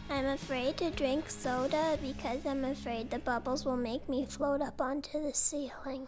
I'm afraid to drink soda because I'm afraid the bubbles will make me float up onto the ceiling.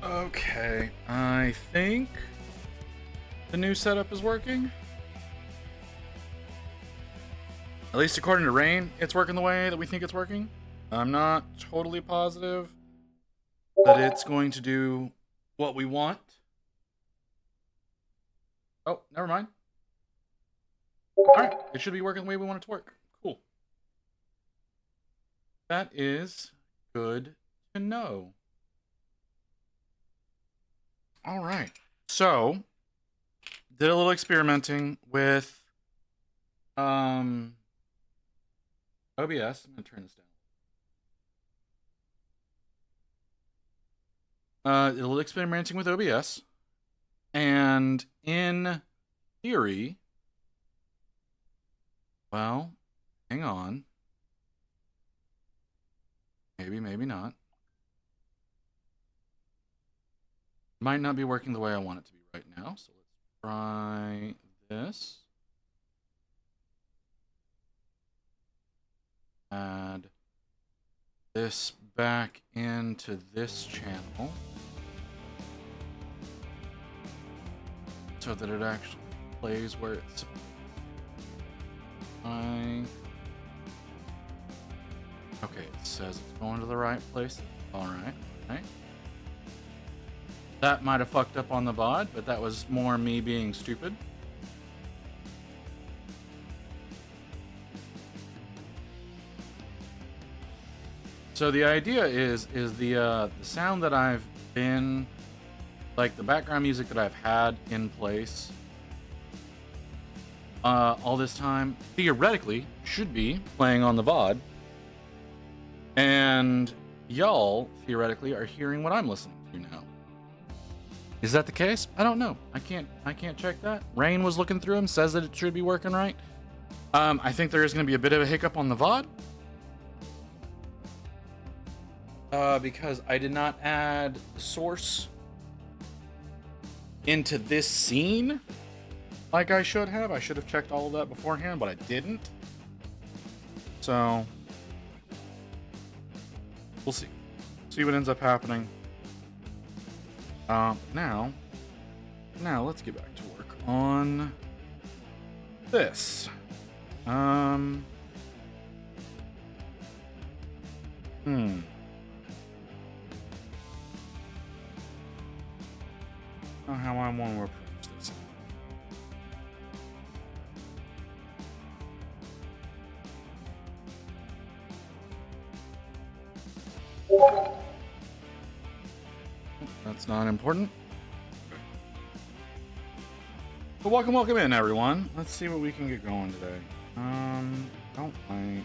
Okay, I think the new setup is working. At least according to Rain, it's working the way that we think it's working. I'm not totally positive that it's going to do what we want. Oh, never mind. Alright, it should be working the way we want it to work. Cool. That is good to know. Alright, so did a little experimenting with OBS. I'm gonna turn this down. A little experimenting with OBS, and in theory, well, hang on. Maybe, maybe not. Might not be working the way I want it to be right now, so let's try this. Add this back into this channel so that it actually plays where it's fine. Okay, it says it's going to the right place. Alright, alright. That might have fucked up on the VOD, but that was more me being stupid. So the idea is the sound that I've been, like the background music that I've had in place all this time, theoretically should be playing on the VOD, and y'all theoretically are hearing what I'm listening to now. Is that the case? I don't know. I can't check that. Rain was looking through them, says that it should be working right. I think there is going to be a bit of a hiccup on the VOD. Because I did not add the source into this scene like I should have. I should have checked all of that beforehand, but I didn't. So we'll see. See what ends up happening. Now let's get back to work on this. Oh, how I want to approach this. That's not important. But welcome in, everyone. Let's see what we can get going today. Don't like.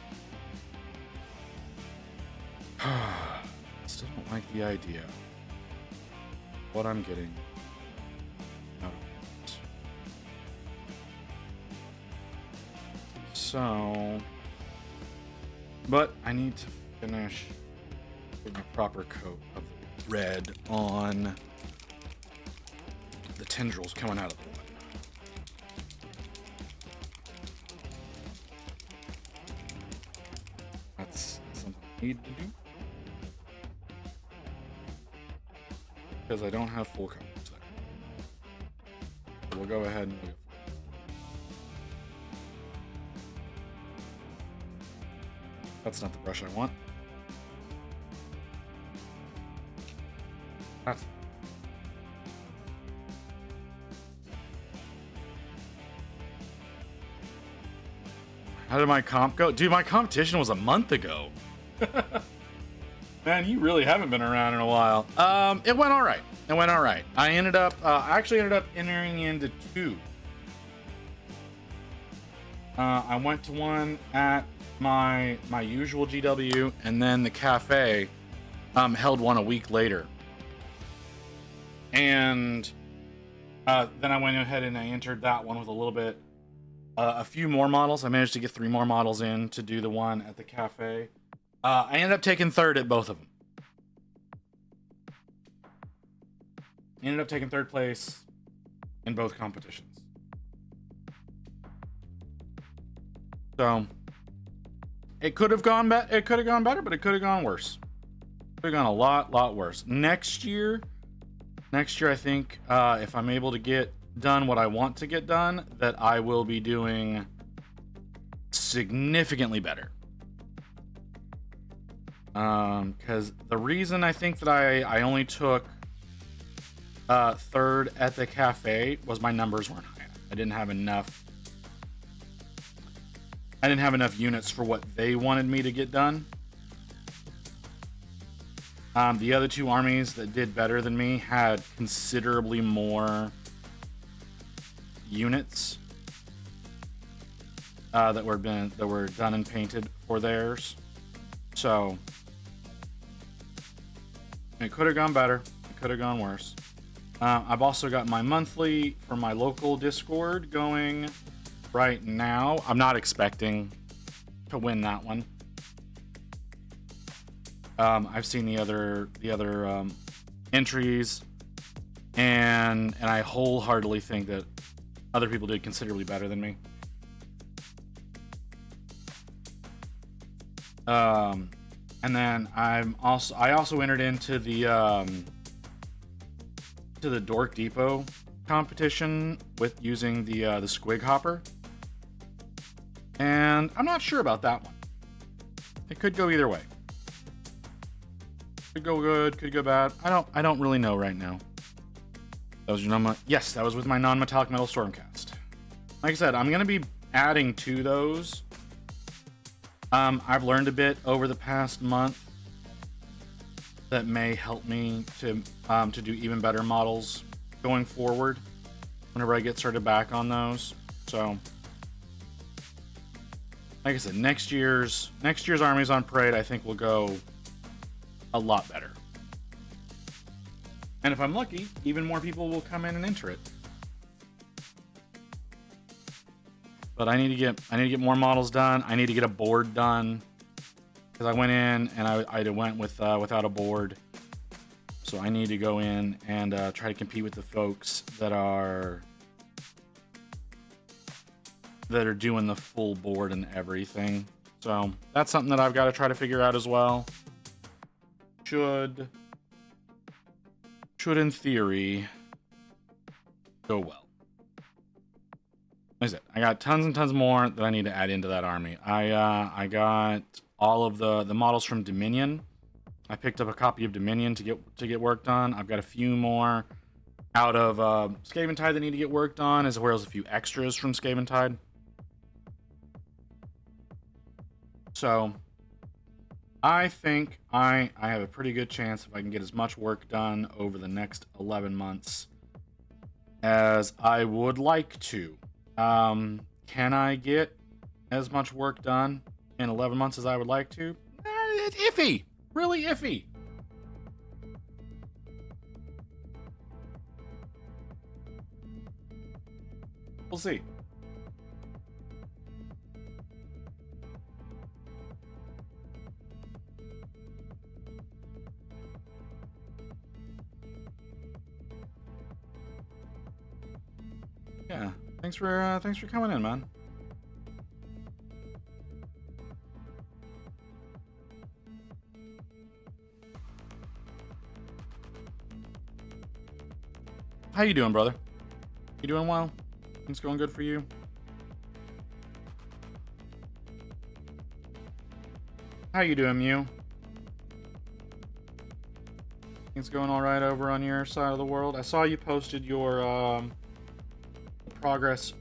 Still don't like the idea. What I'm getting. So, but I need to finish with a proper coat of red on the tendrils coming out of the wood. That's something I need to do because I don't have full coverage there. So we'll go ahead and look. That's not the brush I want. That's... How did my comp go? Dude, my competition was a month ago. Man, you really haven't been around in a while. It went all right. I ended up, I actually ended up entering into 2. I went to one at my usual GW, and then the cafe held one a week later. And then I went ahead and I entered that one with a little bit, a few more models. I managed to get 3 more models in to do the one at the cafe. I ended up taking 3rd at both of them. Ended up taking 3rd place in both competitions. So it could have gone better. It could have gone better, but it could have gone worse. Could have gone a lot worse. Next year, I think if I'm able to get done what I want to get done, that I will be doing significantly better. Because the reason I think that I only took 3rd at the cafe was my numbers weren't high enough. I didn't have enough units for what they wanted me to get done. The other 2 armies that did better than me had considerably more units that were done and painted for theirs. So it could have gone better. It could have gone worse. I've also got my monthly for my local Discord going right now. I'm not expecting to win that one. I've seen the other entries, and I wholeheartedly think that other people did considerably better than me. And then I also entered into the Dork Depot competition with using the Squig Hopper, and I'm not sure about that one. It could go either way. Could go good, could go bad. I don't really know right now. That was your yes, that was with my non-metallic metal Stormcast. Like I said, I'm gonna be adding to those. I've learned a bit over the past month that may help me to do even better models going forward whenever I get started back on those. So like I said, next year's Armies on Parade I think will go a lot better. And if I'm lucky, even more people will come in and enter it. But I need to get more models done. I need to get a board done because I went in and I went without a board. So I need to go in and try to compete with the folks that are doing the full board and everything. So that's something that I've got to try to figure out as well. Should in theory go well. Like I said, I got tons and tons more that I need to add into that army. I got all of the models from Dominion. I picked up a copy of Dominion to get work done. I've got a few more out of Skaven Tide that need to get worked on, as well as a few extras from Skaven Tide. So I think I have a pretty good chance if I can get as much work done over the next 11 months as I would like to. Can I get as much work done in 11 months as I would like to? It's iffy. Really iffy. We'll see. Yeah. Thanks for coming in, man. How you doing, brother? You doing well? Things going good for you? How you doing, Mew? Things going all right over on your side of the world? I saw you posted your progress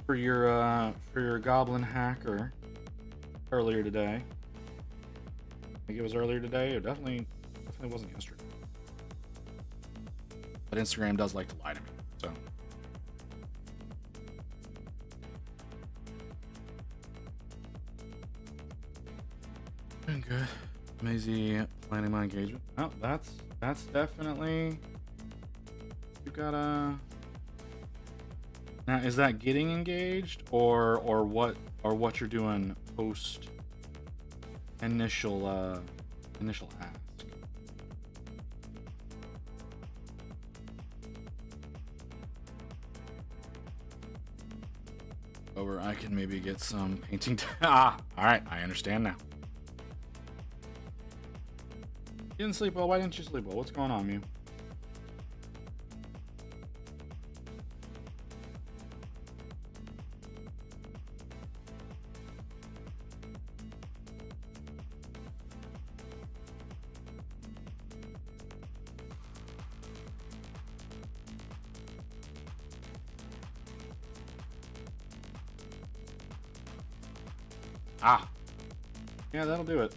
for your goblin hacker earlier today. I think it was earlier today. It definitely wasn't yesterday. But Instagram does like to lie to me, so. Doing good. Maisie planning my engagement. Oh, that's definitely. You gotta. Now, is that getting engaged or what you're doing post initial ask? Over, I can maybe get some painting. All right, I understand now. You didn't sleep well. Why didn't you sleep well? What's going on, Mew? Ah, yeah, that'll do it.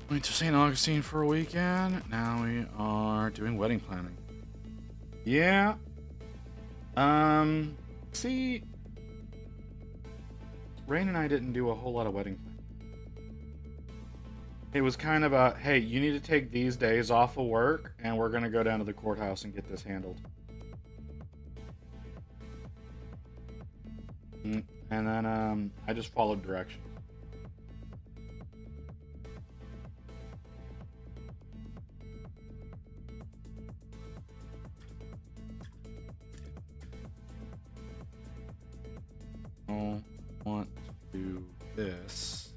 Went to St. Augustine for a weekend. Now we are doing wedding planning. Yeah. See, Rain and I didn't do a whole lot of wedding planning. It was kind of a, hey, you need to take these days off of work, and we're gonna go down to the courthouse and get this handled. And then I just followed directions. I want to do this.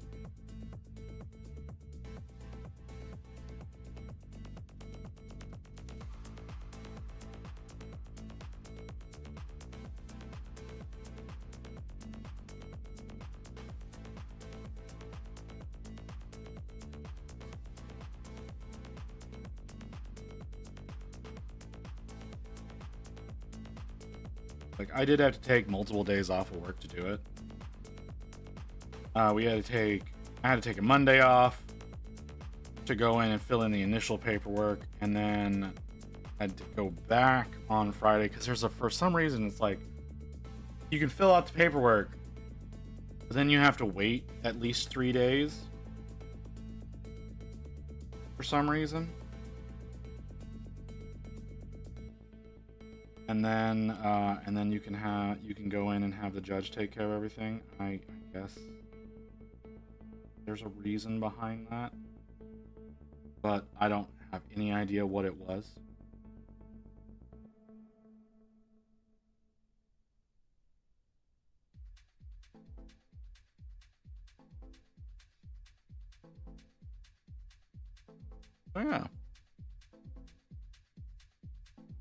Like, I did have to take multiple days off of work to do it. I had to take a Monday off to go in and fill in the initial paperwork, and then I had to go back on Friday because for some reason it's like you can fill out the paperwork, but then you have to wait at least 3 days for some reason. And then you can go in and have the judge take care of everything. I guess there's a reason behind that, but I don't have any idea what it was. Oh yeah.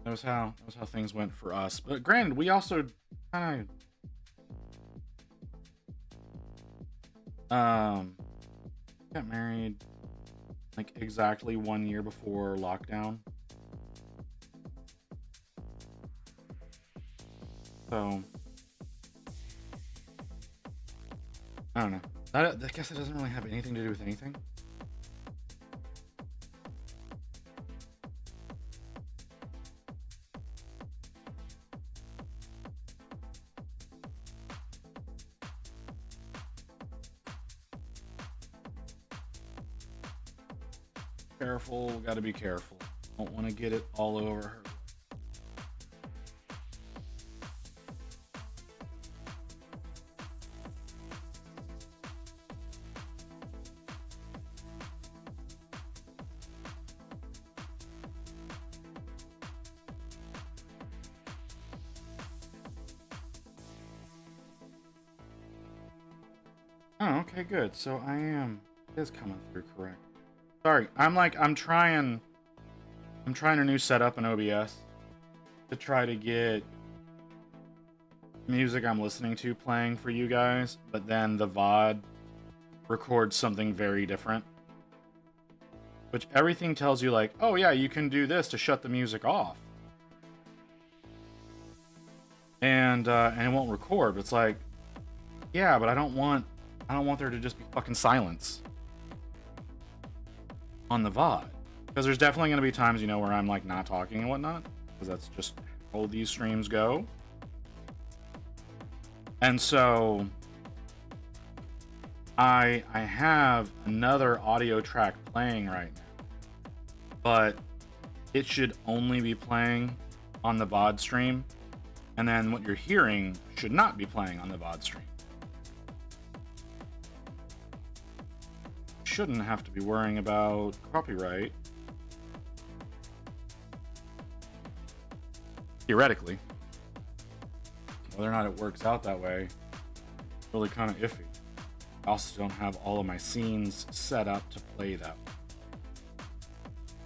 That was how things went for us. But granted, we also kind of got married like exactly 1 year before lockdown. So I don't know. I guess it doesn't really have anything to do with anything. Careful, gotta be careful. Don't want to get it all over her. Oh, okay, good. So it is coming through correct. Sorry, I'm trying a new setup in OBS to try to get music I'm listening to playing for you guys, but then the VOD records something very different. Which everything tells you like, oh yeah, you can do this to shut the music off. And it won't record, but it's like, yeah, but I don't want there to just be fucking silence on the VOD, because there's definitely going to be times, where I'm like not talking and whatnot, because that's just how these streams go. And so I have another audio track playing right now, but it should only be playing on the VOD stream, and then what you're hearing should not be playing on the VOD stream. Shouldn't have to be worrying about copyright. Theoretically. Whether or not it works out that way, really kind of iffy. I also don't have all of my scenes set up to play that way.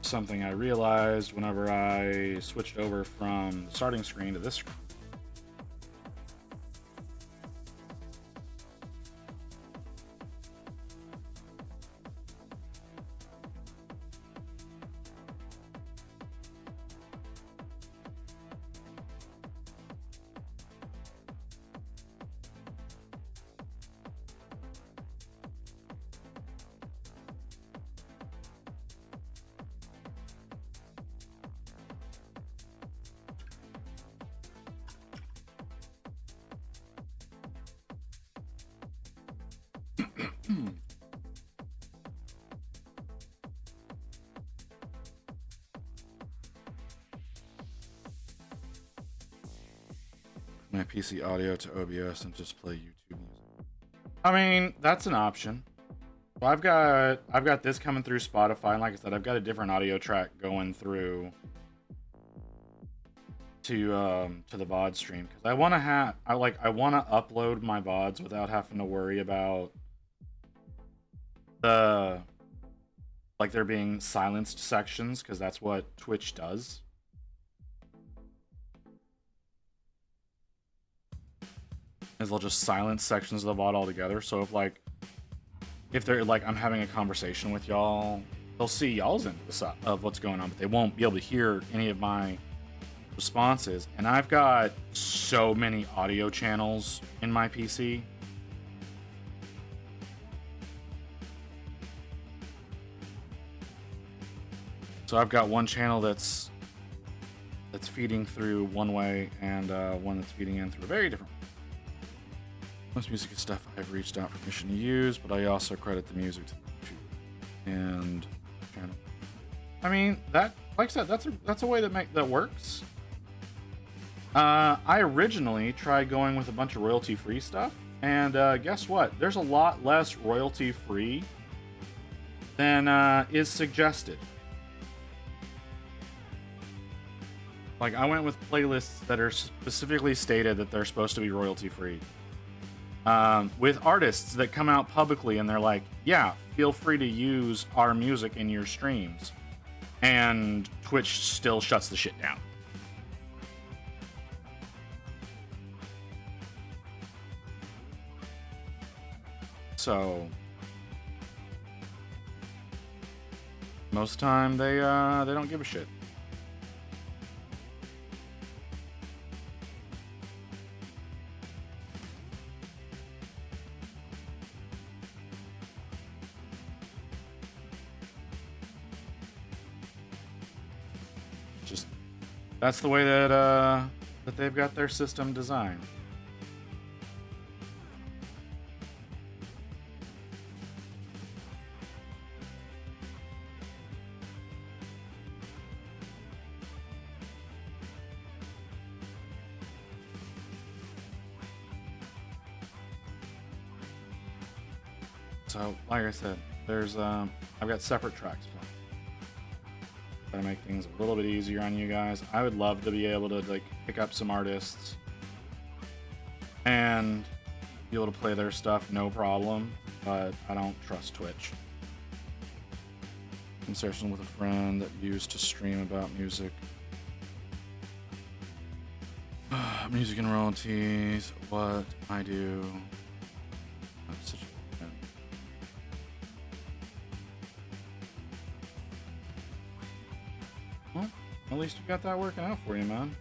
Something I realized whenever I switched over from the starting screen to this screen. My PC audio to OBS and just play YouTube music. I mean, that's an option. Well, I've got this coming through Spotify, and like I said, I've got a different audio track going through to the VOD stream, because I want to upload my VODs without having to worry about there being silenced sections, because that's what Twitch does. Is they'll just silence sections of the VOD altogether. So if they're like, I'm having a conversation with y'all, they'll see y'all's end of what's going on, but they won't be able to hear any of my responses, and I've got so many audio channels in my PC. So I've got one channel that's feeding through one way, and one that's feeding in through a very different way. Most music is stuff I've reached out for permission to use, but I also credit the music to the YouTube and channel. I mean, that, like I said, that's a way that works. I originally tried going with a bunch of royalty-free stuff, and guess what? There's a lot less royalty-free than is suggested. Like, I went with playlists that are specifically stated that they're supposed to be royalty-free. With artists that come out publicly and they're like, yeah, feel free to use our music in your streams. And Twitch still shuts the shit down. So most of the time they don't give a shit. Just that's the way that they've got their system designed. So, like I said, there's I've got separate tracks for to make things a little bit easier on you guys. I would love to be able to like pick up some artists and be able to play their stuff, no problem. But I don't trust Twitch. Conversation with a friend that used to stream about music. Music and royalties. What I do. That's such a well, at least you got that working out for you, man.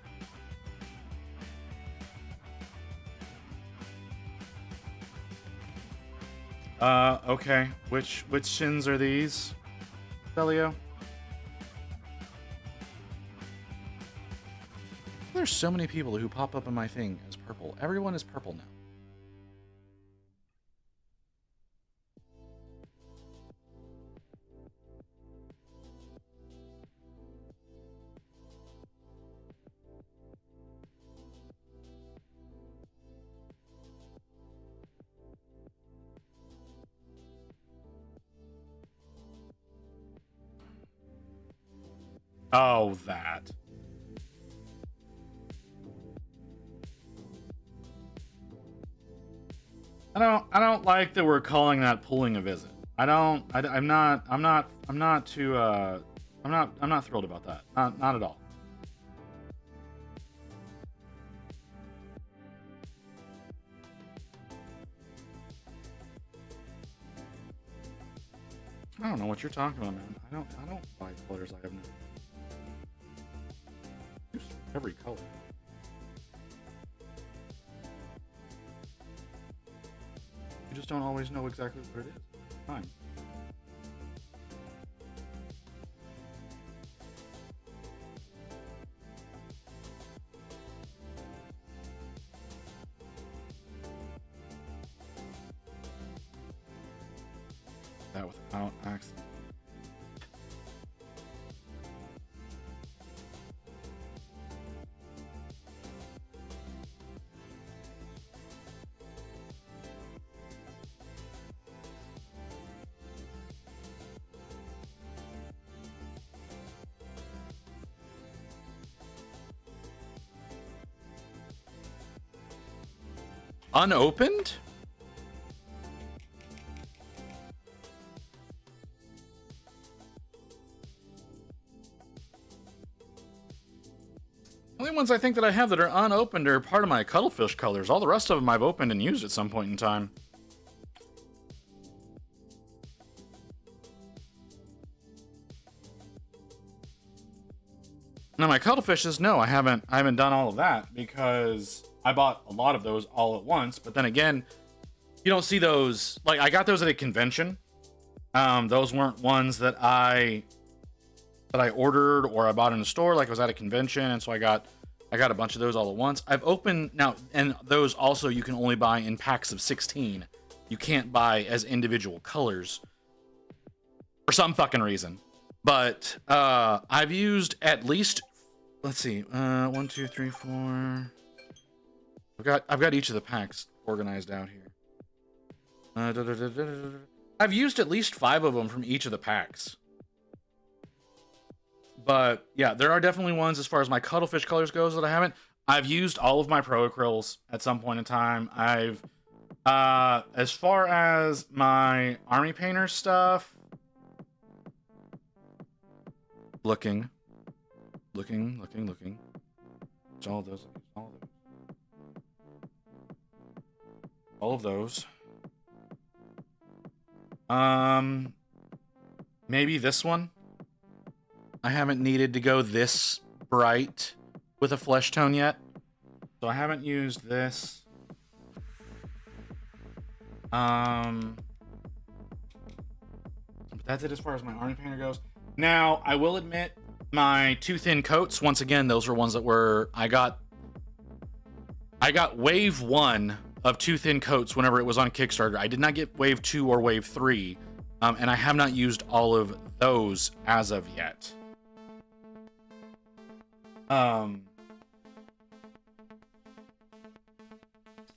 Okay. Which shins are these, Delio? There's so many people who pop up in my thing as purple. Everyone is purple now. Oh, that. I don't like that we're calling that pulling a visit. I'm not thrilled about that. Not at all. I don't know what you're talking about, man. I don't buy colors I have no. Every color. You just don't always know exactly what it is. Fine. That without accent. Unopened? The only ones I think that I have that are unopened are part of my cuttlefish colors. All the rest of them I've opened and used at some point in time. Now my cuttlefishes, no, I haven't done all of that because I bought a lot of those all at once. But then again, you don't see those. Like, I got those at a convention. Those weren't ones that I ordered or I bought in a store. Like, I was at a convention, and so I got a bunch of those all at once. I've opened now, and those also you can only buy in packs of 16. You can't buy as individual colors for some fucking reason. But I've used at least, let's see, 1, 2, 3, 4. I've got each of the packs organized out here. I've used at least 5 of them from each of the packs. But yeah, there are definitely ones as far as my cuttlefish colors goes that I haven't. I've used all of my pro acryls at some point in time. I've as far as my army painter stuff, looking. It's all of those. All of those. Maybe this one. I haven't needed to go this bright with a flesh tone yet, so I haven't used this. But that's it as far as my army painter goes. Now, I will admit, my too thin coats, once again, those were ones that were, I got wave 1 of too thin coats whenever it was on Kickstarter. I did not get wave 2 or wave 3, and I have not used all of those as of yet.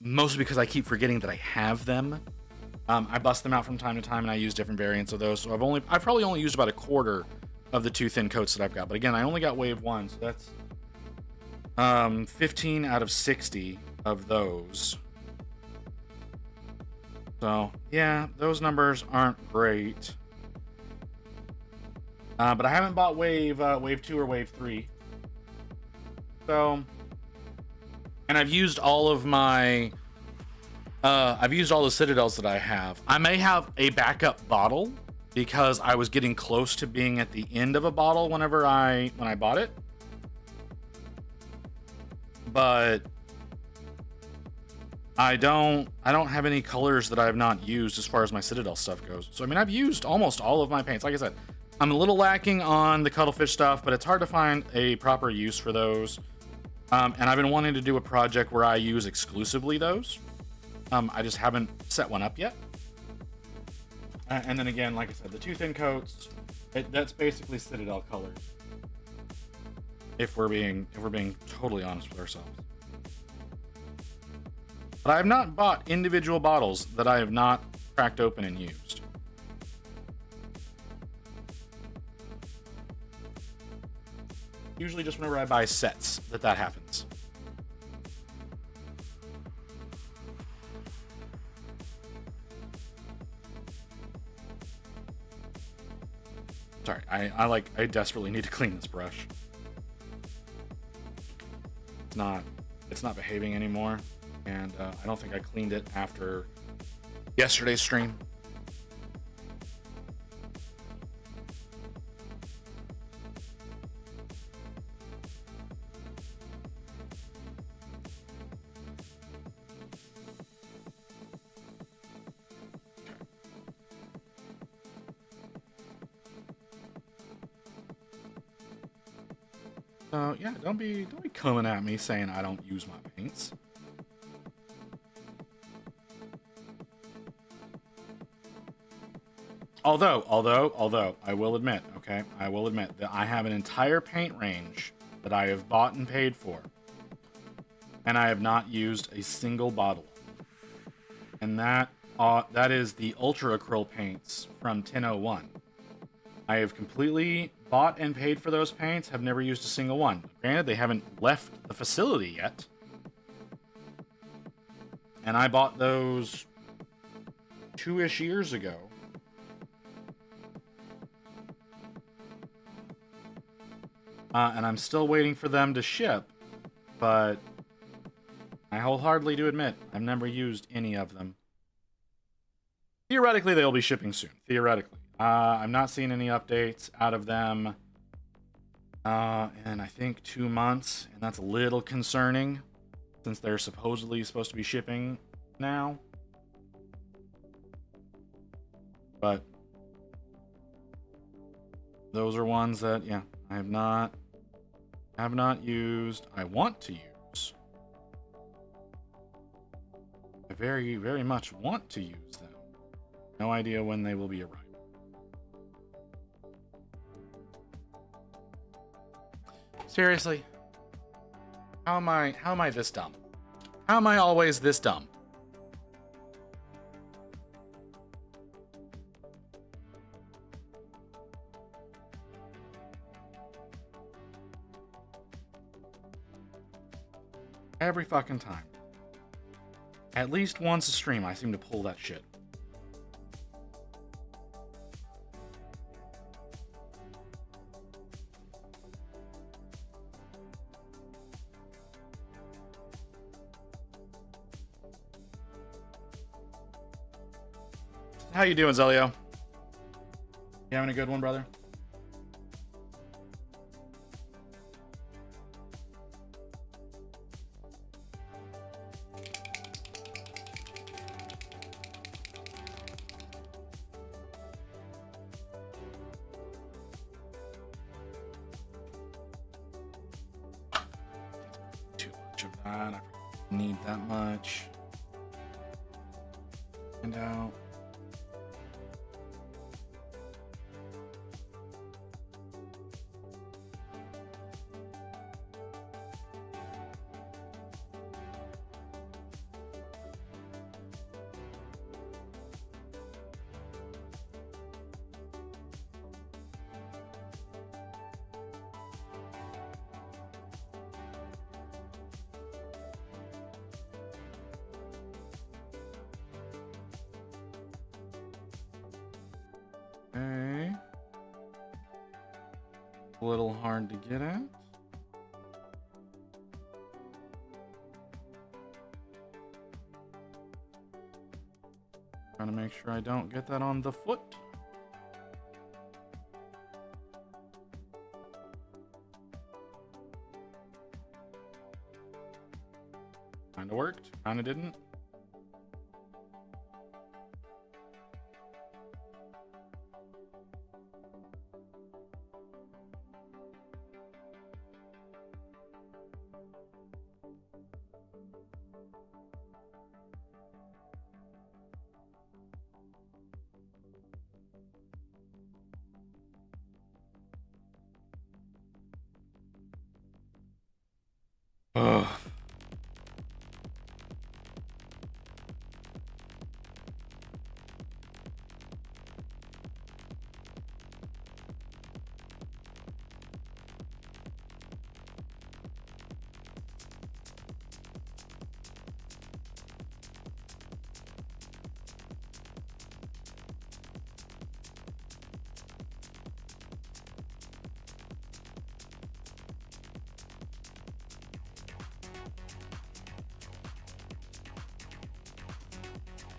Mostly because I keep forgetting that I have them. I bust them out from time to time, and I use different variants of those. So I've probably only used about a quarter of the too thin coats that I've got. But again, I only got wave 1, so that's 15 out of 60 of those. So yeah, those numbers aren't great. But I haven't bought wave 2 or wave 3. So, and I've used all of my, I've used all the Citadels that I have. I may have a backup bottle because I was getting close to being at the end of a bottle when I bought it. But I don't have any colors that I have not used as far as my Citadel stuff goes. So, I mean, I've used almost all of my paints. Like I said, I'm a little lacking on the cuttlefish stuff, but it's hard to find a proper use for those. And I've been wanting to do a project where I use exclusively those. I just haven't set one up yet. And then again, like I said, the too thin coats, that's basically Citadel colors. If we're being totally honest with ourselves. But I have not bought individual bottles that I have not cracked open and used. Usually just whenever I buy sets that happens. Sorry, I desperately need to clean this brush. It's not behaving anymore, and I don't think I cleaned it after yesterday's stream. Yeah, don't be coming at me saying I don't use my paints. Although I will admit, okay, that I have an entire paint range that I have bought and paid for, and I have not used a single bottle. And that is the Ultra Acryl paints from 1001. I have completely bought and paid for those paints, have never used a single one. Granted, they haven't left the facility yet. And I bought those 2-ish years ago. And I'm still waiting for them to ship, but I wholeheartedly do admit I've never used any of them. Theoretically, they'll be shipping soon. Theoretically. I'm not seeing any updates out of them. in I think 2 months, and that's a little concerning since they're supposedly supposed to be shipping now. But those are ones that, yeah, I have not used. I want to use. I very, very much want to use them. No idea when they will be arriving. Seriously? How am I this dumb? How am I always this dumb? Every fucking time. At least once a stream, I seem to pull that shit. How you doing, Zelio? You having a good one, brother? Too much of that. I need that much. And out. Okay. A little hard to get at. Trying to make sure I don't get that on the foot. Kinda worked, kinda didn't. Ugh.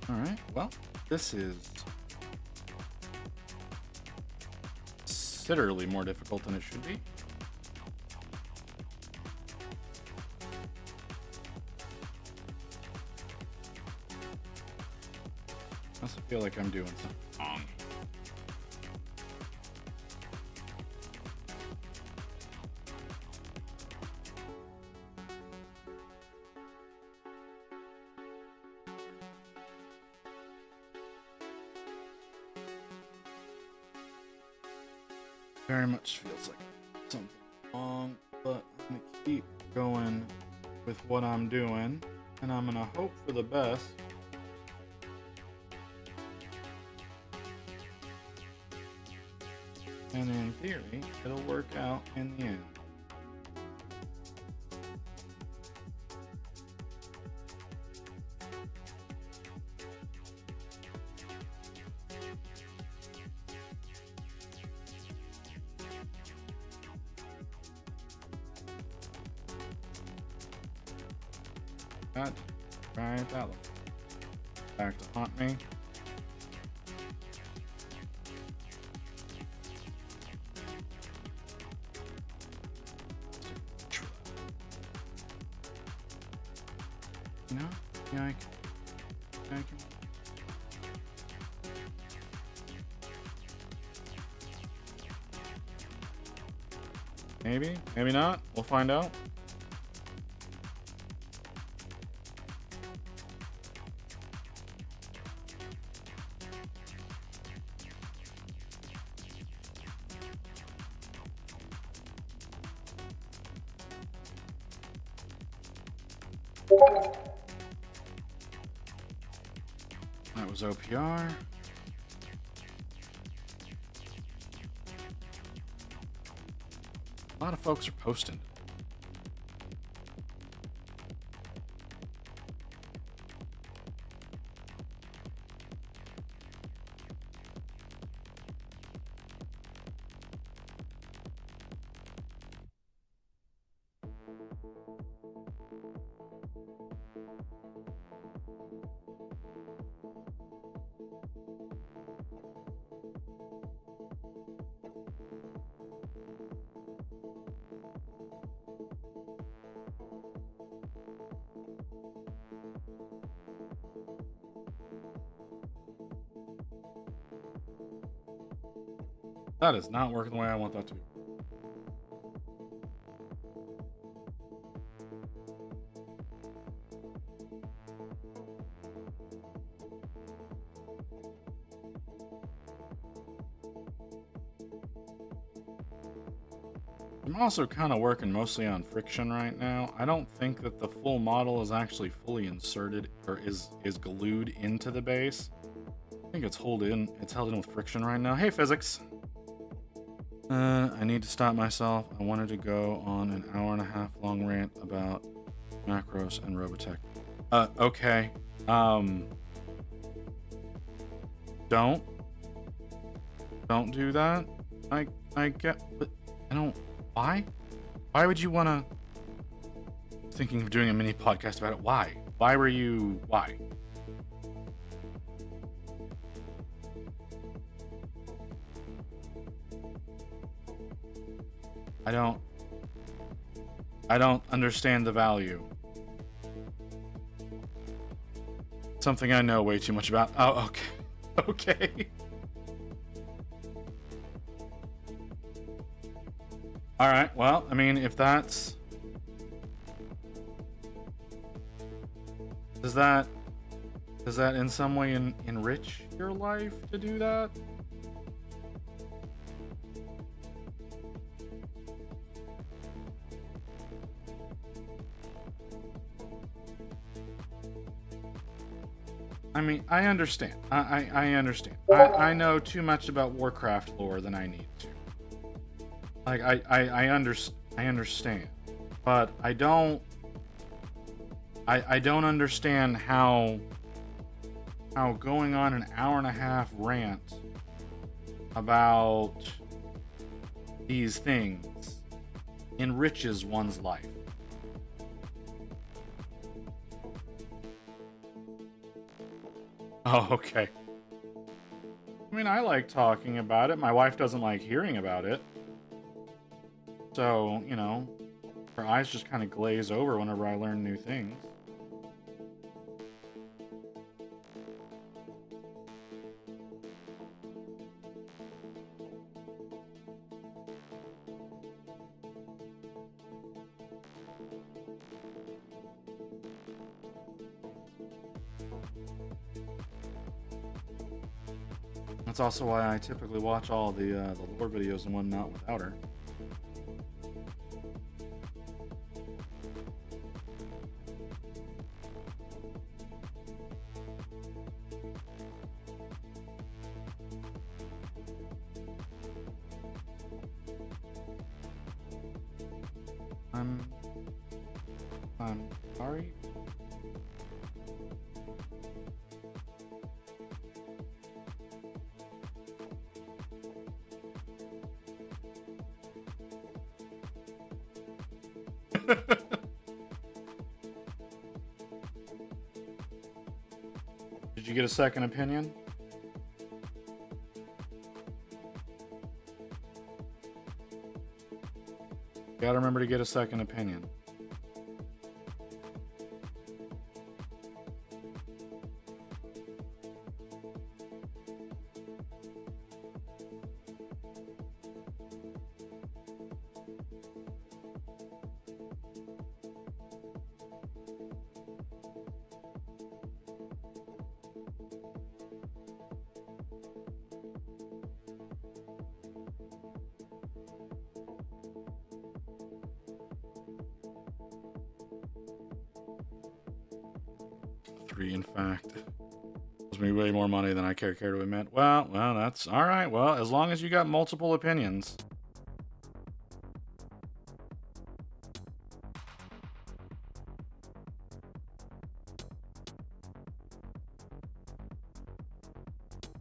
All right, well, this is considerably more difficult than it should be. I also feel like I'm doing something wrong. Very much feels like something wrong, but I'm gonna keep going with what I'm doing, and I'm gonna hope for the best. And in theory, it'll work out in the end. That, right, that one. Back to haunt me. No? Yeah, I can. Maybe, maybe not. We'll find out. That was OPR. A lot of folks are posting. That is not working the way I want that to. I'm also kind of working mostly on friction right now. I don't think that the full model is actually fully inserted or is glued into the base. I think it's held in with friction right now. Hey, physics. I need to stop myself. I wanted to go on an hour-and-a-half long rant about macros and Robotech. Okay. Don't do that. I get, but I don't. Why? Why would you wanna? Thinking of doing a mini podcast about it. Why? Why were you? Why? I don't understand the value. Something I know way too much about. Oh, okay. Okay. All right. Well, I mean, if that's... Does that in some way enrich your life to do that? I mean, I understand. I understand. I know too much about Warcraft lore than I need to. Like, I understand. But I don't understand how going on an hour-and-a-half rant about these things enriches one's life. Oh, okay. I mean, I like talking about it. My wife doesn't like hearing about it. So, you know, her eyes just kind of glaze over whenever I learn new things. That's also why I typically watch all the lore videos and whatnot without her. I'm sorry. Did you get a second opinion? Gotta remember to get a second opinion. 3, in fact. Gives me way more money than I care to admit. Well, that's all right. Well, as long as you got multiple opinions.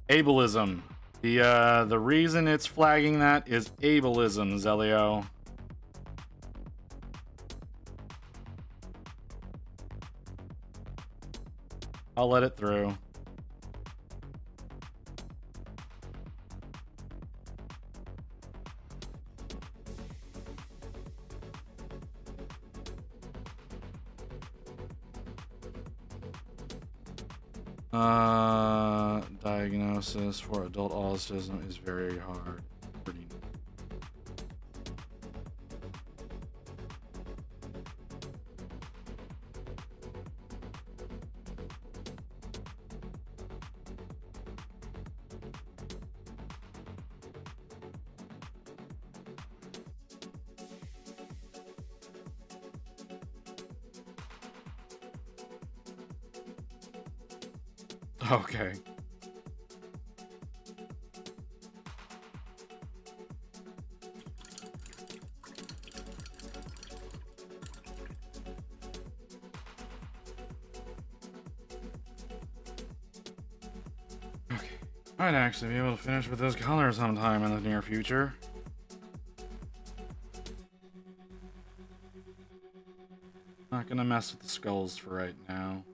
Ableism. The reason it's flagging that is ableism, Zelio. I'll let it through. Diagnosis for adult autism is very hard. Pretty. Okay. I'd actually be able to finish with this color sometime in the near future. Not gonna mess with the skulls for right now.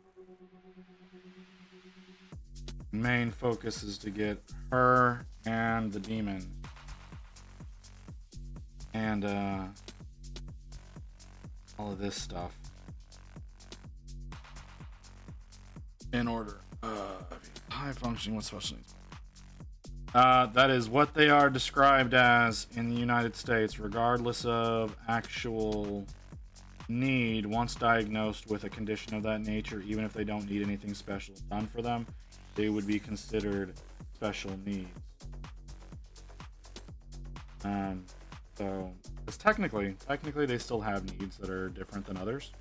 Main focus is to get her and the demon. And all of this stuff in order. High functioning with special needs. That is what they are described as in the United States, regardless of actual need. Once diagnosed with a condition of that nature, even if they don't need anything special done for them, they would be considered special needs. So, because technically they still have needs that are different than others,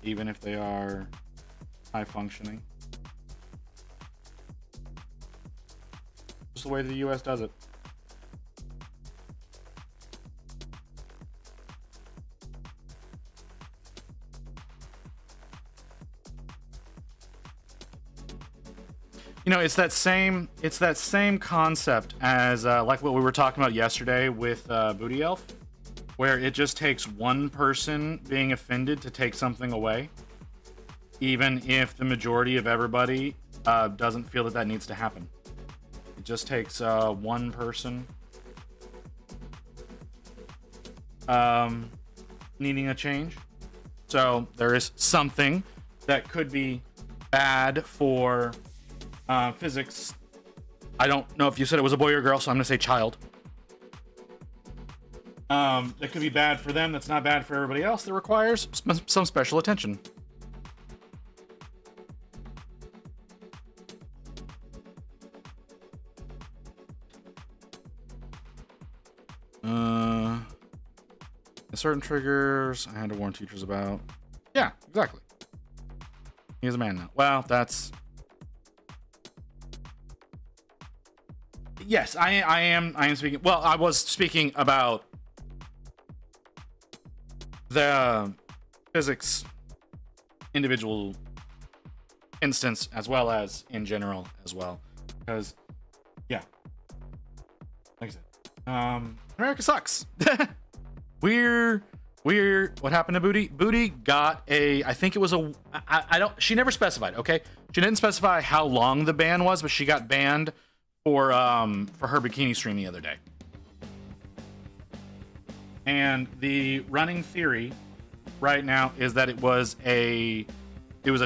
even if they are high functioning. Just the way the US does it. You know, it's that same concept as like what we were talking about yesterday with Booty Elf, where it just takes one person being offended to take something away, even if the majority of everybody doesn't feel that needs to happen. It just takes one person needing a change. So there is something that could be bad for physics. I don't know if you said it was a boy or girl, so I'm gonna say child. That could be bad for them. That's not bad for everybody else. That requires some special attention. Certain triggers I had to warn teachers about. Yeah, exactly. He's a man now. Well, that's... Yes, I am speaking... Well, I was speaking about the physics individual instance as well as in general as well. Because, yeah. Like I said, America sucks. We're what happened to Booty? Booty got a, I think it was a, I don't, she never specified, okay? She didn't specify how long the ban was, but she got banned for her bikini stream the other day. And the running theory right now is that it was a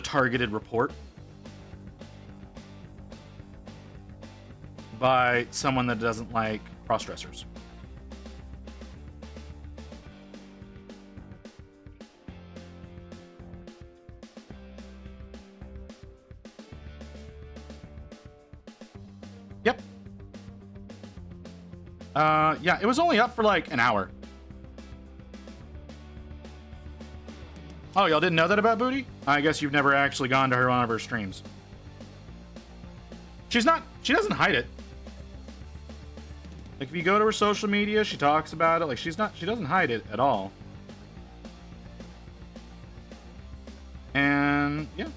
targeted report by someone that doesn't like cross-dressers. Yep. Yeah, it was only up for like an hour. Oh, y'all didn't know that about Booty? I guess you've never actually gone to one of her streams. She doesn't hide it. Like, if you go to her social media, she talks about it. Like, she doesn't hide it at all. And, yeah.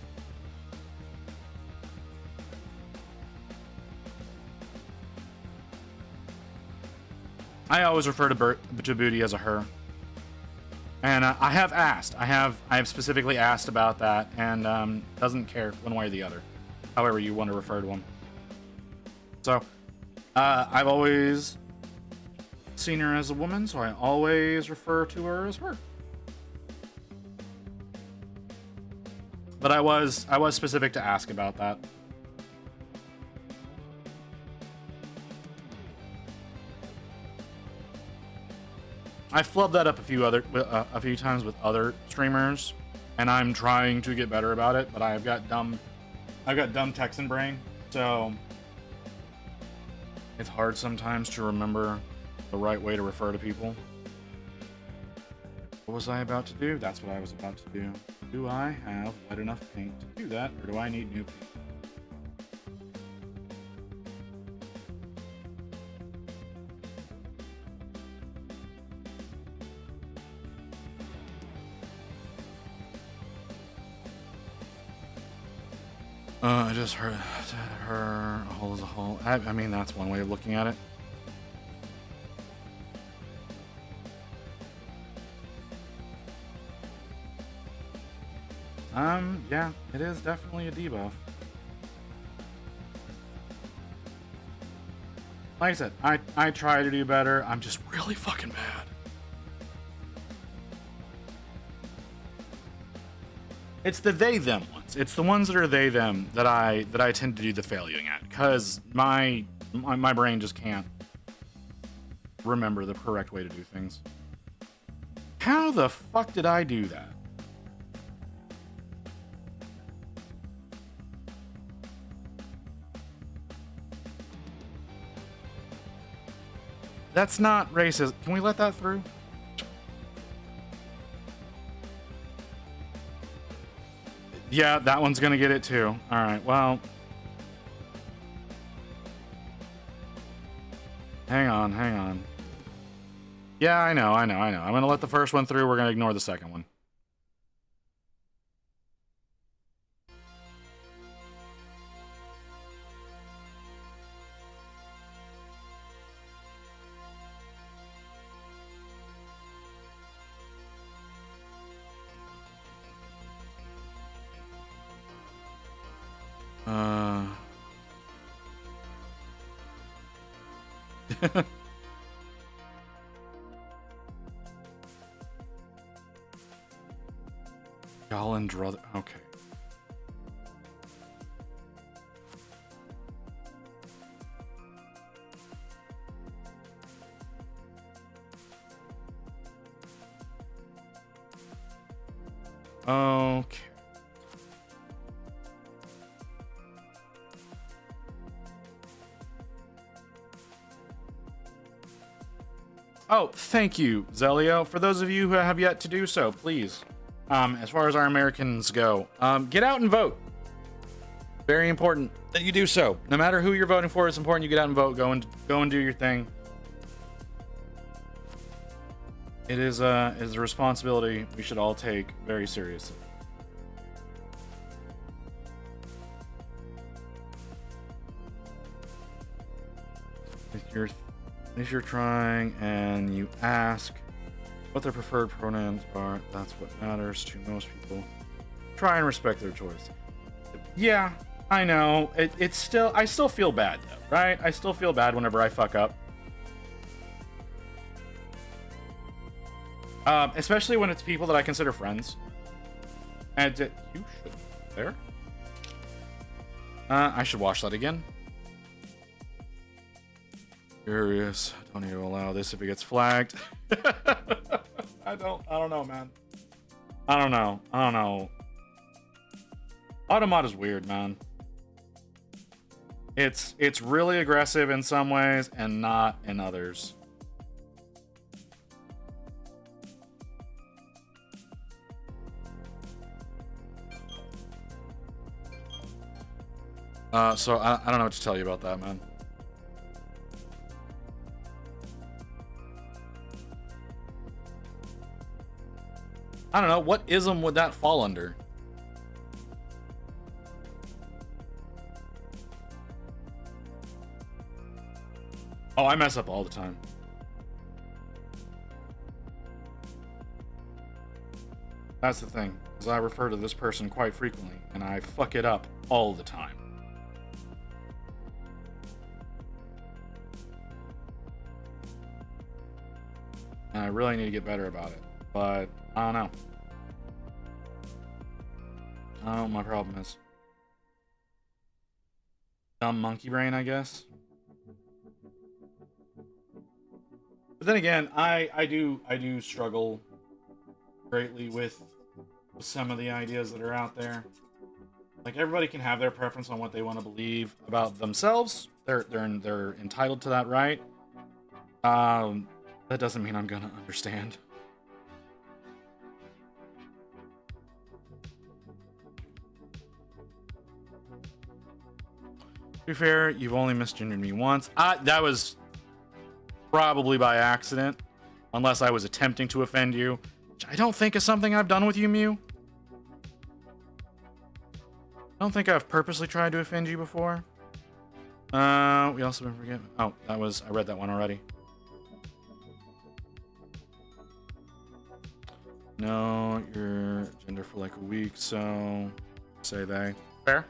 I always refer to Booty as a her. And I have asked. I have specifically asked about that, and doesn't care one way or the other. However you want to refer to him. So, I've always seen her as a woman, so I always refer to her as her. But I was specific to ask about that. I flubbed that up a few times with other streamers, and I'm trying to get better about it. But I've got dumb Texan brain, so it's hard sometimes to remember the right way to refer to people. What was I about to do? That's what I was about to do. Do I have white enough paint to do that, or do I need new paint? I just heard her hole is a hole. I mean, that's one way of looking at it. Yeah, it is definitely a debuff. Like I said, I try to do better. I'm just really fucking bad. It's the they them ones. It's the ones that are they them that I tend to do the failing at, because my brain just can't remember the correct way to do things. How the fuck did I do that? That's not racist. Can we let that through? Yeah, that one's gonna get it too. All right, well. Hang on. Yeah, I know. I'm gonna let the first one through. We're gonna ignore the second one. Gallandrother. Okay. Okay. Oh, thank you, Zelio. For those of you who have yet to do so, please, as far as our Americans go, get out and vote. Very important that you do so. No matter who you're voting for, it's important you get out and vote. Go and do your thing. It is a responsibility we should all take very seriously. If you're trying and you ask what their preferred pronouns are, that's what matters to most people. Try and respect their choice. Yeah, I know. I still feel bad though, right? I still feel bad whenever I fuck up. Especially when it's people that I consider friends. And you should there. I should watch that again. Curious. Don't need to allow this if it gets flagged. I don't know, man. I don't know. Automod is weird, man. It's really aggressive in some ways and not in others. So I don't know what to tell you about that, man. I don't know. What ism would that fall under? Oh, I mess up all the time. That's the thing, is I refer to this person quite frequently, and I fuck it up all the time. And I really need to get better about it, but I don't know. I don't know what my problem is. Dumb monkey brain, I guess. But then again, I do struggle greatly with some of the ideas that are out there. Like, everybody can have their preference on what they want to believe about themselves. They're entitled to that right. That doesn't mean I'm gonna understand. To be fair, you've only misgendered me once. That was probably by accident, unless I was attempting to offend you, which I don't think is something I've done with you, Mew. I don't think I've purposely tried to offend you before. We also been forgiven. Oh, I read that one already. No, you're gender for like a week, so say they. Fair?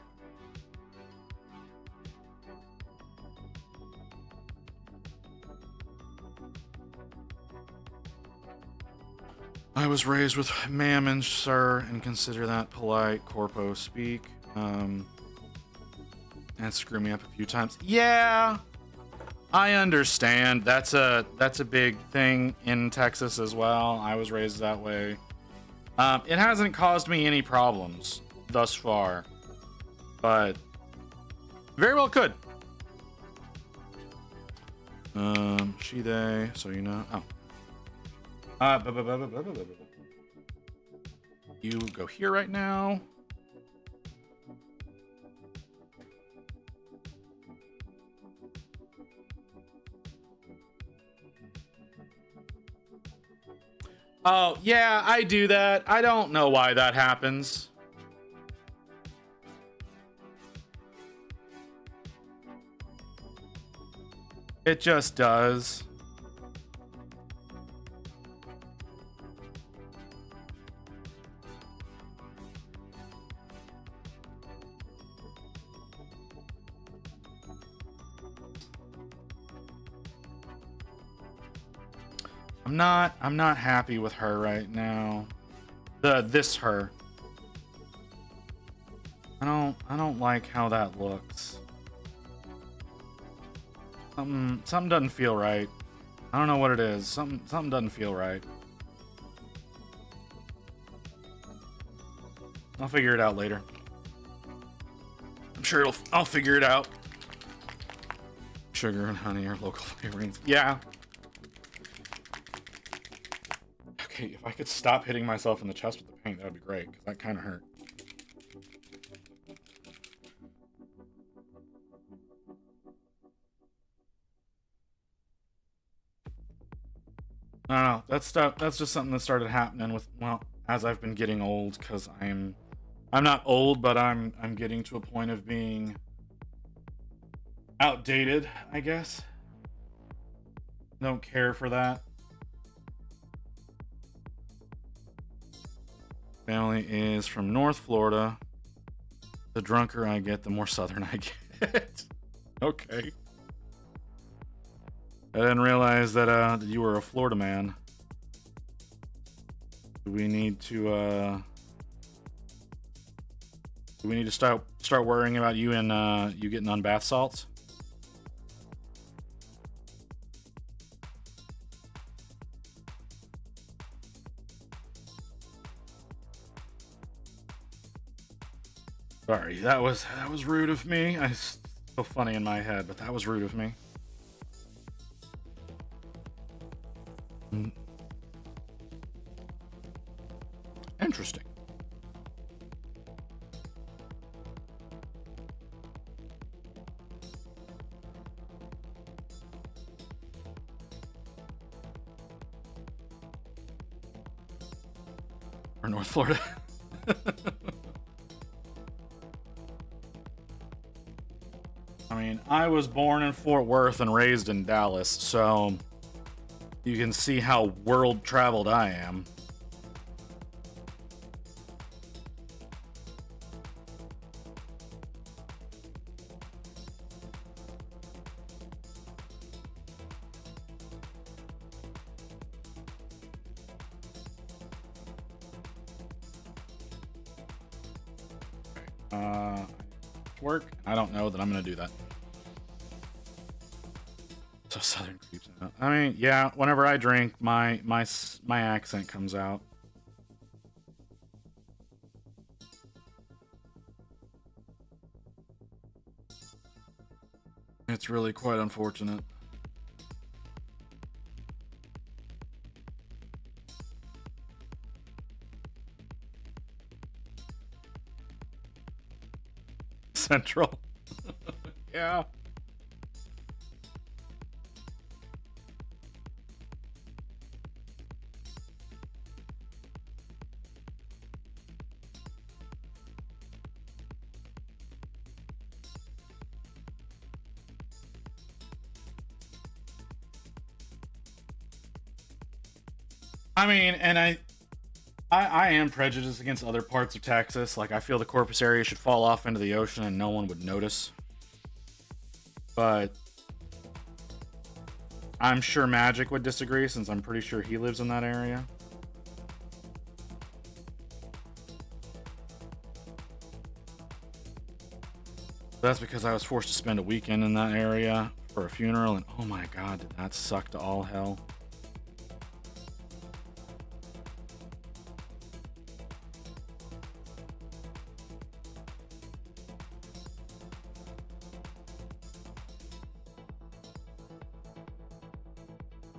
I was raised with ma'am and sir, and consider that polite corpo speak. And screw me up a few times. Yeah, I understand. That's a big thing in Texas as well. I was raised that way. It hasn't caused me any problems thus far, but very well could. She, they, so you know. Oh. You go here right now. Oh, yeah, I do that. I don't know why that happens. It just does. I'm not happy with her right now. This her. I don't like how that looks. Something doesn't feel right. I don't know what it is. Something doesn't feel right. I'll figure it out later. I'm sure I'll figure it out. Sugar and honey are local flavorings. Yeah. Okay, if I could stop hitting myself in the chest with the paint, that would be great, because that kind of hurt. I don't know. That's just something that started happening with, well, as I've been getting old, because I'm not old, but I'm getting to a point of being outdated, I guess. Don't care for that. Family is from North Florida. The drunker I get, the more southern I get. Okay. I didn't realize that you were a Florida man. Do we need to start worrying about you and you getting on bath salts? Sorry, that was rude of me. It's so funny in my head, but that was rude of me. Interesting. or North Florida. I mean, I was born in Fort Worth and raised in Dallas, so you can see how world traveled I am. Work. I don't know that I'm gonna do that. So Southern creeps out. I mean, yeah. Whenever I drink, my accent comes out. It's really quite unfortunate. Central. Yeah. I mean, and I am prejudiced against other parts of Texas. Like, I feel the Corpus area should fall off into the ocean and no one would notice. But I'm sure Magic would disagree, since I'm pretty sure he lives in that area. That's because I was forced to spend a weekend in that area for a funeral, and oh my god, did that suck to all hell.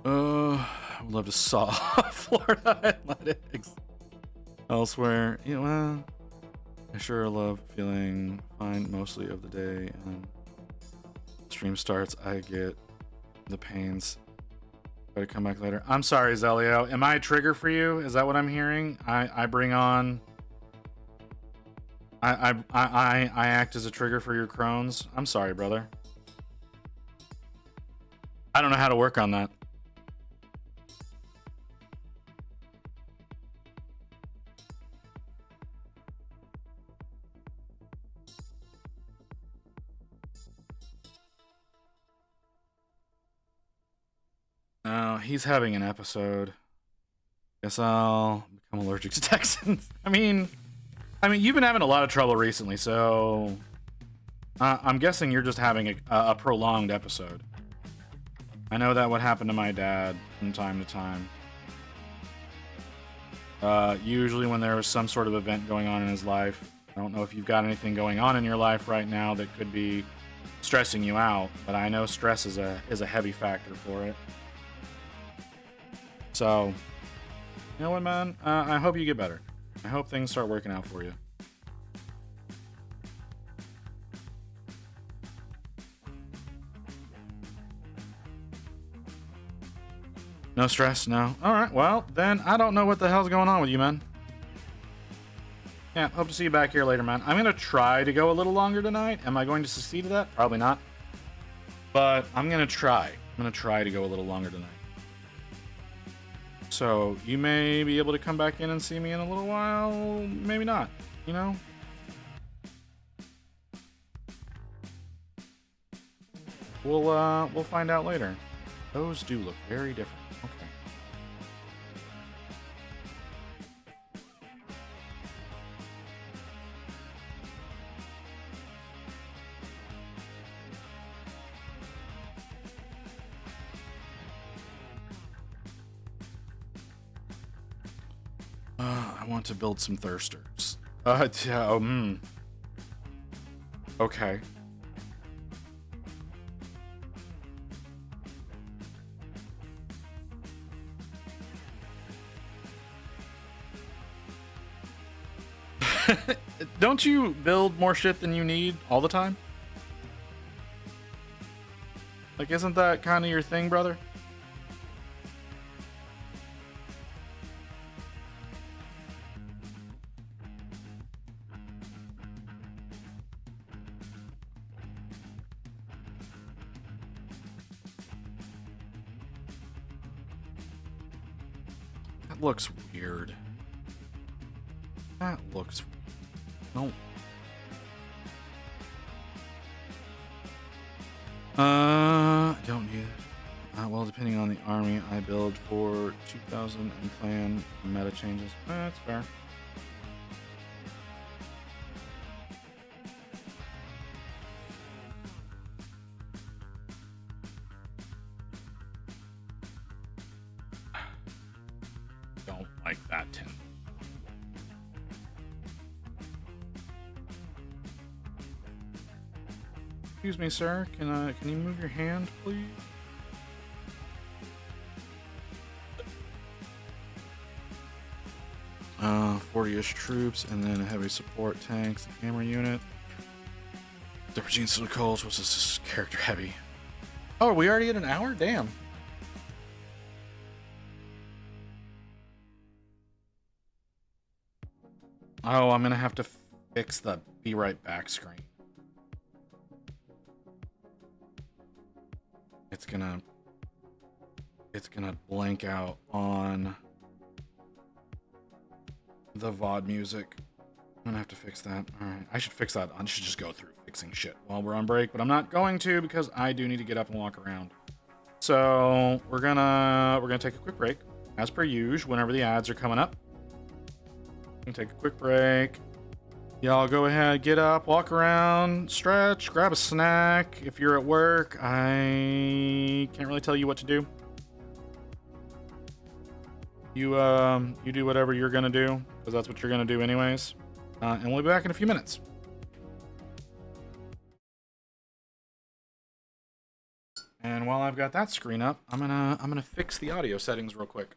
I would love to saw Florida athletics elsewhere. Yeah, well, I sure love feeling fine mostly of the day, and stream starts, I get the pains. Gotta come back later. I'm sorry, Zelio. Am I a trigger for you? Is that what I'm hearing? I bring on. I act as a trigger for your Crohn's. I'm sorry, brother. I don't know how to work on that. No, he's having an episode. Guess I'll become allergic to Texans. I mean, you've been having a lot of trouble recently, so I'm guessing you're just having a prolonged episode. I know that what happened to my dad from time to time. Usually when there was some sort of event going on in his life. I don't know if you've got anything going on in your life right now that could be stressing you out, but I know stress is a heavy factor for it. So, you know what, man? I hope you get better. I hope things start working out for you. No stress? No? Alright, well, then I don't know what the hell's going on with you, man. Yeah, hope to see you back here later, man. I'm going to try to go a little longer tonight. Am I going to succeed at that? Probably not. But I'm going to try. I'm going to try to go a little longer tonight. So, you may be able to come back in and see me in a little while. Maybe not. You know? We'll find out later. Those do look very different. Okay. I want to build some thirsters. Okay. Don't you build more shit than you need all the time? Like, isn't that kind of your thing, brother? That looks weird. That looks... No. I don't need it. Well, depending on the army I build for 2000 and plan meta changes. That's fair. Don't like that, Tim. Excuse me, sir. Can you move your hand, please? 40-ish troops, and then a heavy support tanks, and hammer unit. The Regine Coles was this character heavy. Oh, are we already at an hour? Damn. Oh, I'm gonna have to fix the be right back screen. It's gonna blank out on the VOD music. I'm gonna have to fix that. All right, I should fix that. I should just go through fixing shit while we're on break, but I'm not going to because I do need to get up and walk around. So we're gonna take a quick break, as per usual. Whenever the ads are coming up, we can take a quick break. Y'all go ahead, get up, walk around, stretch, grab a snack. If you're at work, I can't really tell you what to do. You do whatever you're gonna do, because that's what you're gonna do anyways. And we'll be back in a few minutes. And while I've got that screen up, I'm gonna fix the audio settings real quick.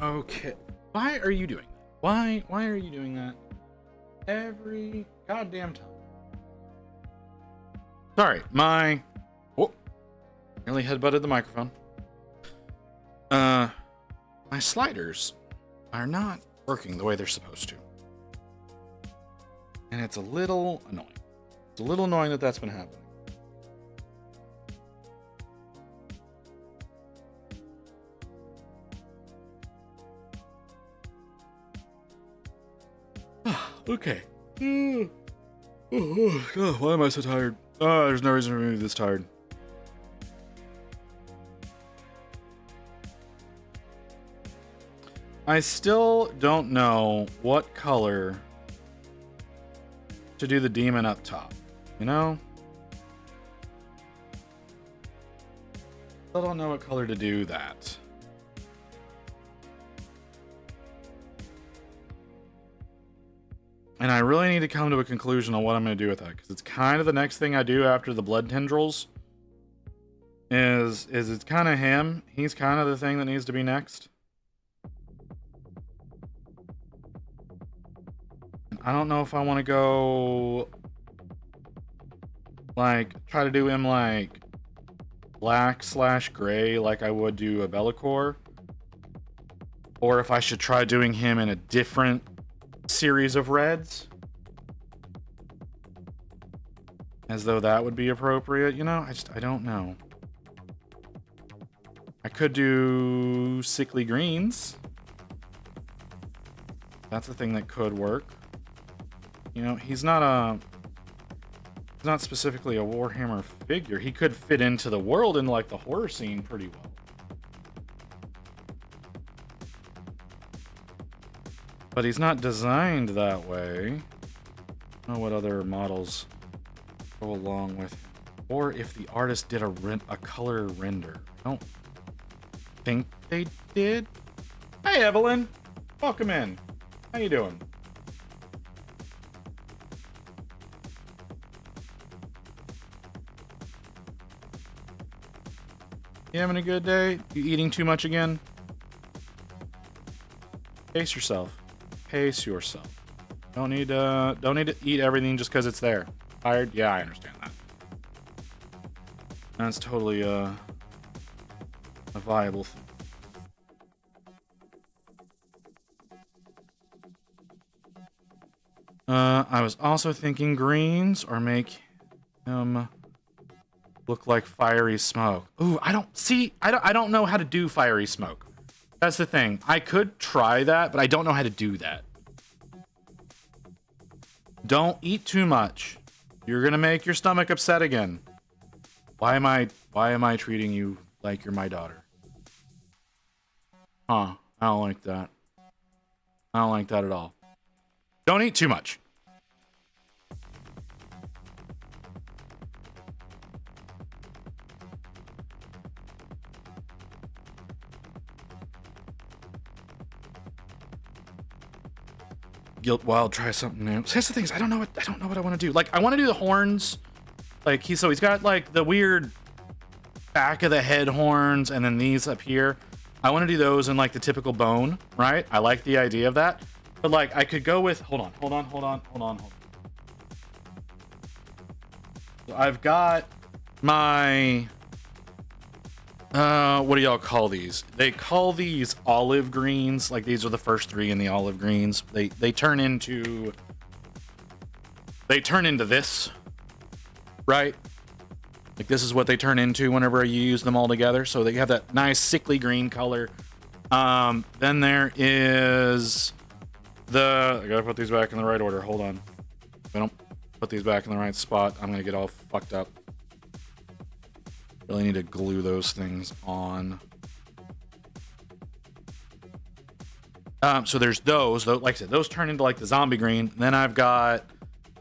Okay. Why are you doing that? Why are you doing that every goddamn time? Sorry, nearly headbutted the microphone. My sliders are not working the way they're supposed to. And it's a little annoying. It's a little annoying that that's been happening. Okay. Oh, why am I so tired? Oh, there's no reason for me to be this tired. I still don't know what color to do the demon up top, you know? Still don't know what color to do that. And I really need to come to a conclusion on what I'm going to do with that, because it's kind of the next thing I do after the blood tendrils. Is it's kind of him. He's kind of the thing that needs to be next. I don't know if I want to go like try to do him like black/gray like I would do a Be'lakor, or if I should try doing him in a different series of reds, as though that would be appropriate. You know, I don't know. I could do sickly greens. That's a thing that could work. You know, he's not specifically a Warhammer figure. He could fit into the world in like the horror scene pretty well. But he's not designed that way. I don't know what other models go along with him. Or if the artist did a color render. I don't think they did. Hey, Evelyn. Welcome in. How you doing? You having a good day? You eating too much again? Pace yourself. Pace yourself. Don't need to eat everything just because it's there. Tired? Yeah, I understand that. That's totally a viable thing. I was also thinking greens or make him look like fiery smoke. Ooh, I don't know how to do fiery smoke. That's the thing. I could try that, but I don't know how to do that. Don't eat too much. You're gonna make your stomach upset again. Why am I treating you like you're my daughter? Huh, I don't like that. I don't like that at all. Don't eat too much. Guilt Wild, try something new. So that's the thing is I don't know what I want to do. Like I want to do the horns. Like he's got like the weird back of the head horns and then these up here. I want to do those in like the typical bone, right? I like the idea of that. But like I could go with hold on. So I've got my what do y'all call these? They call these olive greens. Like these are the first three in the olive greens. They turn into this, right? Like this is what they turn into whenever you use them all together. So they have that nice sickly green color. Then there is I gotta put these back in the right order. Hold on. If I don't put these back in the right spot, I'm gonna get all fucked up. Really need to glue those things on. So there's those. Like I said, those turn into like the zombie green. Then I've got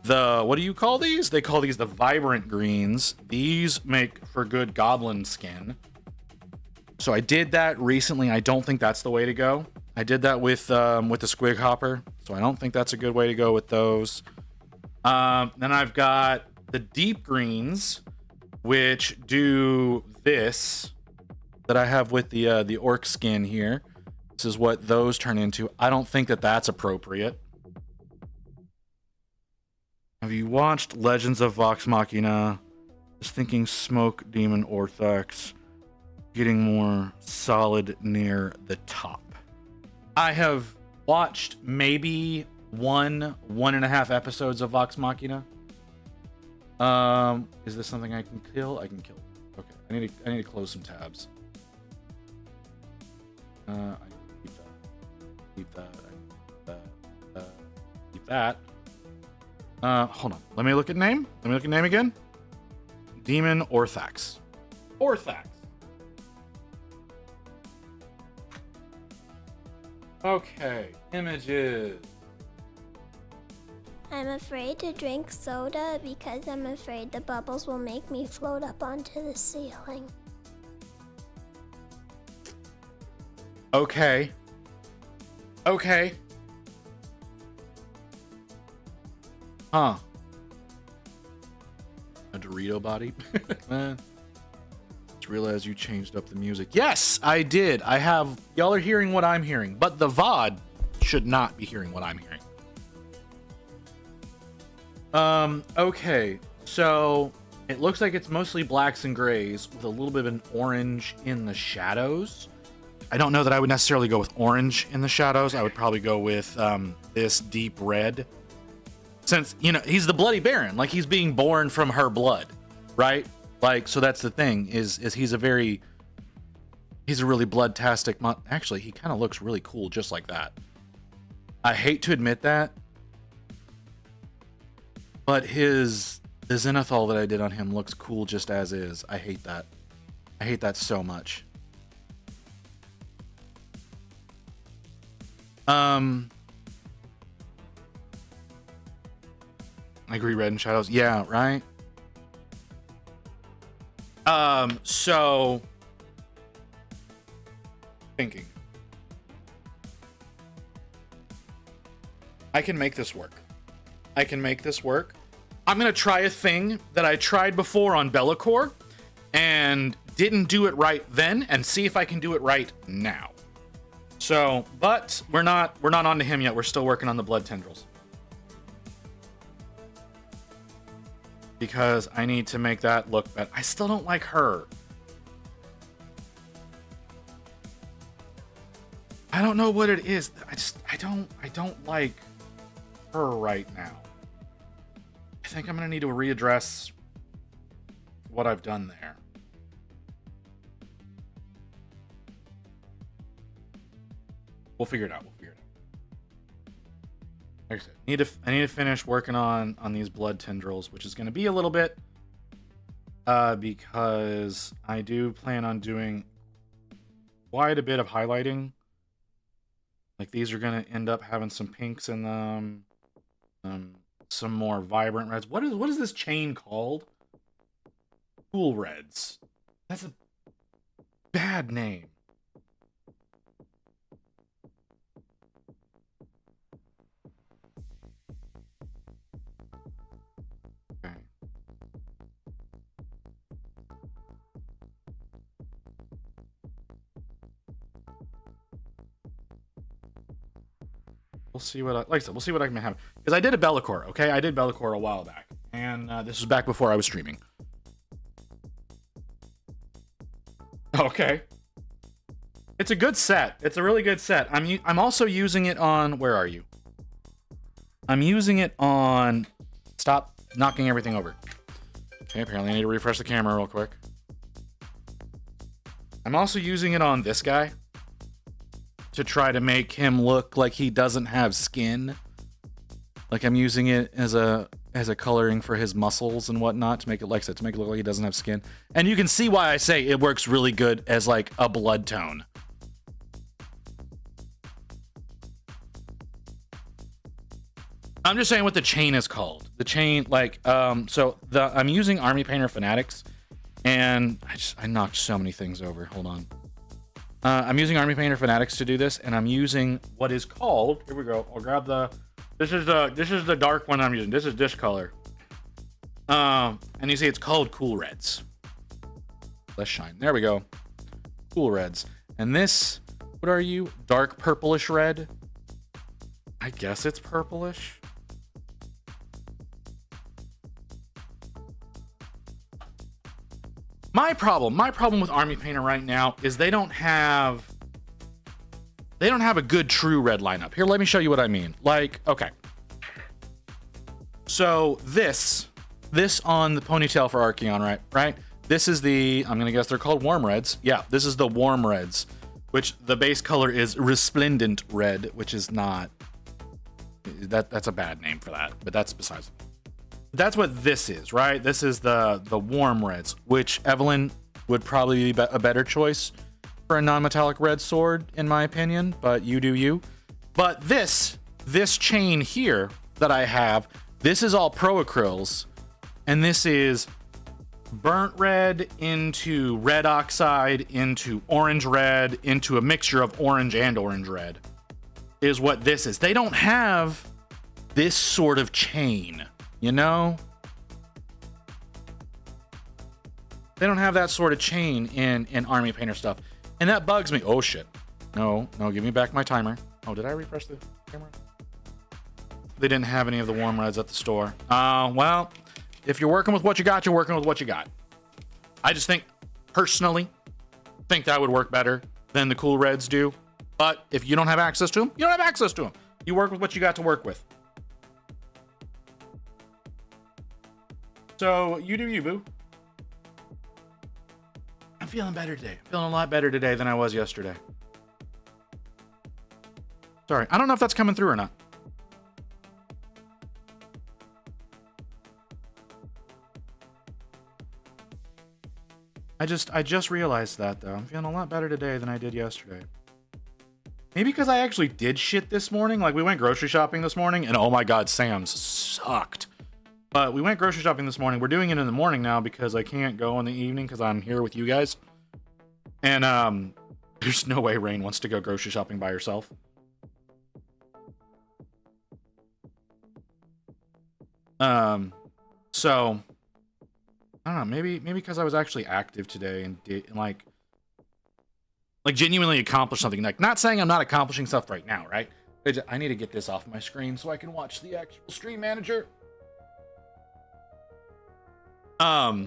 the, what do you call these? They call these the vibrant greens. These make for good goblin skin. So I did that recently. I don't think that's the way to go. I did that with the squig hopper. So I don't think that's a good way to go with those. Then I've got the deep greens, which do this that I have with the orc skin here. This is what those turn into. I don't think that that's appropriate. Have you watched Legends of Vox Machina? Just thinking Smoke Demon Orthox getting more solid near the top. I have watched maybe 1.5 episodes of Vox Machina. Is this something I can kill? I can kill. Okay, I need to close some tabs. I keep that. Keep that. Hold on. Let me look at name. Let me look at name again. Demon Orthax. Orthax. Okay. Images. I'm afraid to drink soda because I'm afraid the bubbles will make me float up onto the ceiling. Okay. Okay. Huh. A Dorito body? Just realized you changed up the music. Yes, I did. I have. Y'all are hearing what I'm hearing, but the VOD should not be hearing what I'm hearing. Okay. So it looks like it's mostly blacks and grays with a little bit of an orange in the shadows. I don't know that I would necessarily go with orange in the shadows. I would probably go with this deep red. Since, you know, he's the Bloody Baron. Like, he's being born from her blood, right? Like, so that's the thing, is he's a really bloodtastic actually, he kind of looks really cool just like that. I hate to admit that, but the Zenithal that I did on him looks cool just as is. I hate that. I hate that so much. I agree, red and shadows. Yeah, right? So thinking. I can make this work. I can make this work. I'm going to try a thing that I tried before on Be'lakor and didn't do it right then, and see if I can do it right now. So, but we're not on to him yet. We're still working on the blood tendrils. Because I need to make that look better. I still don't like her. I don't know what it is. I don't like her right now. I think I'm gonna need to readdress what I've done there. We'll figure it out. Like I said, I need to finish working on these blood tendrils, which is going to be a little bit, because I do plan on doing quite a bit of highlighting. Like, these are going to end up having some pinks in them, some more vibrant reds. What is this chain called? Cool reds. That's a bad name. We'll see what like I said, we'll see what I can have. Because I did a Be'lakor, okay? I did Be'lakor a while back. And this was back before I was streaming. Okay. It's a good set. It's a really good set. I'm also using it on... Where are you? I'm using it on... Stop knocking everything over. Okay, apparently I need to refresh the camera real quick. I'm also using it on this guy. To try to make him look like he doesn't have skin. Like, I'm using it as a coloring for his muscles and whatnot to make it, like I said, to make it look like he doesn't have skin. And you can see why I say it works really good as like a blood tone. I'm just saying what the chain is called. The chain, like, I'm using Army Painter Fanatics, and I knocked so many things over. Hold on. I'm using Army Painter Fanatics to do this, and I'm using what is called, here we go, I'll grab this is the dark one I'm using. This is this color. And you see it's called Cool Reds. Let's shine. There we go. Cool Reds. And this What are you? Dark purplish red? I guess it's purplish. My problem with Army Painter right now is they don't have a good true red lineup. Here, let me show you what I mean. Like, okay. So this on the ponytail for Archeon, right? This is the, I'm gonna guess they're called warm reds. Yeah, this is the warm reds, which the base color is resplendent red, which is not, that's a bad name for that, but that's besides the point. That's what this is, right? This is the warm reds, which Evelyn would probably be a better choice for a non-metallic red sword, in my opinion, but you do you. But this chain here that I have, this is all pro acryls, and this is burnt red into red oxide into orange red into a mixture of orange and orange red is what this is. They don't have this sort of chain. You know? They don't have that sort of chain in Army Painter stuff. And that bugs me. Oh, shit. No, give me back my timer. Oh, did I refresh the camera? They didn't have any of the warm reds at the store. Well, if you're working with what you got, you're working with what you got. I just think, personally, that would work better than the cool reds do. But if you don't have access to them, you don't have access to them. You work with what you got to work with. So, you do you, boo. I'm feeling better today. Feeling a lot better today than I was yesterday. Sorry, I don't know if that's coming through or not. I just realized that, though. I'm feeling a lot better today than I did yesterday. Maybe because I actually did shit this morning. Like, we went grocery shopping this morning, and oh my god, Sam's sucked. But we went grocery shopping this morning. We're doing it in the morning now because I can't go in the evening because I'm here with you guys. And there's no way Rain wants to go grocery shopping by herself. So I don't know, maybe because I was actually active today and like genuinely accomplished something. Like, not saying I'm not accomplishing stuff right now, right? I need to get this off my screen so I can watch the actual stream manager. My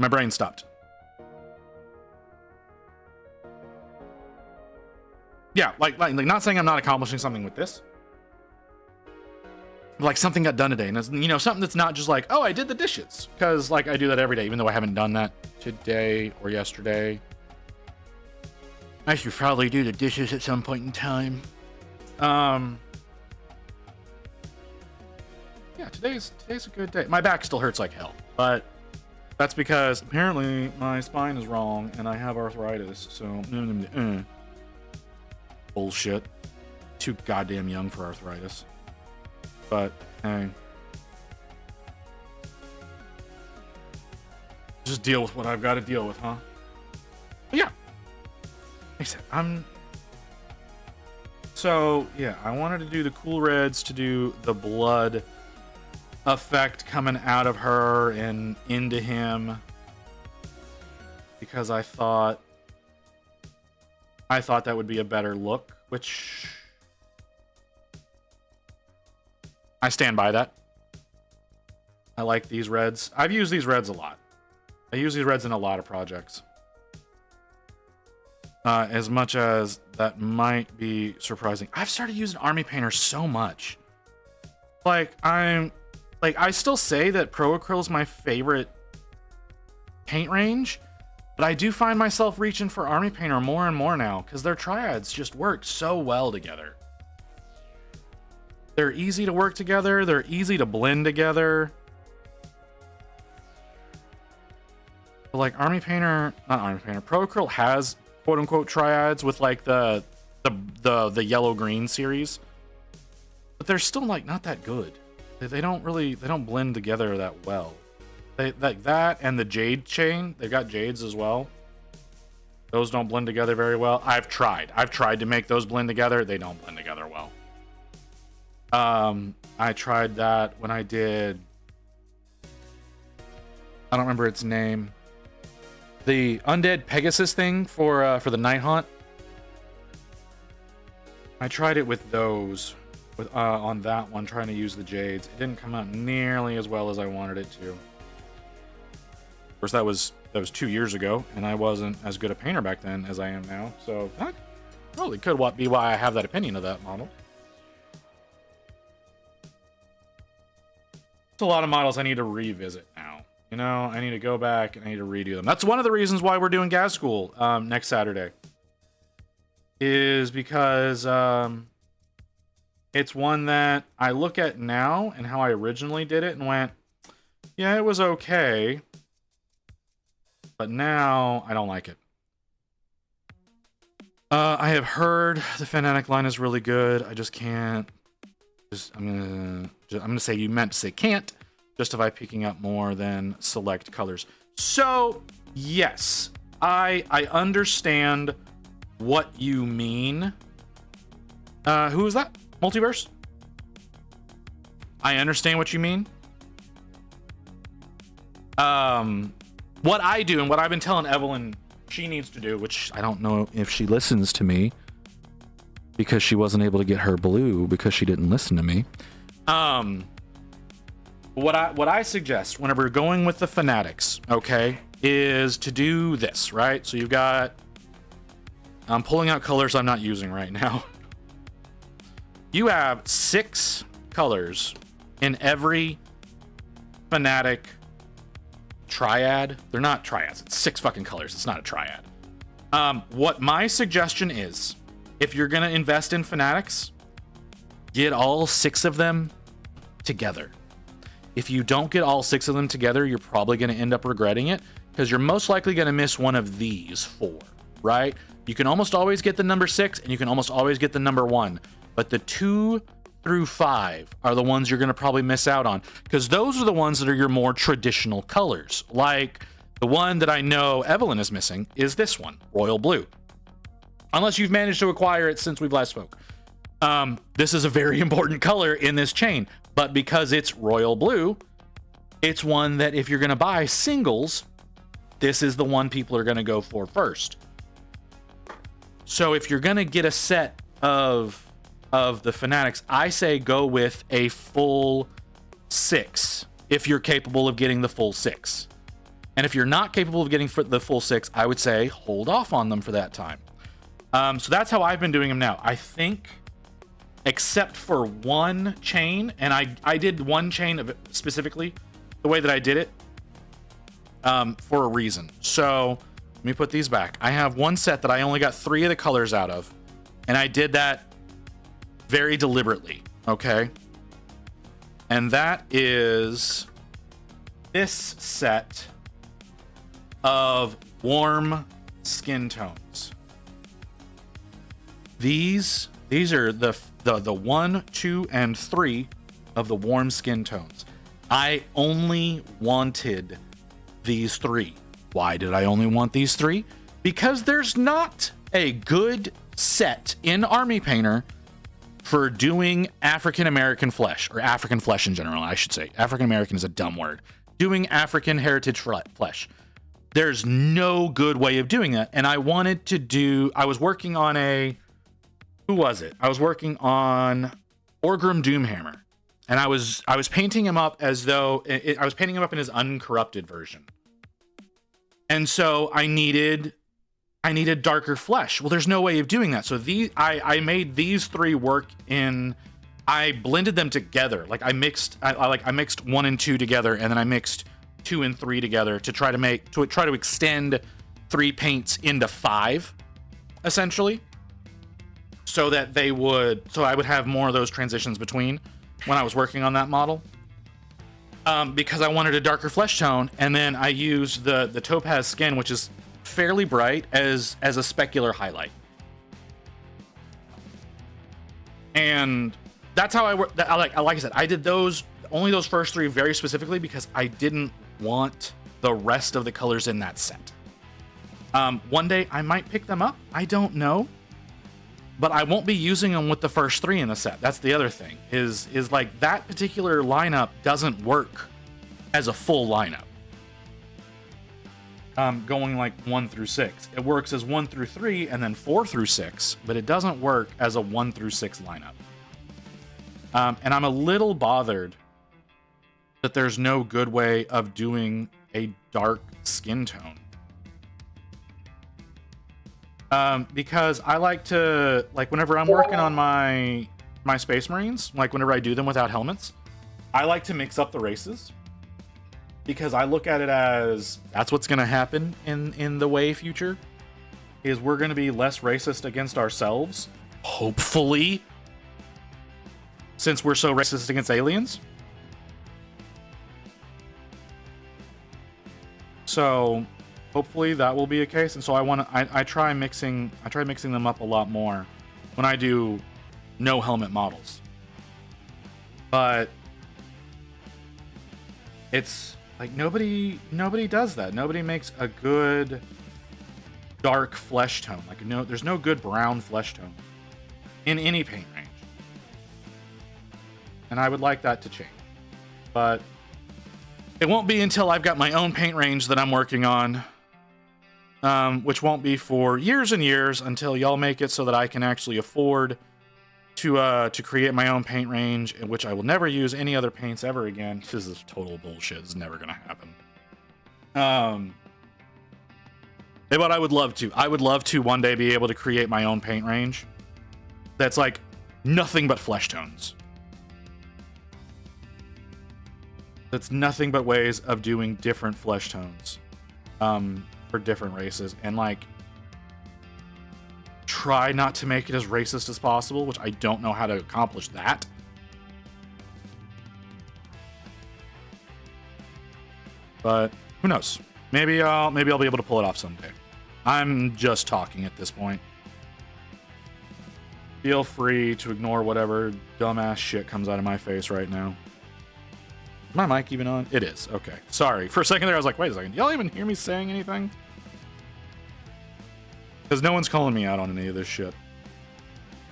brain stopped. Yeah, like not saying I'm not accomplishing something with this. Like, something got done today, and it's, you know, something that's not just like, oh, I did the dishes, because like I do that every day, even though I haven't done that today or yesterday. I should probably do the dishes at some point in time. Yeah, today's a good day. My back still hurts like hell, but that's because apparently my spine is wrong and I have arthritis. So bullshit. Too goddamn young for arthritis. But hey, just deal with what I've got to deal with, huh? But yeah, like I said, so yeah, I wanted to do the cool reds to do the blood effect coming out of her and into him, because I thought that would be a better look, which I stand by that. I like these reds. I've used these reds a lot. I use these reds in a lot of projects. As much as that might be surprising, I've started using Army Painter so much. I still say that Pro Acryl is my favorite paint range, but I do find myself reaching for Army Painter more and more now because their triads just work so well together. They're easy to work together. They're easy to blend together. But like Pro Acryl has quote unquote triads with like the yellow green series, but they're still like not that good. They don't blend together that well. They like that and the jade chain. They've got jades as well. Those don't blend together very well. I've tried to make those blend together. They don't blend together well. I tried that when I did, I don't remember its name. the Undead Pegasus thing for the Night Haunt. I tried it with those, with on that one, trying to use the Jades. It didn't come out nearly as well as I wanted it to. Of course, that was 2 years ago, and I wasn't as good a painter back then as I am now. So that probably could be why I have that opinion of that model. It's a lot of models I need to revisit now. You know, I need to go back and I need to redo them. That's one of the reasons why we're doing Gas School next Saturday. Is because it's one that I look at now and how I originally did it and went, yeah, it was okay. But now I don't like it. I have heard the Fanatic line is really good. I just can't. I'm gonna say you meant to say can't justify picking up more than select colors. So yes, I understand what you mean. Who is that? Multiverse? I understand what you mean. What I do and what I've been telling Evelyn she needs to do, which I don't know if she listens to me because she wasn't able to get her blue because she didn't listen to me. What I suggest whenever you're going with the Fanatics, okay, is to do this, right? So you've got, I'm pulling out colors I'm not using right now. You have 6 colors in every Fanatic triad. They're not triads. It's 6 fucking colors. It's not a triad. What my suggestion is, if you're gonna invest in Fanatics, get all 6 of them together. If you don't get all 6 of them together, you're probably gonna end up regretting it because you're most likely gonna miss one of these 4, right? You can almost always get the number 6 and you can almost always get the number 1, but the 2 through 5 are the ones you're gonna probably miss out on because those are the ones that are your more traditional colors. Like the one that I know Evelyn is missing is this one, Royal Blue. Unless you've managed to acquire it since we've last spoke. This is a very important color in this chain, but because it's Royal Blue, it's one that if you're gonna buy singles, this is the one people are gonna go for first. So if you're gonna get a set of the Fanatics, I say go with a full 6 if you're capable of getting the full 6. And if you're not capable of getting the full 6, I would say hold off on them for that time. So that's how I've been doing them now. I think, except for one chain, and I did one chain of it specifically the way that I did it for a reason. So let me put these back. I have one set that I only got 3 of the colors out of, and I did that very deliberately, okay? And that is this set of warm skin tones. These are the 1, 2, and 3 of the warm skin tones. I only wanted these 3. Why did I only want these 3? Because there's not a good set in Army Painter for doing African American flesh, or African flesh in general, I should say. African American is a dumb word. Doing African heritage flesh. There's no good way of doing that. And I wanted to do, I was working on who was it? I was working on Orgrim Doomhammer. And I was painting him up as though, I was painting him up in his uncorrupted version. And so I needed darker flesh. Well, there's no way of doing that. So I made these 3 work in, I blended them together. Like I mixed 1 and 2 together, and then I mixed 2 and 3 together to try to extend 3 paints into 5, essentially. So that I would have more of those transitions between when I was working on that model. Because I wanted a darker flesh tone, and then I used the topaz skin, which is fairly bright, as a specular highlight. And that's how I work. Like I said, I did only those first 3 very specifically because I didn't want the rest of the colors in that set. One day I might pick them up. I don't know. But I won't be using them with the first 3 in the set. That's the other thing, is like that particular lineup doesn't work as a full lineup. going like 1 through 6. It works as 1 through 3 and then 4 through 6, but it doesn't work as a 1 through 6 lineup. And I'm a little bothered that there's no good way of doing a dark skin tone. Because I like to, like, whenever I'm working on my Space Marines, like whenever I do them without helmets, I like to mix up the races. Because I look at it as that's what's going to happen in the way future, is we're going to be less racist against ourselves, hopefully, since we're so racist against aliens. So hopefully that will be a case, and so I try mixing them up a lot more when I do no helmet models. But it's like nobody does that. Nobody makes a good dark flesh tone. Like, no, there's no good brown flesh tone in any paint range. And I would like that to change. But it won't be until I've got my own paint range that I'm working on, which won't be for years and years until y'all make it so that I can actually afford to create my own paint range, in which I will never use any other paints ever again. This is total bullshit. It's never gonna happen. But I would love to. I would love to one day be able to create my own paint range that's like nothing but flesh tones. That's nothing but ways of doing different flesh tones for different races, and like try not to make it as racist as possible, which I don't know how to accomplish that. But who knows? Maybe I'll be able to pull it off someday. I'm just talking at this point. Feel free to ignore whatever dumbass shit comes out of my face right now. Is my mic even on? It is. Okay. Sorry. For a second there, I was like, wait a second. Y'all even hear me saying anything? Because no one's calling me out on any of this shit.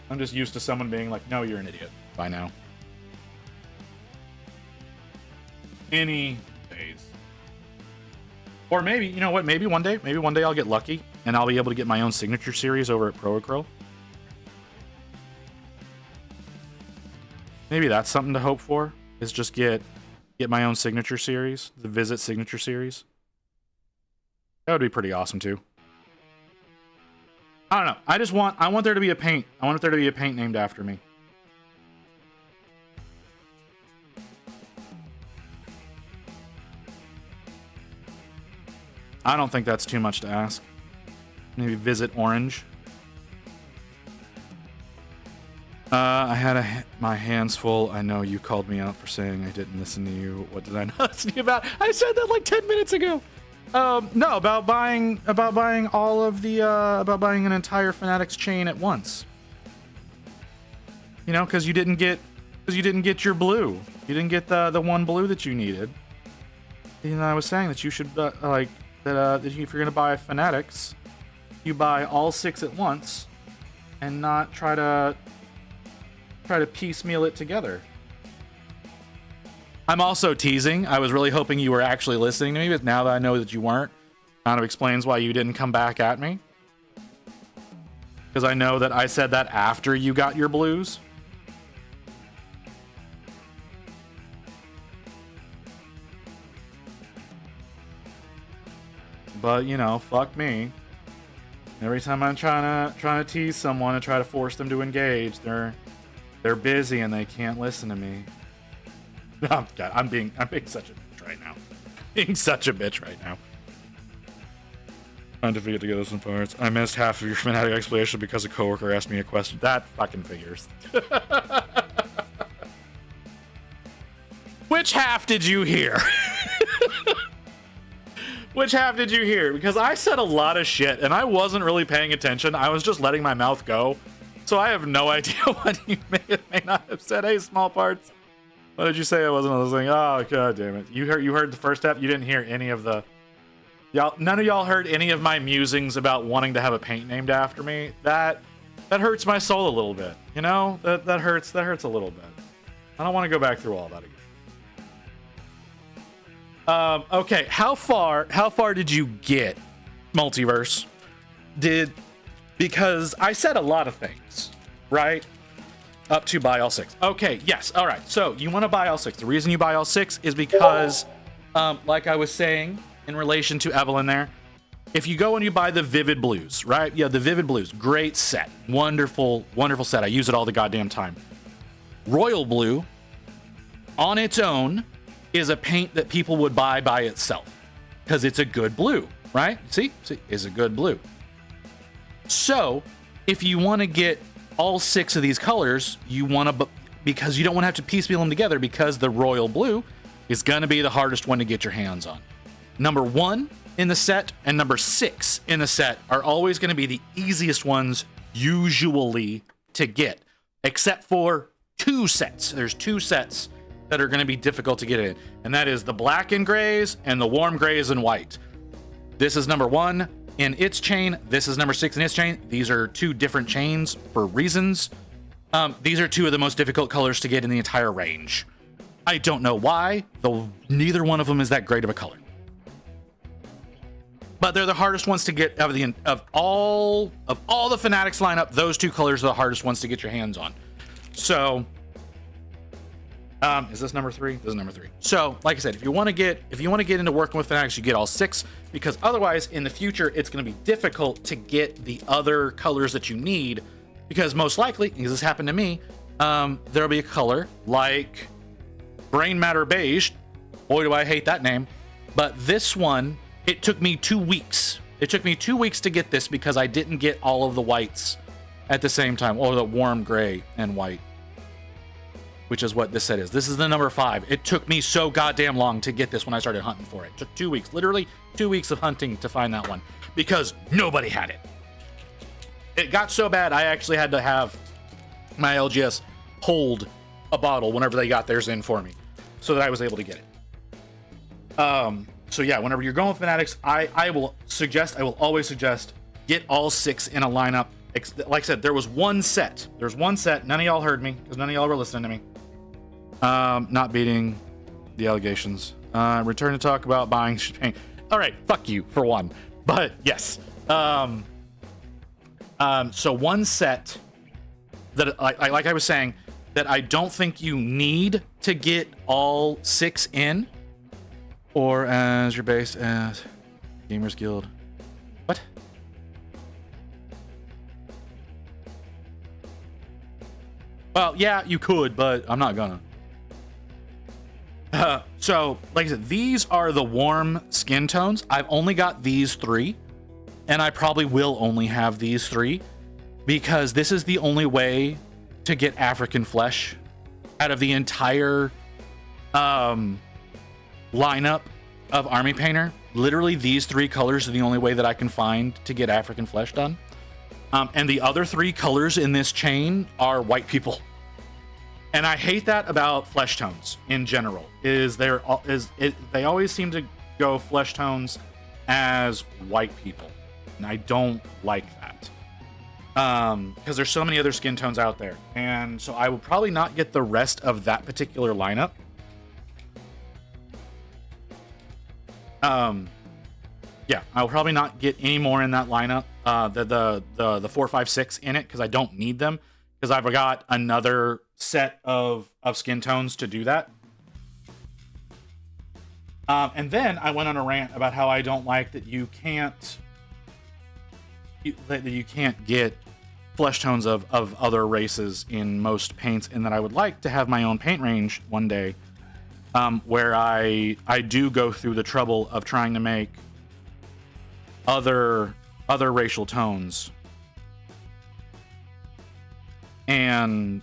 I'm just used to someone being like, no, you're an idiot by now. Any days. Or maybe, you know what? Maybe one day I'll get lucky and I'll be able to get my own signature series over at Pro-Acryl. Maybe that's something to hope for, is just get my own signature series, the Visit signature series. That would be pretty awesome too. I don't know. I want there to be a paint. I want there to be a paint named after me. I don't think that's too much to ask. Maybe Visit Orange. I had my hands full. I know you called me out for saying I didn't listen to you. What did I not listen to you about? I said that like 10 minutes ago. No, about buying all of the about buying an entire Fanatics chain at once. You know, because you didn't get your blue. You didn't get the one blue that you needed. And I was saying that you should that if you're gonna buy Fanatics, you buy all 6 at once, and not try to piecemeal it together. I'm also teasing. I was really hoping you were actually listening to me, but now that I know that you weren't, kind of explains why you didn't come back at me. Because I know that I said that after you got your blues. But, you know, fuck me. Every time I'm trying to tease someone and try to force them to engage, they're busy and they can't listen to me. Oh, God, I'm being such a bitch right now. Being such a bitch right now. Trying to figure together some parts. I missed half of your Fanatic explanation because a coworker asked me a question. That fucking figures. Which half did you hear? Which half did you hear? Because I said a lot of shit and I wasn't really paying attention. I was just letting my mouth go. So I have no idea what you may or may not have said. Hey, small parts. What did you say? I wasn't listening. Oh, God damn it. You heard the first half. You didn't hear any of the... None of y'all heard any of my musings about wanting to have a paint named after me. That hurts my soul a little bit. You know? That hurts a little bit. I don't want to go back through all that Okay, how far did you get, Multiverse? Because I said a lot of things, right? Up to buy all 6. Okay, yes, all right. So you want to buy all 6. The reason you buy all 6 is because, like I was saying in relation to Evelyn there, if you go and you buy the Vivid Blues, right? Yeah, the Vivid Blues, great set. Wonderful, wonderful set. I use it all the goddamn time. Royal Blue, on its own, is a paint that people would buy by itself because it's a good blue, right? See, it's a good blue. So if you want to get all 6 of these colors, you want to, because you don't want to have to piecemeal them together, because the Royal Blue is going to be the hardest one to get your hands on. Number 1 in the set and number 6 in the set are always going to be the easiest ones usually to get, except for 2 sets. There's 2 sets that are going to be difficult to get in, and that is the black and grays and the warm grays and white. This is number 1 in its chain. This is number 6 in its chain. These are 2 different chains for reasons. These are 2 of the most difficult colors to get in the entire range. I don't know why, though neither one of them is that great of a color. But they're the hardest ones to get of all the Fanatics lineup. Those 2 colors are the hardest ones to get your hands on. So, is this number 3? This is number 3. So, like I said, if you want to get into working with Fanatics, you get all 6, because otherwise, in the future, it's going to be difficult to get the other colors that you need, because most likely, because this happened to me, there'll be a color like Brain Matter Beige. Boy, do I hate that name. But this one, it took me 2 weeks. It took me 2 weeks to get this because I didn't get all of the whites at the same time, or the warm gray and white, which is what this set is. This is the number 5. It took me so goddamn long to get this when I started hunting for it. It took 2 weeks, literally 2 weeks of hunting to find that one, because nobody had it. It got so bad, I actually had to have my LGS hold a bottle whenever they got theirs in for me, so that I was able to get it. So yeah, whenever you're going with Fanatics, I will always suggest, get all 6 in a lineup. Like I said, there was one set. There's one set. None of y'all heard me, because none of y'all were listening to me. Not beating the allegations. Return to talk about buying paint. All right, fuck you for one. But yes. So one set that, like I was saying, that I don't think you need to get all 6 in, or as your base as Gamers Guild. What? Well, yeah, you could, but I'm not gonna. So, like I said, these are the warm skin tones. I've only got these 3, and I probably will only have these 3, because this is the only way to get African flesh out of the entire lineup of Army Painter. Literally, these 3 colors are the only way that I can find to get African flesh done. And the other 3 colors in this chain are white people. And I hate that about flesh tones in general, they always seem to go flesh tones as white people. And I don't like that. Because there's so many other skin tones out there. And so I will probably not get the rest of that particular lineup. Yeah, I'll probably not get any more in that lineup. The 4, 5, 6 in it, because I don't need them, because I've got another set of skin tones to do that. And then I went on a rant about how I don't like that you can't get flesh tones of other races in most paints, and that I would like to have my own paint range one day, where I do go through the trouble of trying to make other racial tones and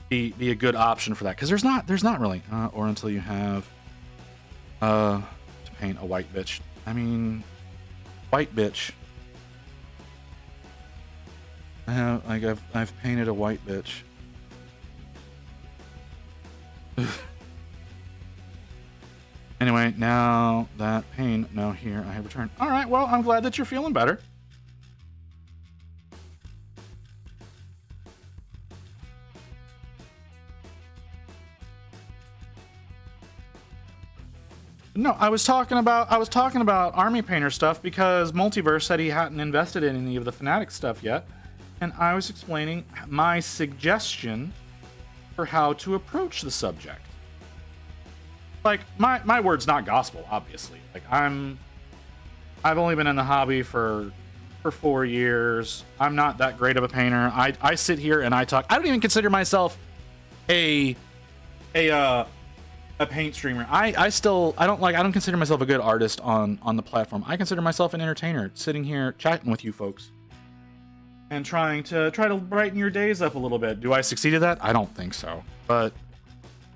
be a good option for that, because there's not really or until you have to paint a white bitch. I mean, white bitch. I've painted a white bitch. Anyway, now that pain, no, here I have returned. All right, well, I'm glad that you're feeling better. No, I was talking about Army Painter stuff because Multiverse said he hadn't invested in any of the Fnatic stuff yet, and I was explaining my suggestion for how to approach the subject. Like my word's not gospel, obviously. Like I've only been in the hobby for 4 years. I'm not that great of a painter. I sit here and I talk. I don't even consider myself a paint streamer. I don't consider myself a good artist on the platform. I consider myself an entertainer, sitting here chatting with you folks and trying to brighten your days up a little bit. Do I succeed at that? I don't think so. But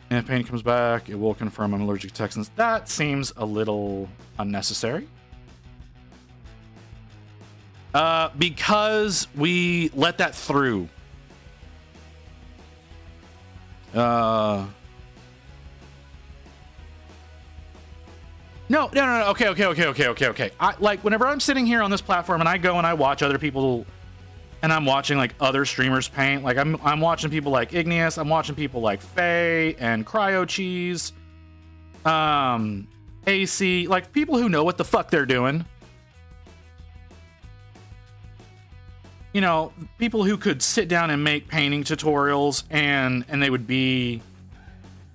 if paint comes back, it will confirm I'm allergic to Texans. That seems a little unnecessary. Because we let that through. No. Okay. I like whenever I'm sitting here on this platform and I go and I watch other people, and I'm watching like other streamers paint. Like I'm watching people like Igneous. I'm watching people like Faye and Cryo Cheese, AC, like people who know what the fuck they're doing. You know, people who could sit down and make painting tutorials and they would be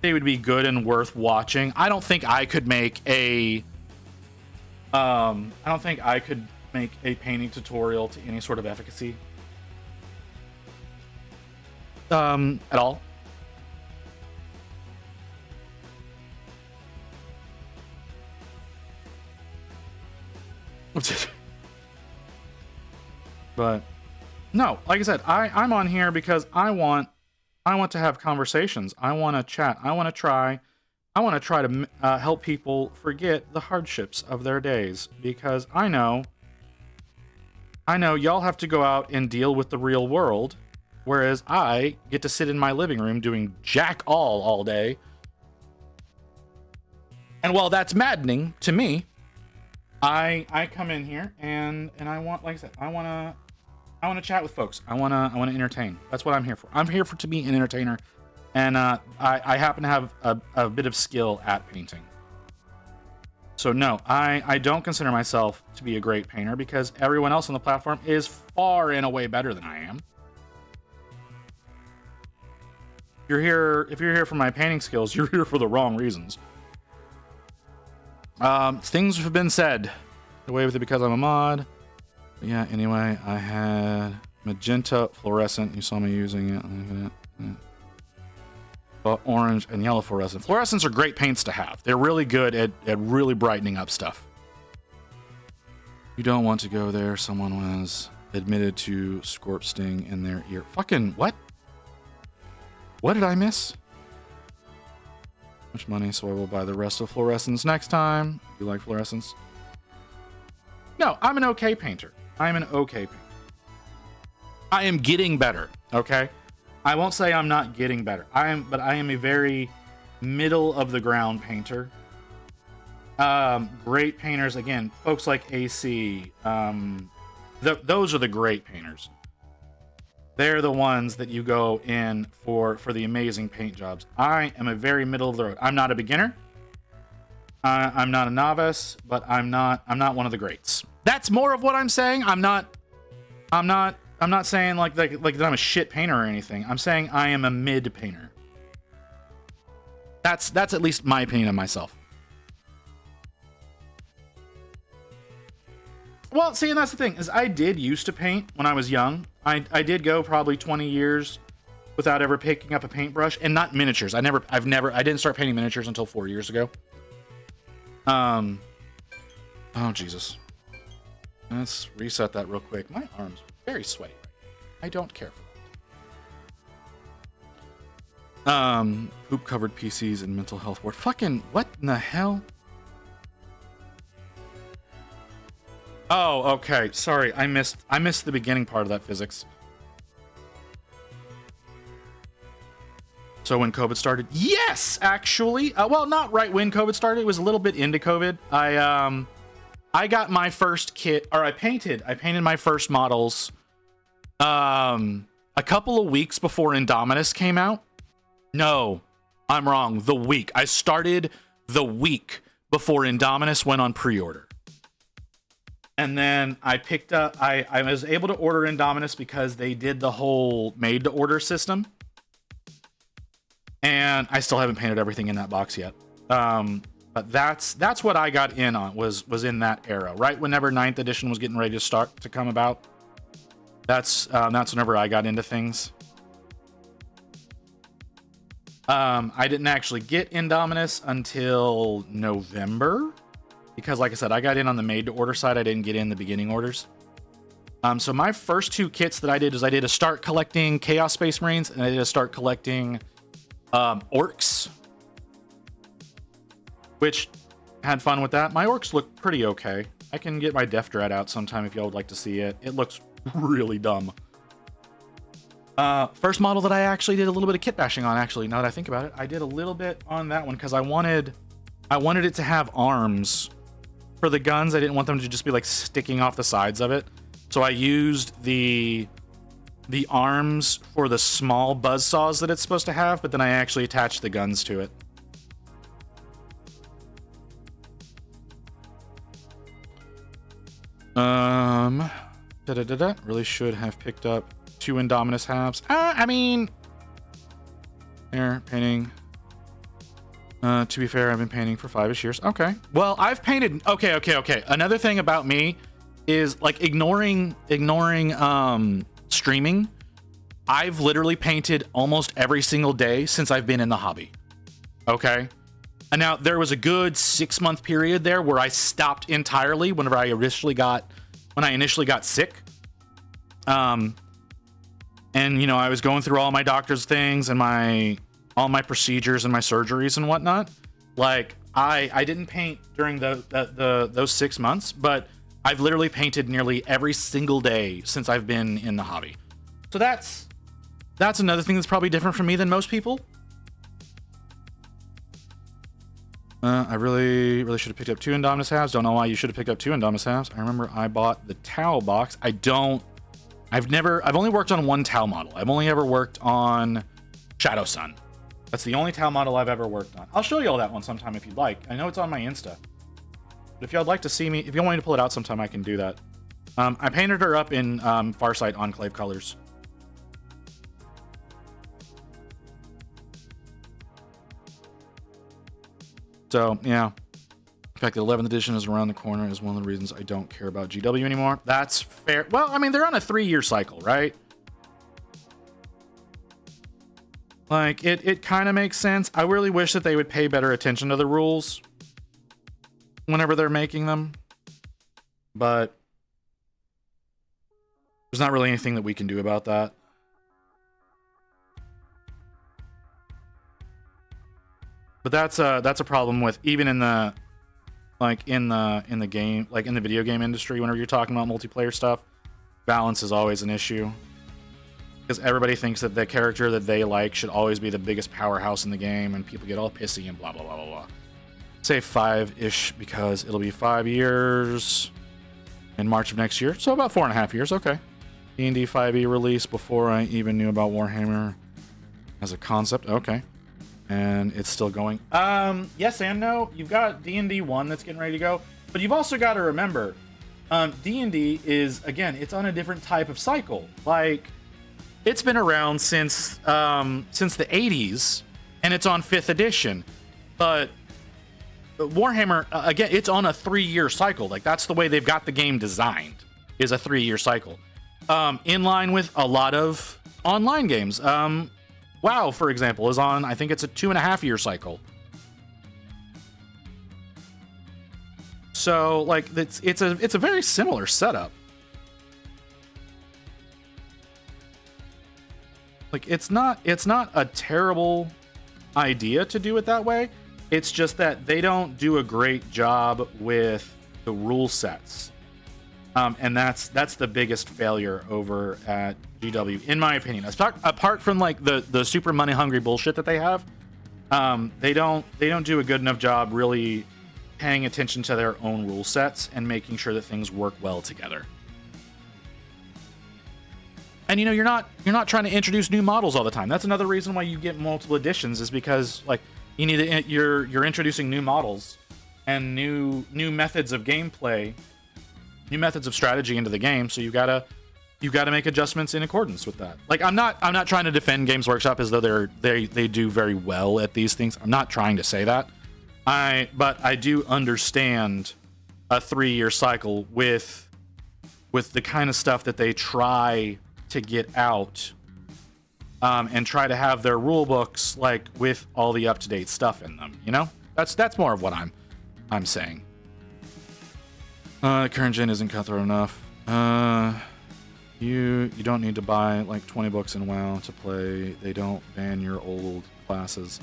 good and worth watching. I don't think I could make a painting tutorial to any sort of efficacy. At all. But no, like I said, I'm on here because I want to have conversations. I want to chat. I want to try to help people forget the hardships of their days, because I know y'all have to go out and deal with the real world, whereas I get to sit in my living room doing jack all day. And while that's maddening to me, I come in here and I want, like I said, I want to chat with folks. I want to entertain. That's what I'm here for. I'm here to be an entertainer, and I happen to have a bit of skill at painting. So no, I don't consider myself to be a great painter because everyone else on the platform is far and away better than I am. If you're here for my painting skills, you're here for the wrong reasons. Things have been said. Away with it because I'm a mod. But yeah, anyway, I had magenta fluorescent. You saw me using it. Orange and yellow fluorescent. Fluorescents are great paints to have. They're really good at really brightening up stuff. You don't want to go there. Someone was admitted to scorp sting in their ear. Fucking what? What did I miss? Much money, so I will buy the rest of fluorescents next time. You like fluorescents? No, I'm an okay painter. I'm an okay painter. I am getting better, okay? I won't say I'm not getting better. But I am a very middle of the ground painter. Great painters, again, folks like AC. Those are the great painters. They're the ones that you go in for the amazing paint jobs. I am a very middle of the road. I'm not a beginner. I'm not a novice, but I'm not one of the greats. That's more of what I'm saying. I'm not saying like that I'm a shit painter or anything. I'm saying I am a mid painter. That's at least my opinion of myself. Well, see, and that's the thing, is I did used to paint when I was young. I did go probably 20 years without ever picking up a paintbrush, and not miniatures. I didn't start painting miniatures until 4 years ago. Oh Jesus. Let's reset that real quick. My arms are very sweaty right now. I don't care for that. Poop covered PCs and mental health ward. Fucking what in the hell? Oh, okay. Sorry, I missed the beginning part of that physics. So when COVID started, yes, actually, well, not right when COVID started. It was a little bit into COVID. I got my first kit, or I painted my first models, a couple of weeks before Indominus came out. No, I'm wrong. The week I started, the week before Indominus went on pre-order. And then I picked up, I was able to order Indominus because they did the whole made to order system. And I still haven't painted everything in that box yet. But that's what I got in on, was in that era, right whenever 9th edition was getting ready to start to come about. That's whenever I got into things. I didn't actually get Indominus until November, because like I said, I got in on the made to order side. I didn't get in the beginning orders. So my first 2 kits that I did is I did a start collecting Chaos Space Marines, and I did a start collecting Orcs, which had fun with that. My Orcs look pretty okay. I can get my Death Dread out sometime if y'all would like to see it. It looks really dumb. First model that I actually did a little bit of kit bashing on, actually, now that I think about it, I did a little bit on that one because I wanted it to have arms for the guns. I didn't want them to just be like sticking off the sides of it. So I used the arms for the small buzzsaws that it's supposed to have, but then I actually attached the guns to it. Really should have picked up 2 Indominus halves. I mean, here, painting. To be fair, I've been painting for 5-ish years. Okay. Well, I've painted. Okay. Another thing about me is like ignoring streaming. I've literally painted almost every single day since I've been in the hobby. Okay. And now there was a good 6-month period there where I stopped entirely when I initially got sick. And you know, I was going through all my doctor's things and all my procedures and my surgeries and whatnot. Like I didn't paint during those 6 months, but I've literally painted nearly every single day since I've been in the hobby. So that's another thing that's probably different from me than most people. I really should have picked up 2 Indominus halves. Don't know why you should have picked up 2 Indominus halves. I remember I bought the Tau box. I've only worked on 1 Tau model. I've only ever worked on Shadow Sun. That's the only Tau model I've ever worked on. I'll show you all that one sometime if you'd like. I know it's on my Insta. But if y'all would like to see me, if you want me to pull it out sometime, I can do that. I painted her up in Farsight Enclave colors. So, yeah. In fact, the 11th edition is around the corner is one of the reasons I don't care about GW anymore. That's fair. Well, I mean, they're on a 3-year cycle, right? Like, it kind of makes sense. I really wish that they would pay better attention to the rules whenever they're making them. But there's not really anything that we can do about that. But that's a problem with even in the game, like in the video game industry, whenever you're talking about multiplayer stuff, balance is always an issue. Because everybody thinks that the character that they like should always be the biggest powerhouse in the game, and people get all pissy and blah blah blah blah blah. Say 5-ish because it'll be 5 years in March of next year, so about 4.5 years. Okay. D&D 5e release before I even knew about Warhammer as a concept. Okay. And it's still going. Yes and no. You've got D&D 1 that's getting ready to go, but you've also got to remember, D&D is, again, it's on a different type of cycle. Like, it's been around since the 80s, and it's on 5th edition. But Warhammer, again, it's on a 3-year cycle. Like, that's the way they've got the game designed, is a 3-year cycle. In line with a lot of online games. WoW, for example, is on, I think it's a 2.5-year cycle. So, like, it's a very similar setup. Like, it's not a terrible idea to do it that way. It's just that they don't do a great job with the rule sets. And that's the biggest failure over at GW, in my opinion. Apart from like the super money hungry bullshit that they have, they don't do a good enough job really paying attention to their own rule sets and making sure that things work well together. And you know, you're not trying to introduce new models all the time. That's another reason why you get multiple editions, is because like you're introducing new models and new methods of gameplay, new methods of strategy into the game. So you gotta make adjustments in accordance with that. Like I'm not trying to defend Games Workshop as though they do very well at these things. I'm not trying to say that. But I do understand a 3-year cycle with the kind of stuff that they try to get out, and try to have their rule books like with all the up-to-date stuff in them. You know, that's more of what I'm saying. Current gen isn't cutthroat enough. You don't need to buy like 20 books in WoW to play. They don't ban your old classes.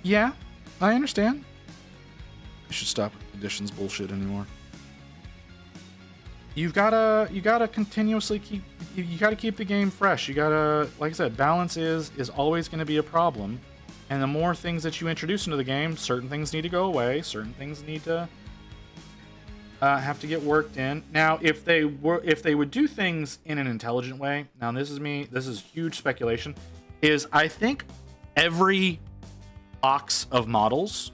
Yeah, I understand. You should stop editions bullshit anymore. You gotta continuously keep the game fresh. You gotta, like I said, balance is always going to be a problem. And the more things that you introduce into the game, certain things need to go away. Certain things need to have to get worked in. Now, if they would do things in an intelligent way. Now, this is huge speculation. Is I think every box of models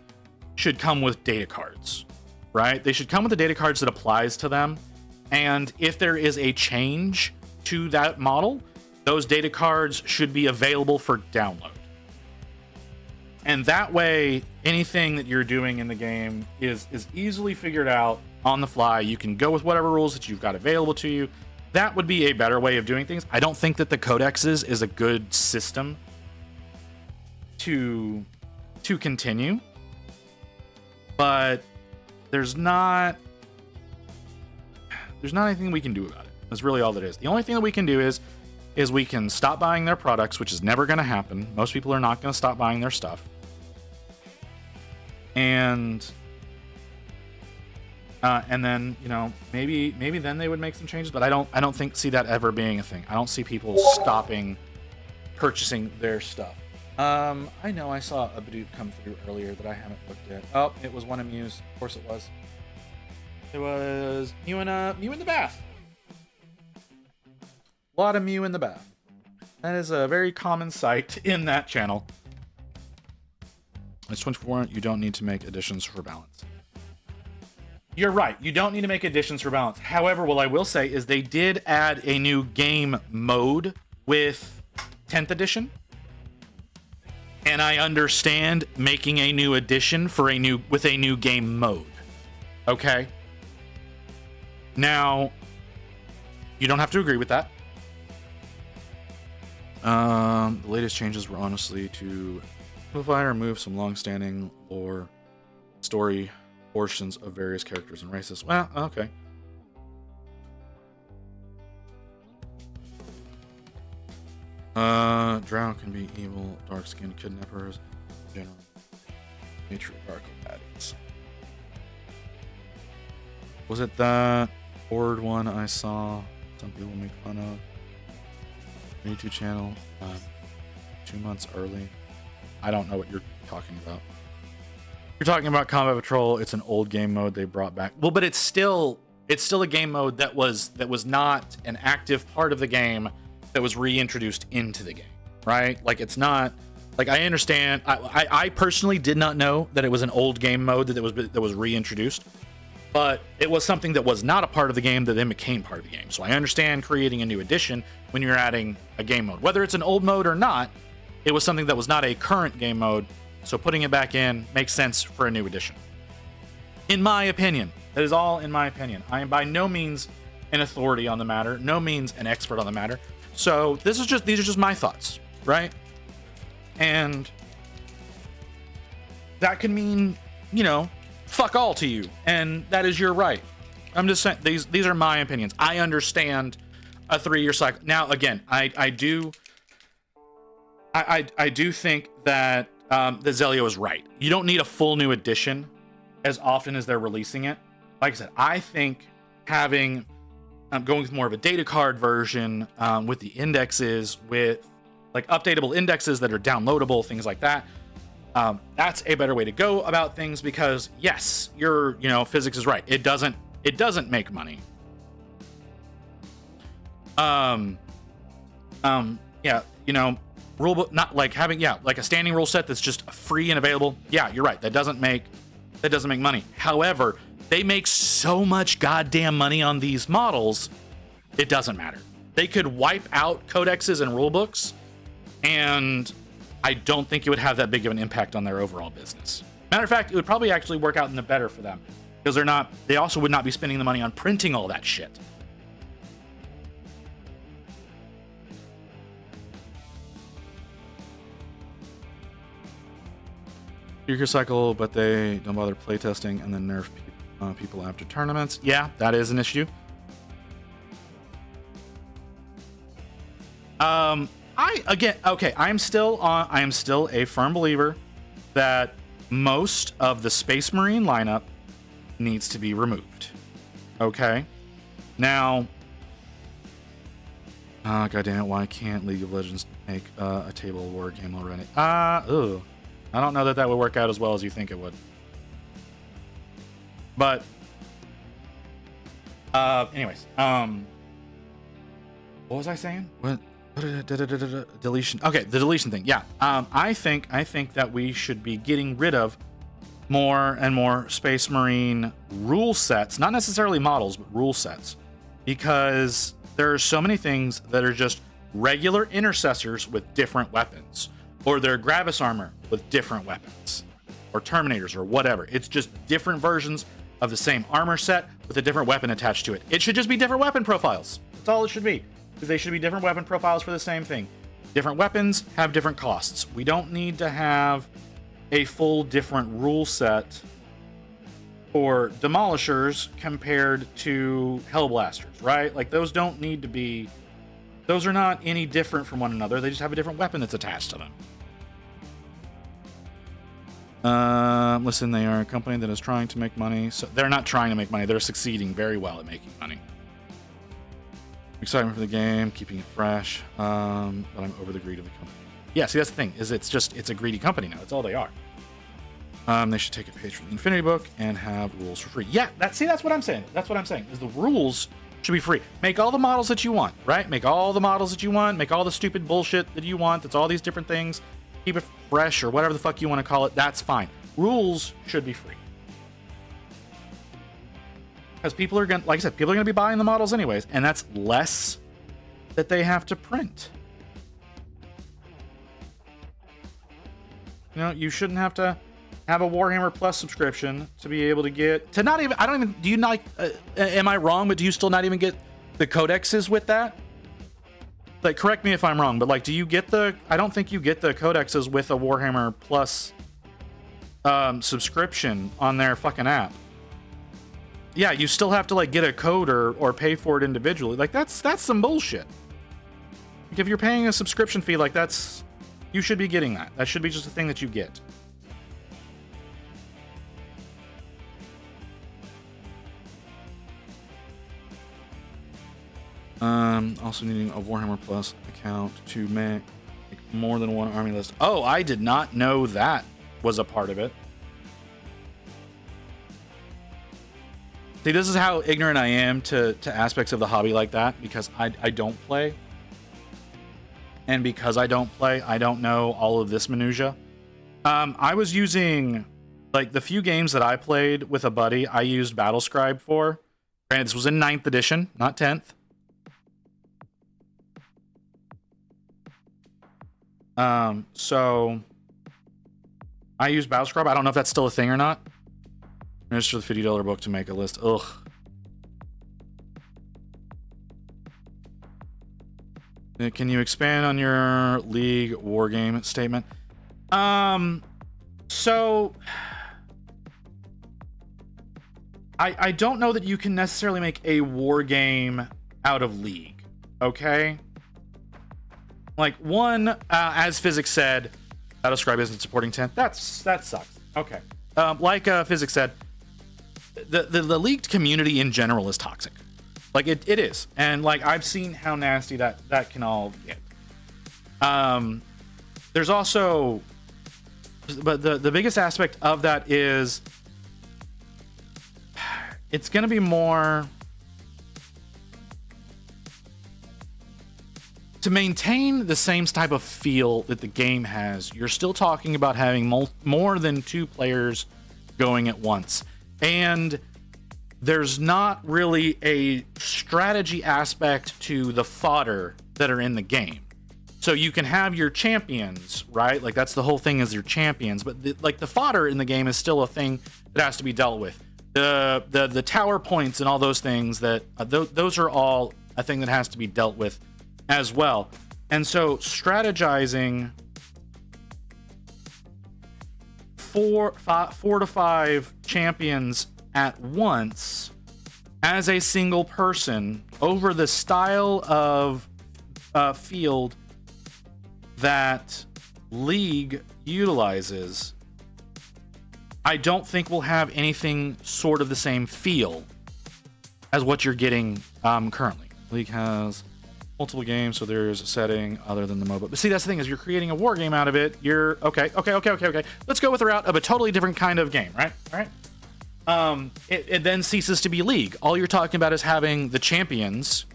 should come with data cards, right? They should come with the data cards that applies to them. And if there is a change to that model, those data cards should be available for download. And that way, anything that you're doing in the game is easily figured out on the fly. You can go with whatever rules that you've got available to you. That would be a better way of doing things. I don't think that the codexes is a good system to continue, but there's not anything we can do about it. That's really all that is. The only thing that we can do is we can stop buying their products, which is never going to happen. Most people are not going to stop buying their stuff. And then, you know, maybe then they would make some changes, but I don't see that ever being a thing. I don't see people stopping purchasing their stuff. I know I saw a Badoo come through earlier that I haven't looked at. Oh, it was one of Mew's. Of course it was. It was Mew in the bath. A lot of Mew in the bath. That is a very common sight in that channel. It's 24. You don't need to make additions for balance. You're right. You don't need to make additions for balance. However, what I will say is they did add a new game mode with 10th edition. And I understand making a new edition with a new game mode. Okay? Now, you don't have to agree with that. The latest changes were honestly to simplify or remove some long-standing lore story portions of various characters and races. Well, okay. Drow can be evil, dark-skinned kidnappers, general matriarchal baddies. Was it that board one I saw some people make fun of? YouTube channel, 2 months early. I don't know what you're talking about. You're talking about Combat Patrol. It's an old game mode they brought back. Well, but it's still a game mode that was not an active part of the game that was reintroduced into the game, right? Like it's not like I understand. I personally did not know that it was an old game mode that was reintroduced, but it was something that was not a part of the game that then became part of the game. So I understand creating a new edition when you're adding a game mode, whether it's an old mode or not. It was something that was not a current game mode, so putting it back in makes sense for a new edition. In my opinion, that is all in my opinion. I am by no means an authority on the matter, no means an expert on the matter. So these are just my thoughts, right? And that could mean, you know, fuck all to you, and that is your right. I'm just saying these are my opinions. I understand a 3-year cycle. Now, again, I do think that that Zelio is right. You don't need a full new edition as often as they're releasing it. Like I said, I think having going with more of a data card version with the indexes, with like updatable indexes that are downloadable, things like that. That's a better way to go about things because yes, physics is right. It doesn't make money. Yeah, rulebook, not like having, like a standing rule set that's just free and available. Yeah, you're right. That doesn't make money. However, they make so much goddamn money on these models, it doesn't matter. They could wipe out codexes and rulebooks, and I don't think it would have that big of an impact on their overall business. Matter of fact, it would probably actually work out in the better for them, because they also would not be spending the money on printing all that shit. Your cycle, but they don't bother playtesting and then nerf people after tournaments. Yeah, that is an issue. I am still a firm believer that most of the Space Marine lineup needs to be removed. Okay, now, goddamn it, why can't League of Legends make a table war game already? I don't know that would work out as well as you think it would. But, anyways, what was I saying? What? Deletion. Okay, the deletion thing. Yeah. I think that we should be getting rid of more and more Space Marine rule sets, not necessarily models, but rule sets, because there are so many things that are just regular intercessors with different weapons, or they're Gravis armor with different weapons, or Terminators, or whatever. It's just different versions of the same armor set with a different weapon attached to it. It should just be different weapon profiles. That's all it should be, because they should be different weapon profiles for the same thing. Different weapons have different costs. We don't need to have a full different rule set for Demolishers compared to Hellblasters, right? Like, those don't need to be... Those are not any different from one another. They just have a different weapon that's attached to them. Listen, they are a company that is trying to make money. So they're not trying to make money. They're succeeding very well at making money. Excitement for the game, keeping it fresh. But I'm over the greed of the company. Yeah, see, that's the thing, is it's a greedy company now. That's all they are. They should take a page from the Infinity Book and have rules for free. Yeah, that's what I'm saying. That's what I'm saying, is the rules should be free. Make all the models that you want, right? Make all the models that you want. Make all the stupid bullshit that you want. That's all these different things. Keep it fresh, or whatever the fuck you want to call it. That's fine. Rules should be free. Because people are going to, like I said, people are going to be buying the models anyways, and that's less that they have to print. You know, you shouldn't have to have a Warhammer Plus subscription to be able to get, to not even, I don't even, do you not, am I wrong, but do you still not even get the codexes with that? Like, correct me if I'm wrong, but like, do you get the, I don't think you get the codexes with a Warhammer Plus subscription on their fucking app. Yeah, you still have to like get a code or pay for it individually. Like, that's some bullshit. Like, if you're paying a subscription fee, like, that's, you should be getting that. That should be just a thing that you get. Also needing a Warhammer Plus account to make more than one army list. Oh, I did not know that was a part of it. See, this is how ignorant I am to aspects of the hobby like that, because I don't play. And because I don't play, I don't know all of this minutia. I was using, like, the few games that I played with a buddy, I used Battlescribe for. Granted, this was in 9th edition, not 10th. So I used Battlescribe. I don't know if that's still a thing or not. Register the $50 book to make a list. Ugh. Can you expand on your League Wargame statement? So I don't know that you can necessarily make a war game out of League. Okay? Like, one, as Physics said, Battlescribe isn't supporting 10th. That sucks. Okay. Like Physics said, the League community in general is toxic. Like, it is. And, like, I've seen how nasty that can all get. There's also... But the biggest aspect of that is... It's going to be more... to maintain the same type of feel that the game has, you're still talking about having more than 2 players going at once. And there's not really a strategy aspect to the fodder that are in the game. So you can have your champions, right? Like that's the whole thing, is your champions, but the fodder in the game is still a thing that has to be dealt with. The tower points and all those things, that those are all a thing that has to be dealt with as well. And so strategizing 4 to 5 champions at once as a single person over the style of field that League utilizes, I don't think we'll have anything sort of the same feel as what you're getting currently. League has multiple games, so there's a setting other than the MOBA. But see, that's the thing, is you're creating a war game out of it. You're okay. Let's go with the route of a totally different kind of game, right? All right. It then ceases to be League. All you're talking about is having the champions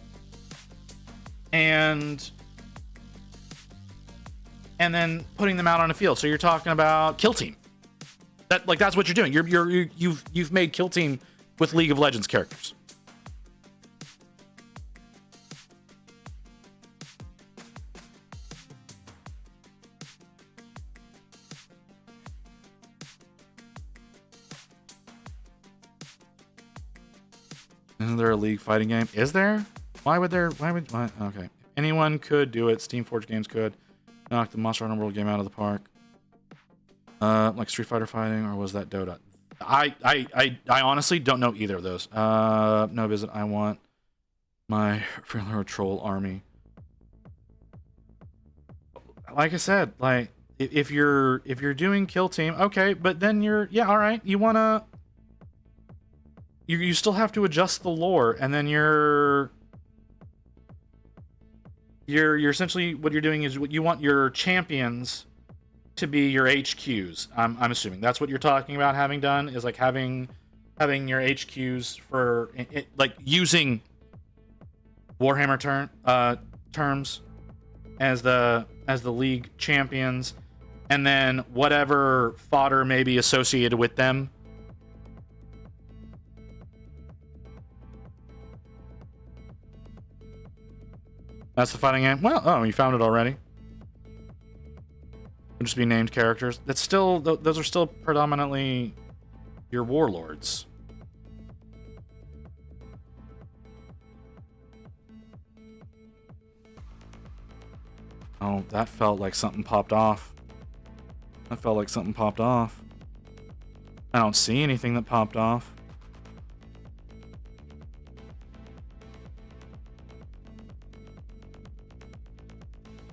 and then putting them out on a field. So you're talking about Kill Team. That's what you're doing. You've made Kill Team with League of Legends characters. Isn't there a League fighting game? Is there? Why? Okay. Anyone could do it. Steam Forge Games could knock the Monster Hunter World game out of the park. Like Street Fighter fighting, or was that Dota? I honestly don't know either of those. No visit. I want my Freelancer Troll army. Like I said, like if you're doing Kill Team, okay, but then all right. You wanna. You still have to adjust the lore, and then you're essentially, what you're doing is, you want your champions to be your HQs. I'm assuming that's what you're talking about having done, is like having your HQs for like using Warhammer terms as the League champions, and then whatever fodder may be associated with them. That's the fighting game? Well, oh, you found it already. It'll just be named characters. That's still, those are still predominantly your warlords. Oh, that felt like something popped off. I don't see anything that popped off.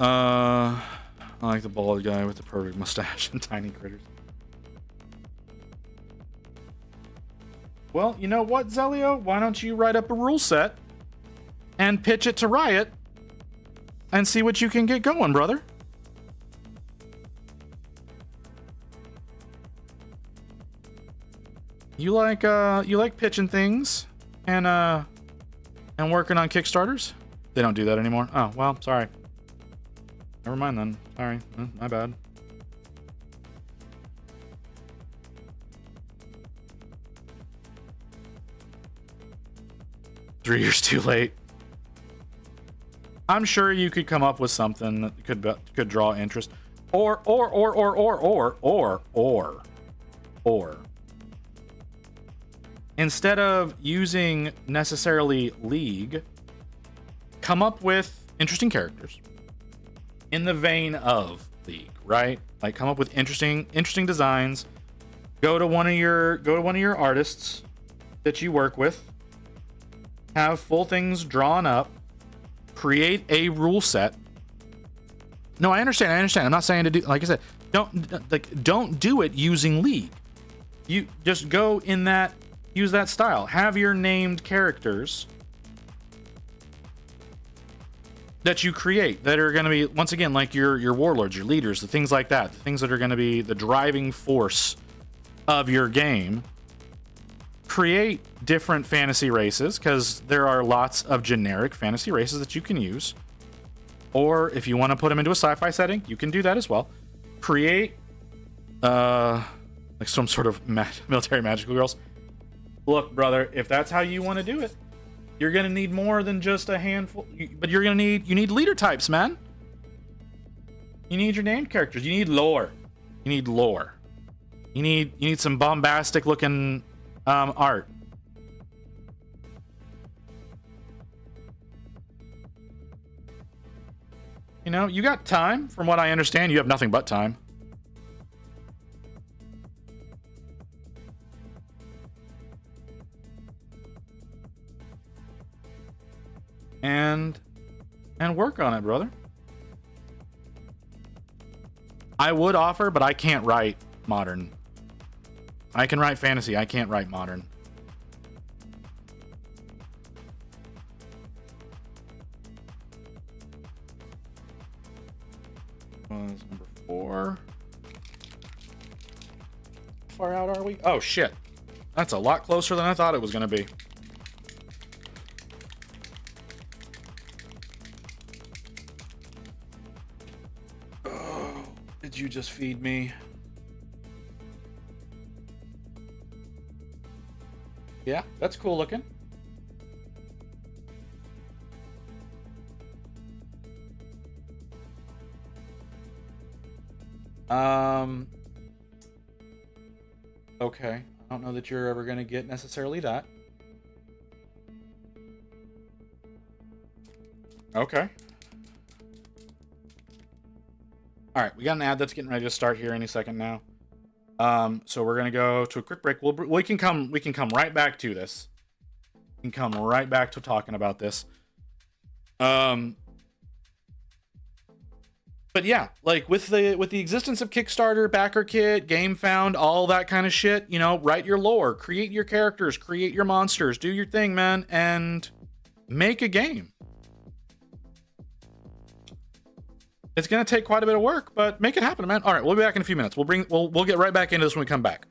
I like the bald guy with the perfect mustache and tiny critters. Well, you know what, Zelio? Why don't you write up a rule set and pitch it to Riot and see what you can get going, brother? You like pitching things and working on Kickstarters? They don't do that anymore. Oh, well, sorry. Never mind then. Sorry. My bad. Three years too late. I'm sure you could come up with something that could draw interest. Or instead of using necessarily League, come up with interesting characters in the vein of League, right? Like, come up with interesting designs. Go to one of your artists that you work with. Have full things drawn up. Create a rule set. No, I understand. I'm not saying to do, like I said, don't do it using League. You just go in that, use that style. Have your named characters that you create that are going to be, once again, like your warlords, your leaders, the things like that, the things that are going to be the driving force of your game. Create different fantasy races, because there are lots of generic fantasy races that you can use. Or if you want to put them into a sci-fi setting, you can do that as well. Create like some sort of military magical girls. Look, brother, if that's how you want to do it, you're gonna need more than just a handful. But you need leader types, man. You need your named characters. You need lore. You need lore. You need some bombastic looking art. You know, you got time. From what I understand, you have nothing but time. And work on it, brother. I would offer, but I can't write modern. I can write fantasy. I can't write modern. Was number 4. How far out are we? Oh, shit. That's a lot closer than I thought it was going to be. Oh, did you just feed me? Yeah, that's cool looking. Okay. I don't know that you're ever going to get necessarily that. Okay. All right, we got an ad that's getting ready to start here any second now. So we're gonna go to a quick break. We can come right back to this. We can come right back to talking about this. But yeah, like with the existence of Kickstarter, BackerKit, GameFound, all that kind of shit, you know, write your lore, create your characters, create your monsters, do your thing, man, and make a game. It's gonna take quite a bit of work, but make it happen, man. All right, we'll be back in a few minutes. We'll get right back into this when we come back.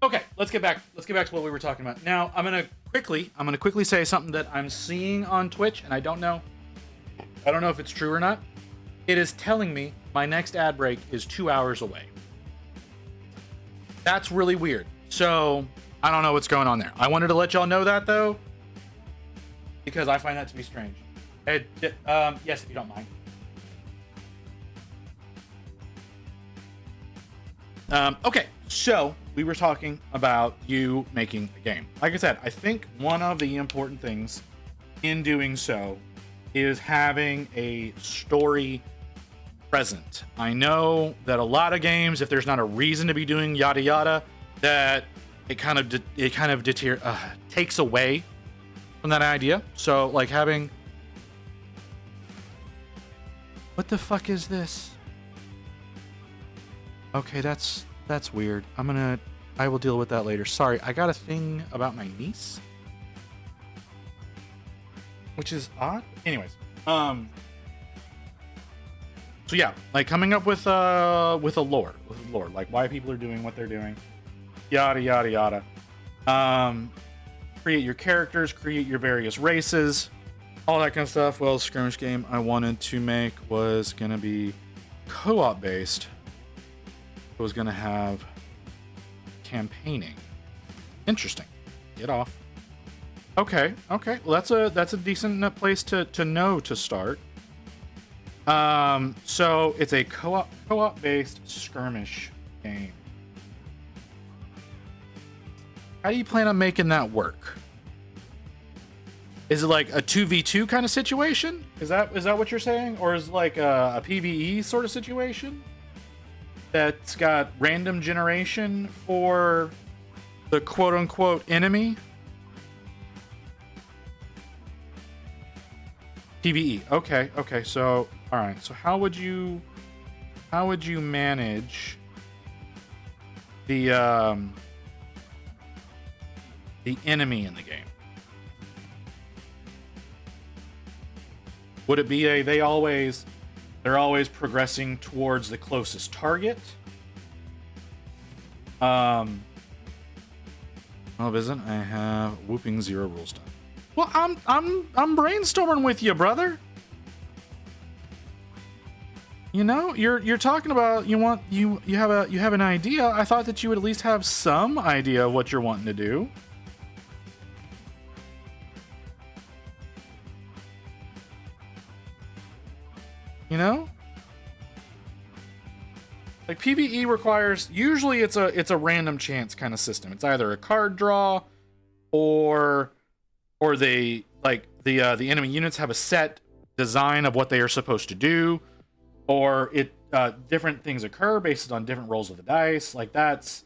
Okay, let's get back to what we were talking about. Now, I'm gonna quickly say something that I'm seeing on Twitch, and I don't know if it's true or not. It is telling me my next ad break is 2 hours away. That's really weird. So I don't know what's going on there. I wanted to let y'all know that though, because I find that to be strange. Yes, if you don't mind. Okay, so we were talking about you making a game. Like I said, I think one of the important things in doing so is having a story present. I know that a lot of games, if there's not a reason to be doing yada yada, that it kind of takes away from that idea. So like having, what the fuck is this? Okay, that's weird. I will deal with that later. Sorry, I got a thing about my niece, which is odd. Anyways, so yeah, like coming up with a lore, like why people are doing what they're doing, yada yada yada. Create your characters, create your various races, all that kind of stuff. Well, the skirmish game I wanted to make was gonna be co-op based. It was gonna have campaigning. Interesting. Get off. Okay. Well, that's a decent place to know to start. So it's a co-op based skirmish game. How do you plan on making that work? Is it like a 2v2 kind of situation? Is that what you're saying? Or is it like a PvE sort of situation that's got random generation for the quote-unquote enemy? PvE. Okay. So, all right. So how would you manage the enemy in the game? Would it be they're always progressing towards the closest target? I'll visit. I have whooping 0 rules done. Well, I'm brainstorming with you, brother. You know, you're talking about you have an idea. I thought that you would at least have some idea of what you're wanting to do. You know? Like PvE requires, usually it's a random chance kind of system. It's either a card draw or they like the enemy units have a set design of what they are supposed to do, or different things occur based on different rolls of the dice. Like that's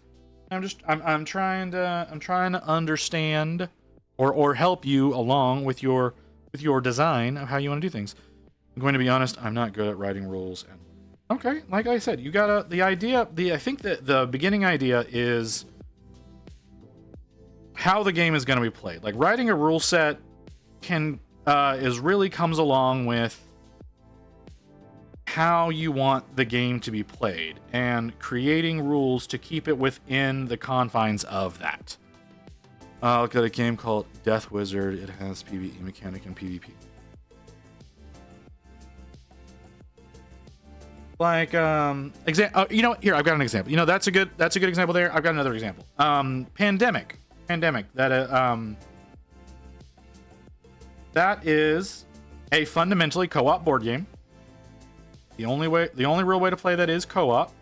I'm trying to understand or help you along with your design of how you want to do things. I'm going to be honest, I'm not good at writing rules. And okay, like I said, you gotta, I think that the beginning idea is how the game is going to be played. Like writing a rule set comes along with how you want the game to be played and creating rules to keep it within the confines of that. Look at a game called Death Wizard. It has PvE mechanic and PvP. Like here I've got an example. You know, that's a good example there. I've got another example. Pandemic that is a fundamentally co-op board game. The only real way to play that is co-op.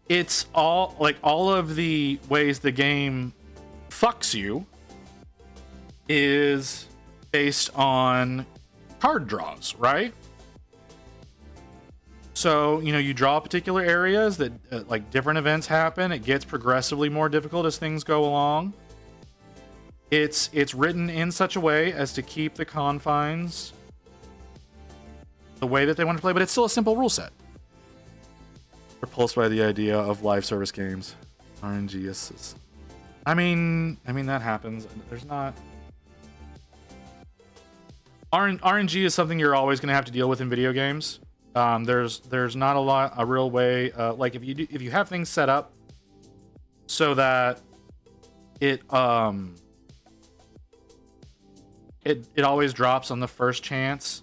It's all of the ways the game fucks you is based on card draws, right? So, you know, you draw particular areas that like different events happen. It gets progressively more difficult as things go along. It's written in such a way as to keep the confines the way that they want to play, but it's still a simple rule set. Repulsed by the idea of live service games. RNG is. I mean that happens. There's not. RNG is something you're always going to have to deal with in video games. There's not a real way. Like if you have things set up so that it it always drops on the first chance.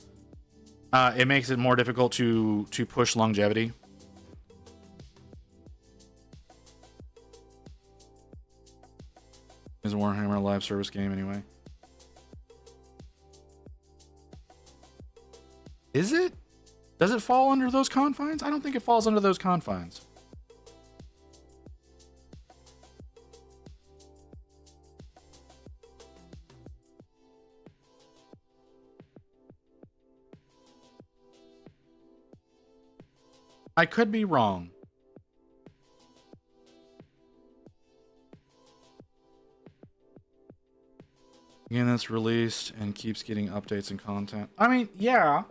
It makes it more difficult to push longevity. Is Warhammer a live service game anyway? Is it? Does it fall under those confines? I don't think it falls under those confines. I could be wrong. Again, that's released and keeps getting updates and content. I mean, yeah.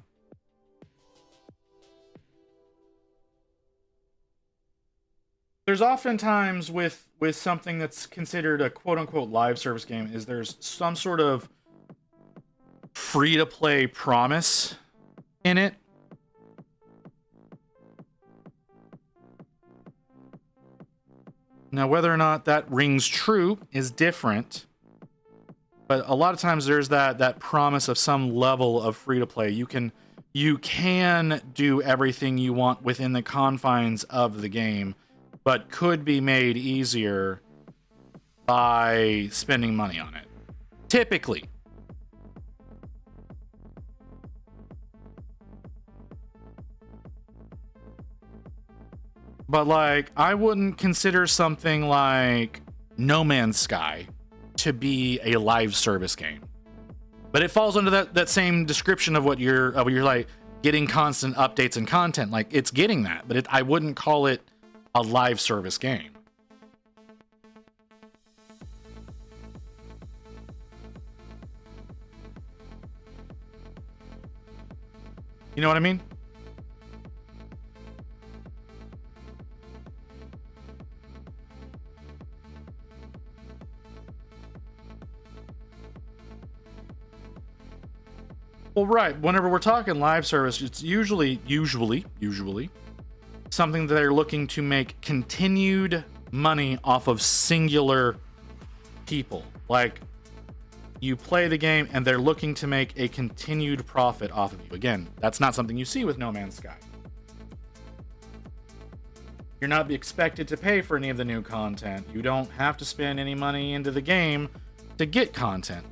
There's oftentimes with something that's considered a quote-unquote live service game is there's some sort of free-to-play promise in it. Now, whether or not that rings true is different. But a lot of times there's that promise of some level of free-to-play. You can do everything you want within the confines of the game, but could be made easier by spending money on it. Typically. But like, I wouldn't consider something like No Man's Sky to be a live service game. But it falls under that same description of what you're like getting constant updates and content. Like, it's getting that, but I wouldn't call it a live service game. You know what I mean? Well, right. Whenever we're talking live service, it's usually something that they're looking to make continued money off of singular people. Like, you play the game and they're looking to make a continued profit off of you. Again, that's not something you see with No Man's Sky. You're not expected to pay for any of the new content. You don't have to spend any money into the game to get content.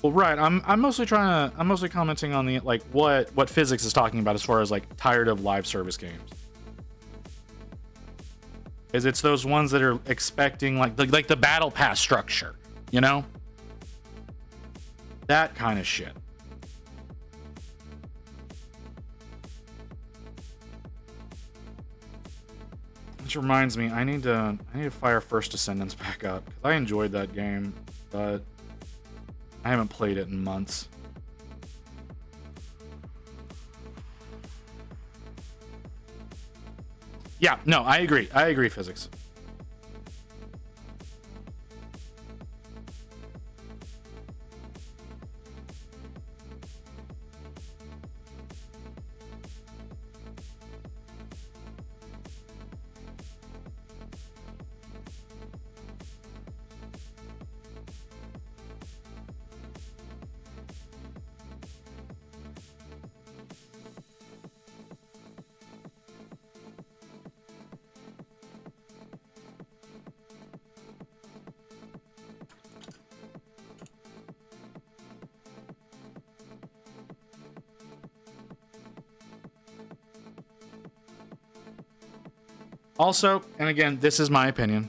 Well, right. I'm mostly commenting on the like what physics is talking about as far as like tired of live service games. Is it's those ones that are expecting like the battle pass structure, you know? That kind of shit. Which reminds me, I need to fire First Descendants back up because I enjoyed that game, but I haven't played it in months. Yeah, no, I agree, physics. Also, and again, this is my opinion.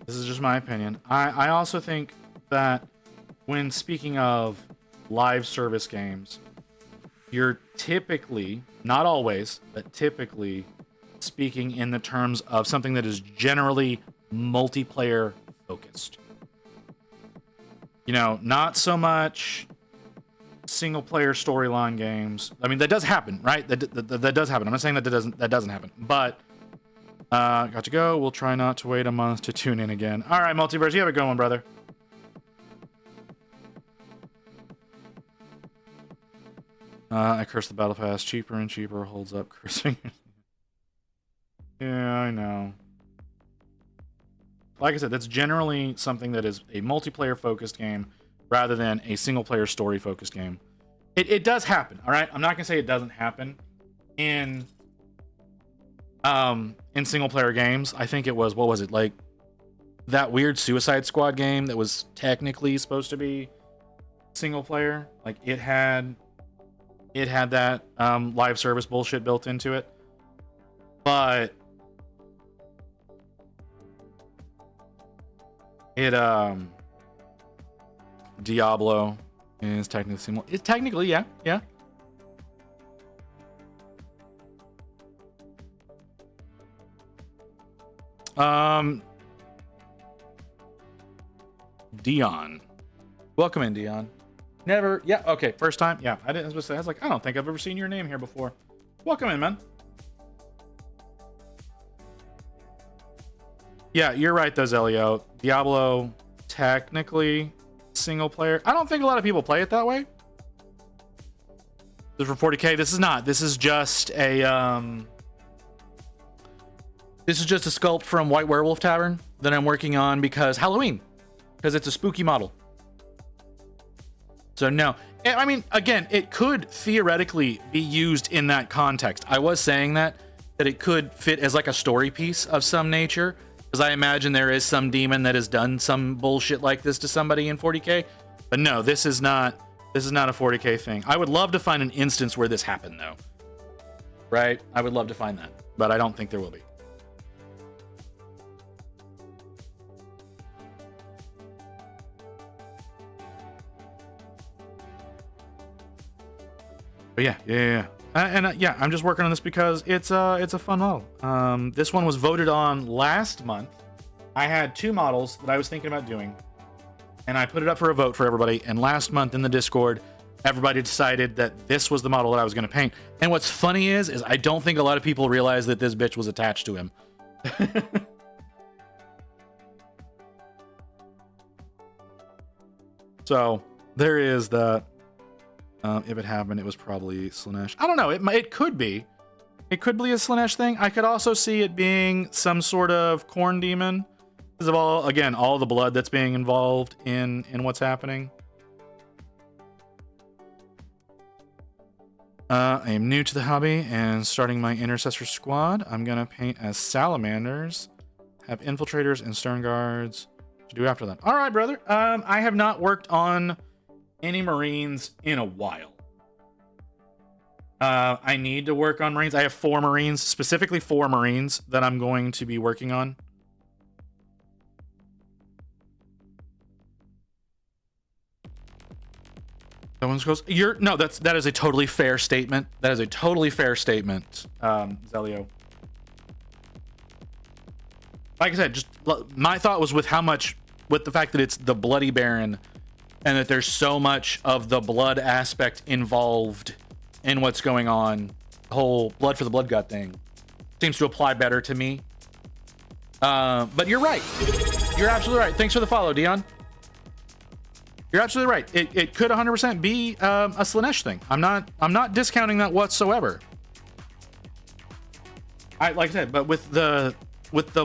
This is just my opinion. I also think that when speaking of live service games, you're typically, not always, but typically speaking in the terms of something that is generally multiplayer focused. You know, not so much single player storyline games. I mean, that does happen, right? That does happen. I'm not saying that doesn't happen, but got to go. We'll try not to wait a month to tune in again. All right, Multiverse, you have a good one, brother. I curse the battle pass. Cheaper and cheaper holds up cursing. Yeah, I know. Like I said, that's generally something that is a multiplayer focused game rather than a single player story focused game. It does happen, all right? I'm not gonna say it doesn't happen in single player games. I think it was, what was it, like that weird Suicide Squad game that was technically supposed to be single player. Like it had that live service bullshit built into it. But it Diablo is technically single. It's technically, yeah. Dion. Welcome in, Dion. Never, yeah, okay, first time, yeah. I was like, I don't think I've ever seen your name here before. Welcome in, man. Yeah, you're right, though, Zelio. Diablo, technically single player. I don't think a lot of people play it that way. This is for 40K. This is not. This is just a this is just a sculpt from White Werewolf Tavern that I'm working on because Halloween, because it's a spooky model. So no, I mean, again, it could theoretically be used in that context. I was saying that it could fit as like a story piece of some nature, because I imagine there is some demon that has done some bullshit like this to somebody in 40K. But no, this is not a 40K thing. I would love to find an instance where this happened, though. Right? I would love to find that, but I don't think there will be. But yeah. Yeah, I'm just working on this because it's a fun model. This one was voted on last month. I had 2 models that I was thinking about doing, and I put it up for a vote for everybody. And last month in the Discord, everybody decided that this was the model that I was going to paint. And what's funny is I don't think a lot of people realize that this bitch was attached to him. So there is that. If it happened, it was probably Slaanesh. I don't know. It could be. It could be a Slaanesh thing. I could also see it being some sort of corn demon, because of all the blood that's being involved in what's happening. I am new to the hobby and starting my intercessor squad. I'm gonna paint as salamanders, have infiltrators and stern guards to do after that. All right, brother. I have not worked on any Marines in a while. I need to work on Marines. I have 4 Marines, specifically 4 Marines that I'm going to be working on. Someone goes, that is a totally fair statement. That is a totally fair statement, Zelio. Like I said, just my thought was with the fact that it's the Bloody Baron, and that there's so much of the blood aspect involved in what's going on. The whole blood for the blood gut thing seems to apply better to me. But you're right. You're absolutely right. Thanks for the follow, Dion. You're absolutely right. It could 100% be a Slaanesh thing. I'm not discounting that whatsoever. Like I said, but with the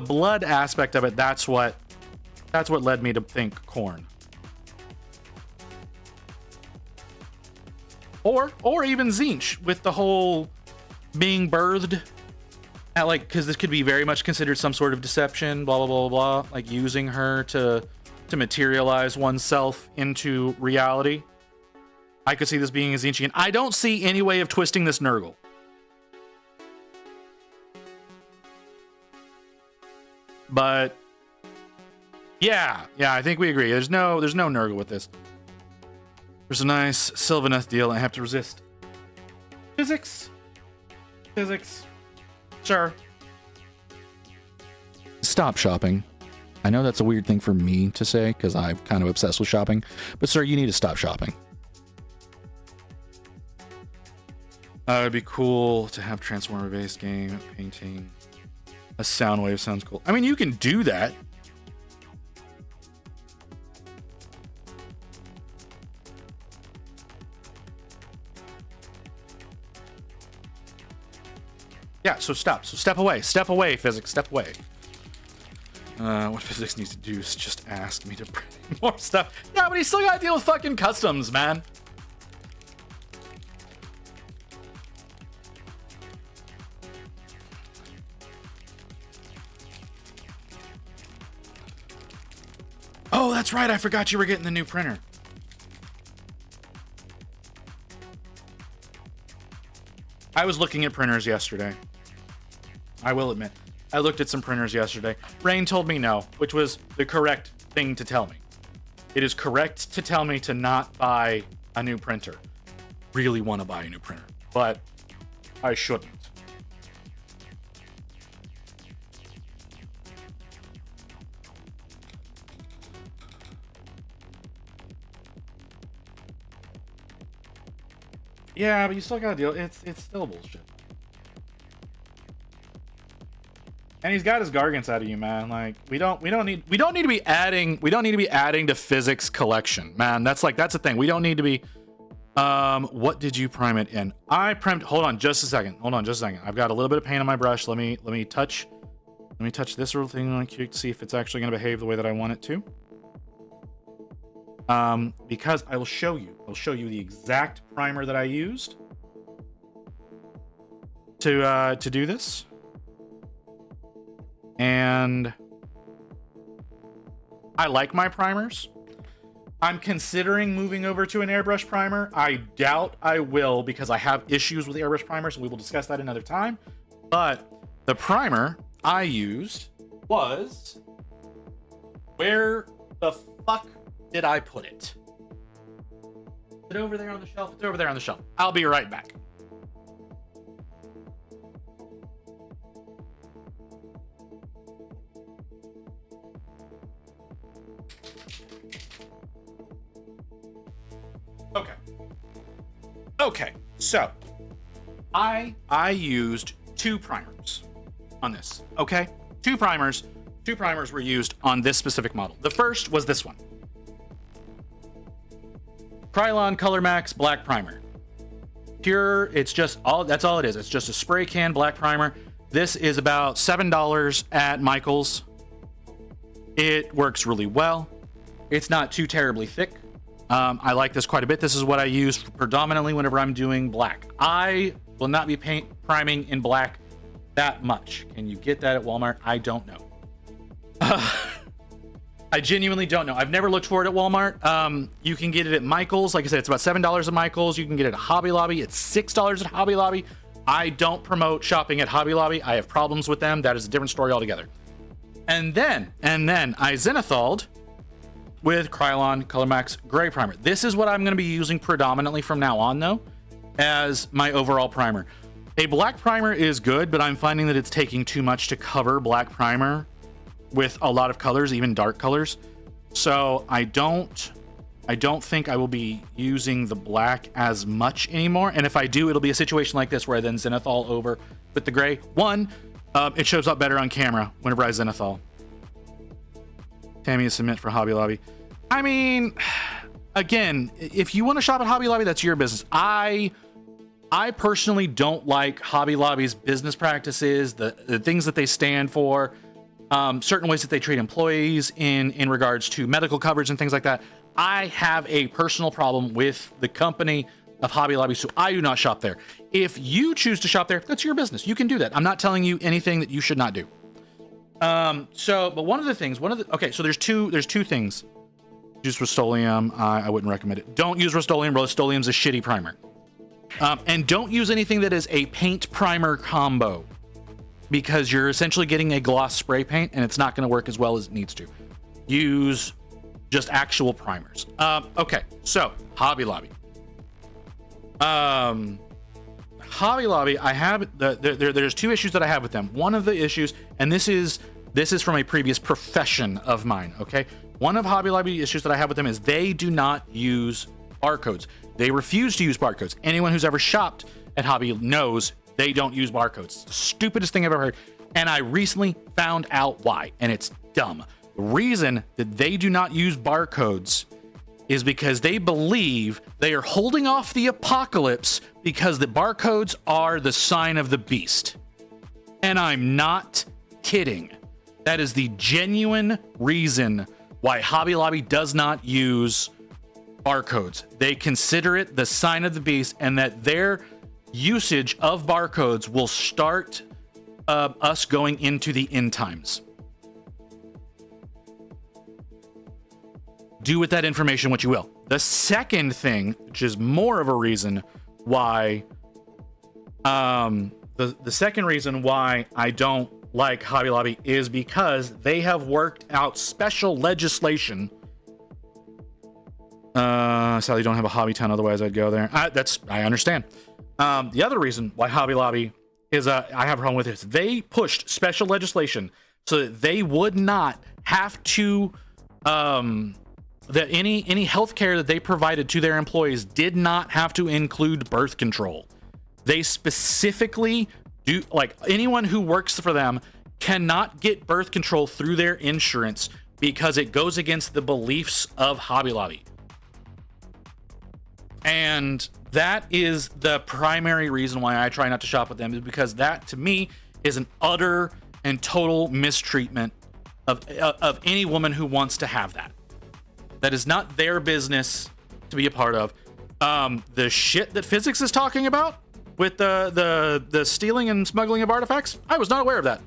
blood aspect of it, that's what led me to think corn. Or even Tzeentch, with the whole being birthed at, like, because this could be very much considered some sort of deception, blah, blah, blah, blah, like using her to materialize oneself into reality. I could see this being a Tzeentchian. I don't see any way of twisting this Nurgle. But yeah, I think we agree. There's no Nurgle with this. There's a nice Sylvaneth deal. I have to resist. Physics. Sure. Stop shopping. I know that's a weird thing for me to say because I'm kind of obsessed with shopping, but sir, you need to stop shopping. It'd be cool to have Transformer-based game painting. A Soundwave sounds cool. I mean, you can do that. Yeah, so stop. So step away. Step away, physics. Step away. What physics needs to do is just ask me to print more stuff. Yeah, but he's still gotta deal with fucking customs, man. Oh, that's right. I forgot you were getting the new printer. I was looking at printers yesterday. I will admit. I looked at some printers yesterday. Rain told me no, which was the correct thing to tell me. It is correct to tell me to not buy a new printer. Really want to buy a new printer, but I shouldn't. Yeah, but you still gotta deal. It's still bullshit. And he's got his gargants out of you, man. Like we don't need to be adding to physics collection, man. That's the thing. We don't need to be. What did you prime it in? I primed. Hold on, just a second. I've got a little bit of paint on my brush. Let me touch this little thing on to see if it's actually gonna behave the way that I want it to. Because I will show you. I'll show you the exact primer that I used to do this. And I like my primers. I'm considering moving over to an airbrush primer. I doubt I will because I have issues with airbrush primers, and we will discuss that another time. But the primer I used was... Where the fuck did I put it? Is it over there on the shelf? It's over there on the shelf. I'll be right back. Okay, so I used 2 primers on this, okay? 2 primers were used on this specific model. The first was this one. Krylon Color Max Black Primer. Pure, that's all it is. It's just a spray can black primer. This is about $7 at Michael's. It works really well. It's not too terribly thick. I like this quite a bit. This is what I use predominantly whenever I'm doing black. I will not be priming in black that much. Can you get that at Walmart? I don't know. I genuinely don't know. I've never looked for it at Walmart. You can get it at Michael's. Like I said, it's about $7 at Michael's. You can get it at Hobby Lobby. It's $6 at Hobby Lobby. I don't promote shopping at Hobby Lobby. I have problems with them. That is a different story altogether. And then I zenithaled with Krylon Color Max Gray Primer. This is what I'm going to be using predominantly from now on, though, as my overall primer. A black primer is good, but I'm finding that it's taking too much to cover black primer with a lot of colors, even dark colors. So I don't think I will be using the black as much anymore. And if I do, it'll be a situation like this where I then zenithal over with the gray. One, it shows up better on camera whenever I zenithal. Tammy is submit for Hobby Lobby. I mean, again, if you want to shop at Hobby Lobby, that's your business. I personally don't like Hobby Lobby's business practices, the things that they stand for, certain ways that they treat employees in regards to medical coverage and things like that. I have a personal problem with the company of Hobby Lobby, so I do not shop there. If you choose to shop there, that's your business. You can do that. I'm not telling you anything that you should not do. But one of the things, okay, so there's two things. Use Rust-Oleum. I wouldn't recommend it. Don't use Rust-Oleum. Rust-Oleum's a shitty primer. And don't use anything that is a paint primer combo, because you're essentially getting a gloss spray paint and it's not going to work as well as it needs to. Use just actual primers. Okay, so Hobby Lobby. Hobby Lobby, I have there's 2 issues that I have with them. One of the issues, and this is from a previous profession of mine, okay? One of Hobby Lobby issues that I have with them is they do not use barcodes. They refuse to use barcodes. Anyone who's ever shopped at Hobby knows they don't use barcodes. It's the stupidest thing I've ever heard. And I recently found out why, and it's dumb. The reason that they do not use barcodes is because they believe they are holding off the apocalypse because the barcodes are the sign of the beast. And I'm not kidding. That is the genuine reason why Hobby Lobby does not use barcodes. They consider it the sign of the beast, and that their usage of barcodes will start us going into the end times. Do with that information what you will. The second thing, which is more of a reason why, the second reason why I don't like Hobby Lobby is because they have worked out special legislation. Sadly, don't have a Hobby Town, otherwise I'd go there. I understand. The other reason why Hobby Lobby is I have a problem with it is they pushed special legislation so that they would not have to that any health care that they provided to their employees did not have to include birth control. They specifically do, like, anyone who works for them cannot get birth control through their insurance because it goes against the beliefs of Hobby Lobby. And that is the primary reason why I try not to shop with them, is because that, to me, is an utter and total mistreatment of any woman who wants to have that. That is not their business to be a part of. The shit that Physics is talking about with the stealing and smuggling of artifacts, I was not aware of that.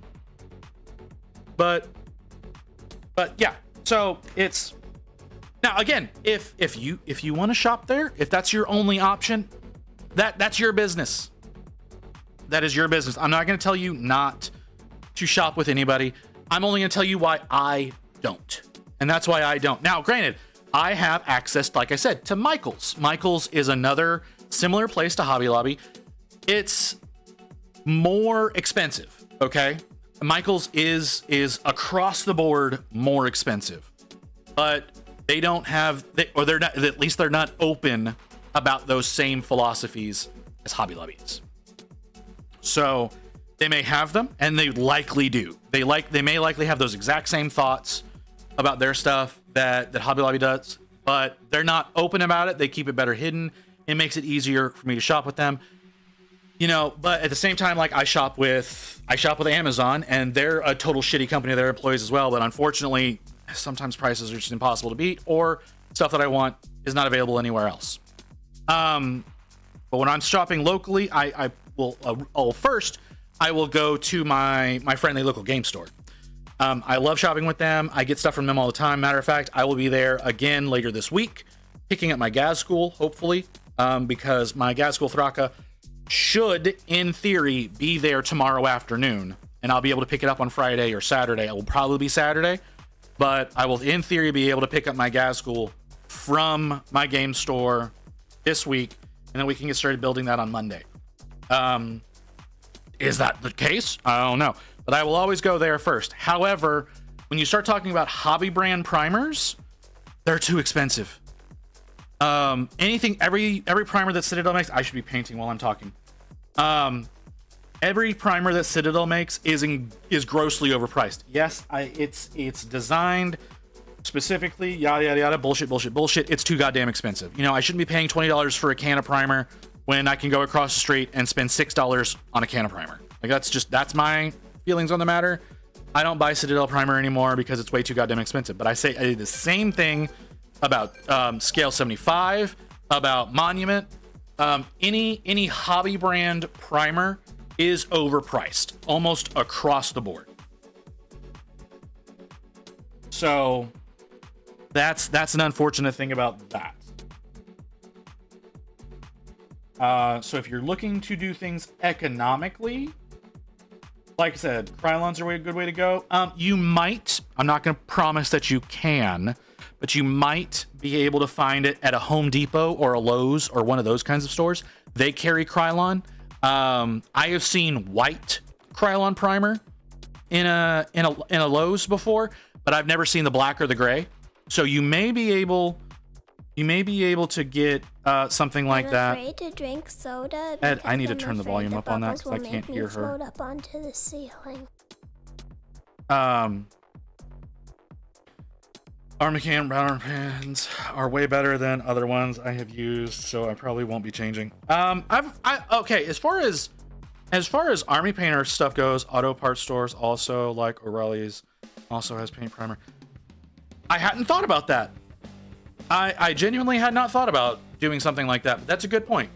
But yeah, so it's now, again, if you want to shop there, if that's your only option, that's your business. That is your business. I'm not going to tell you not to shop with anybody. I'm only going to tell you why I don't. And that's why I don't. Now, granted, I have access, like I said, to Michael's. Michael's is another similar place to Hobby Lobby. It's more expensive, okay? Michael's is across the board more expensive. But they don't have, they're not, at least they're not open about those same philosophies as Hobby Lobby is. So they may have them, and they likely do. They may likely have those exact same thoughts about their stuff that Hobby Lobby does, but they're not open about it. They keep it better hidden. It makes it easier for me to shop with them. You know, but at the same time, like, I shop with Amazon, and they're a total shitty company to their employees as well. But unfortunately, sometimes prices are just impossible to beat, or stuff that I want is not available anywhere else. But when I'm shopping locally, I will go to my friendly local game store. I love shopping with them. I get stuff from them all the time. Matter of fact, I will be there again later this week, picking up my Gaz School, hopefully, because my Gaz School Thraka should, in theory, be there tomorrow afternoon, and I'll be able to pick it up on Friday or Saturday. It will probably be Saturday, but I will, in theory, be able to pick up my Gaz School from my game store this week, and then we can get started building that on Monday. Is that the case? I don't know, but I will always go there first. However, when you start talking about hobby brand primers, they're too expensive. Every primer that Citadel makes, I should be painting while I'm talking. Every primer that Citadel makes is grossly overpriced. Yes, it's designed specifically, yada yada yada, bullshit. It's too goddamn expensive. You know, I shouldn't be paying $20 for a can of primer when I can go across the street and spend $6 on a can of primer. Like, that's my feelings on the matter. I don't buy Citadel primer anymore because it's way too goddamn expensive. But I do the same thing about Scale 75, about Monument. Any hobby brand primer is overpriced almost across the board. So that's an unfortunate thing about that. So if you're looking to do things economically, like I said, Krylons are a good way to go. You might, I'm not going to promise that you can, but you might be able to find it at a Home Depot or a Lowe's or one of those kinds of stores. They carry Krylon. I have seen white Krylon primer in a Lowe's before, but I've never seen the black or the gray. So you may be able to get something like that. I'm afraid to drink soda. Ed, I need to I'm turn the afraid volume the up on that bubbles because I will can't make hear me her. Float up onto the ceiling. Armacan router pens are way better than other ones I have used, so I probably won't be changing. Okay, as far as As far as Army Painter stuff goes, auto parts stores also, like O'Reilly's, also has paint primer. I hadn't thought about that. I genuinely had not thought about doing something like that, but that's a good point.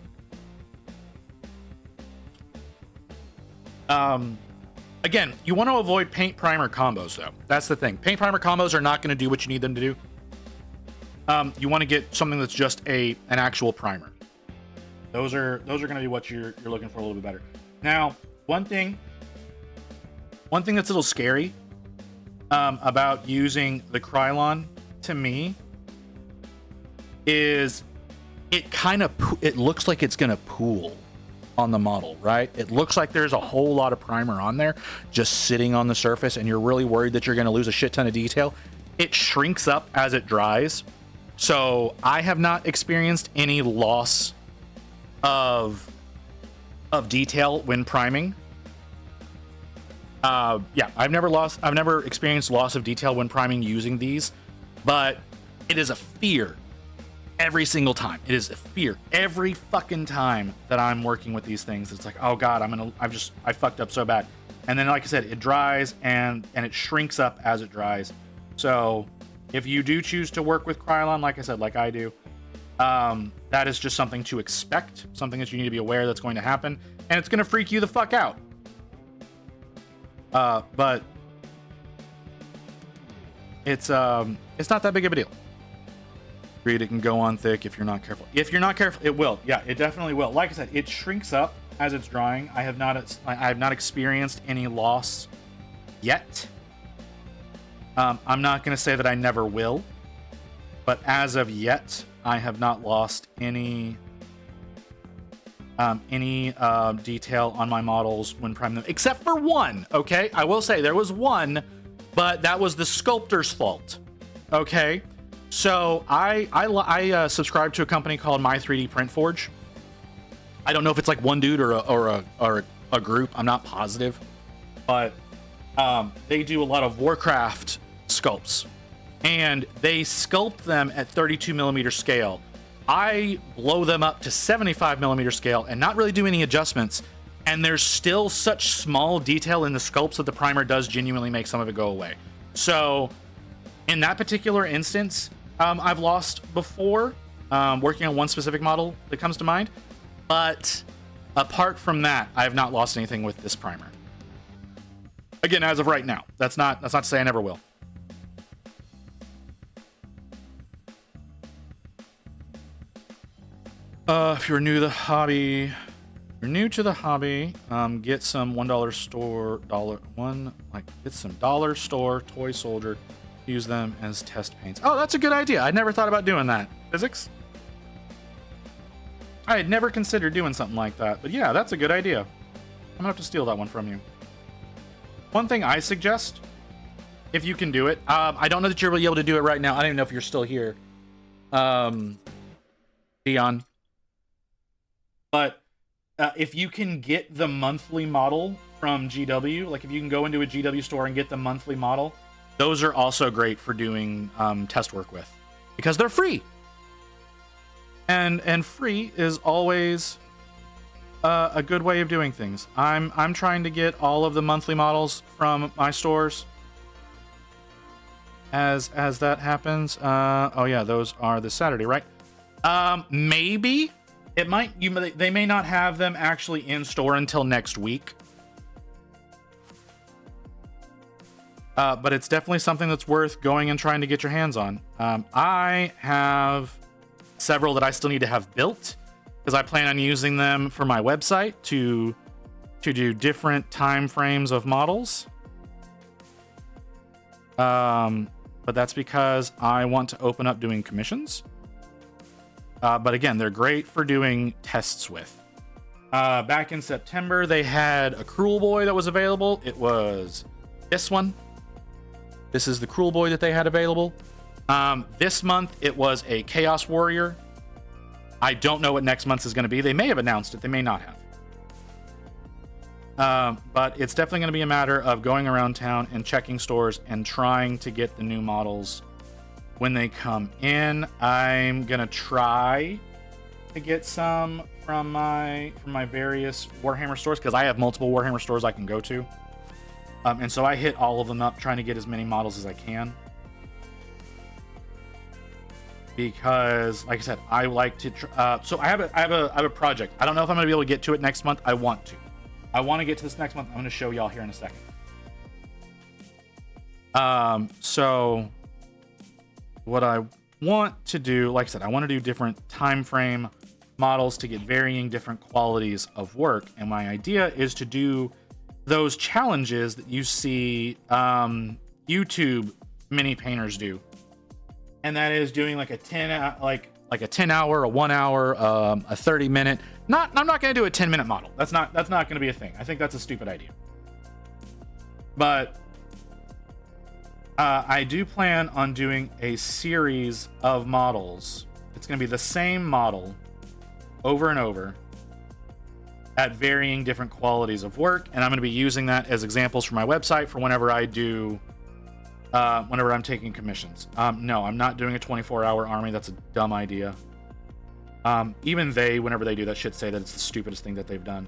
Again, you want to avoid paint primer combos, though. That's the thing. Paint primer combos are not going to do what you need them to do. You want to get something that's just an actual primer. Those are going to be what you're looking for a little bit better. Now, one thing that's a little scary about using the Krylon to me is it looks like it's going to pool on the model, right? It looks like there's a whole lot of primer on there just sitting on the surface, and you're really worried that you're going to lose a shit ton of detail. It shrinks up as it dries. So I have not experienced any loss of detail when priming. Yeah, I've never experienced loss of detail when priming using these, but it is a fear every single time. It is a fear every fucking time that I'm working with these things. It's like, oh god, I fucked up so bad. And then, like I said, it dries and it shrinks up as it dries. So if you do choose to work with Krylon, like I said, like I do, that is just something to expect, something that you need to be aware that's going to happen, and it's going to freak you the fuck out. But it's not that big of a deal. Agreed, it can go on thick if you're not careful. If you're not careful, it will. Yeah, it definitely will. Like I said, it shrinks up as it's drying. I have not experienced any loss yet. I'm not going to say that I never will, but as of yet, I have not lost any detail on my models when priming them, except for one. Okay, I will say there was one, but that was the sculptor's fault. Okay. So I subscribe to a company called My 3D Print Forge. I don't know if it's like one dude or a group. I'm not positive, but they do a lot of Warcraft sculpts, and they sculpt them at 32 millimeter scale. I blow them up to 75 millimeter scale and not really do any adjustments, and there's still such small detail in the sculpts that the primer does genuinely make some of it go away. So in that particular instance, I've lost before, working on one specific model that comes to mind. But apart from that, I have not lost anything with this primer. Again, as of right now. That's not to say I never will. If you're new to the hobby, get some get some dollar store toy soldier. Use them as test paints. Oh, that's a good idea. I never thought about doing that. Physics? I had never considered doing something like that, but yeah, that's a good idea. I'm gonna have to steal that one from you. One thing I suggest, if you can do it, I don't know that you're really able to do it right now. I don't even know if you're still here, Dion. But if you can get the monthly model from GW, like if you can go into a GW store and get the monthly model, those are also great for doing test work with, because they're free. And free is always a good way of doing things. I'm trying to get all of the monthly models from my stores as that happens. Oh yeah, those are this Saturday, right? Maybe they may not have them actually in store until next week. But it's definitely something that's worth going and trying to get your hands on. I have several that I still need to have built, because I plan on using them for my website to do different time frames of models. But that's because I want to open up doing commissions. But again, they're great for doing tests with. Back in September, they had a Cruel Boy that was available. It was this one. This is the Cruel Boy that they had available. This month, it was a Chaos Warrior. I don't know what next month's is going to be. They may have announced it. They may not have. But it's definitely going to be a matter of going around town and checking stores and trying to get the new models when they come in. I'm going to try to get some from my various Warhammer stores, because I have multiple Warhammer stores I can go to. And so I hit all of them up trying to get as many models as I can. Because, like I said, I like to. So I have a project. I don't know if I'm going to be able to get to it next month. I want to. I want to get to this next month. I'm going to show y'all here in a second. So what I want to do, like I said, I want to do different time frame models to get varying different qualities of work. And my idea is to do those challenges that you see YouTube mini painters do. And that is doing like a 10 like a 10 hour, a 1 hour, a 30 minute. I'm not going to do a 10-minute model. That's not going to be a thing. I think that's a stupid idea. But I do plan on doing a series of models. It's going to be the same model over and over at varying different qualities of work, and I'm going to be using that as examples for my website for whenever I do whenever I'm taking commissions. No, I'm not doing a 24-hour army. That's a dumb idea. Even they, whenever they do that shit, say that it's the stupidest thing that they've done.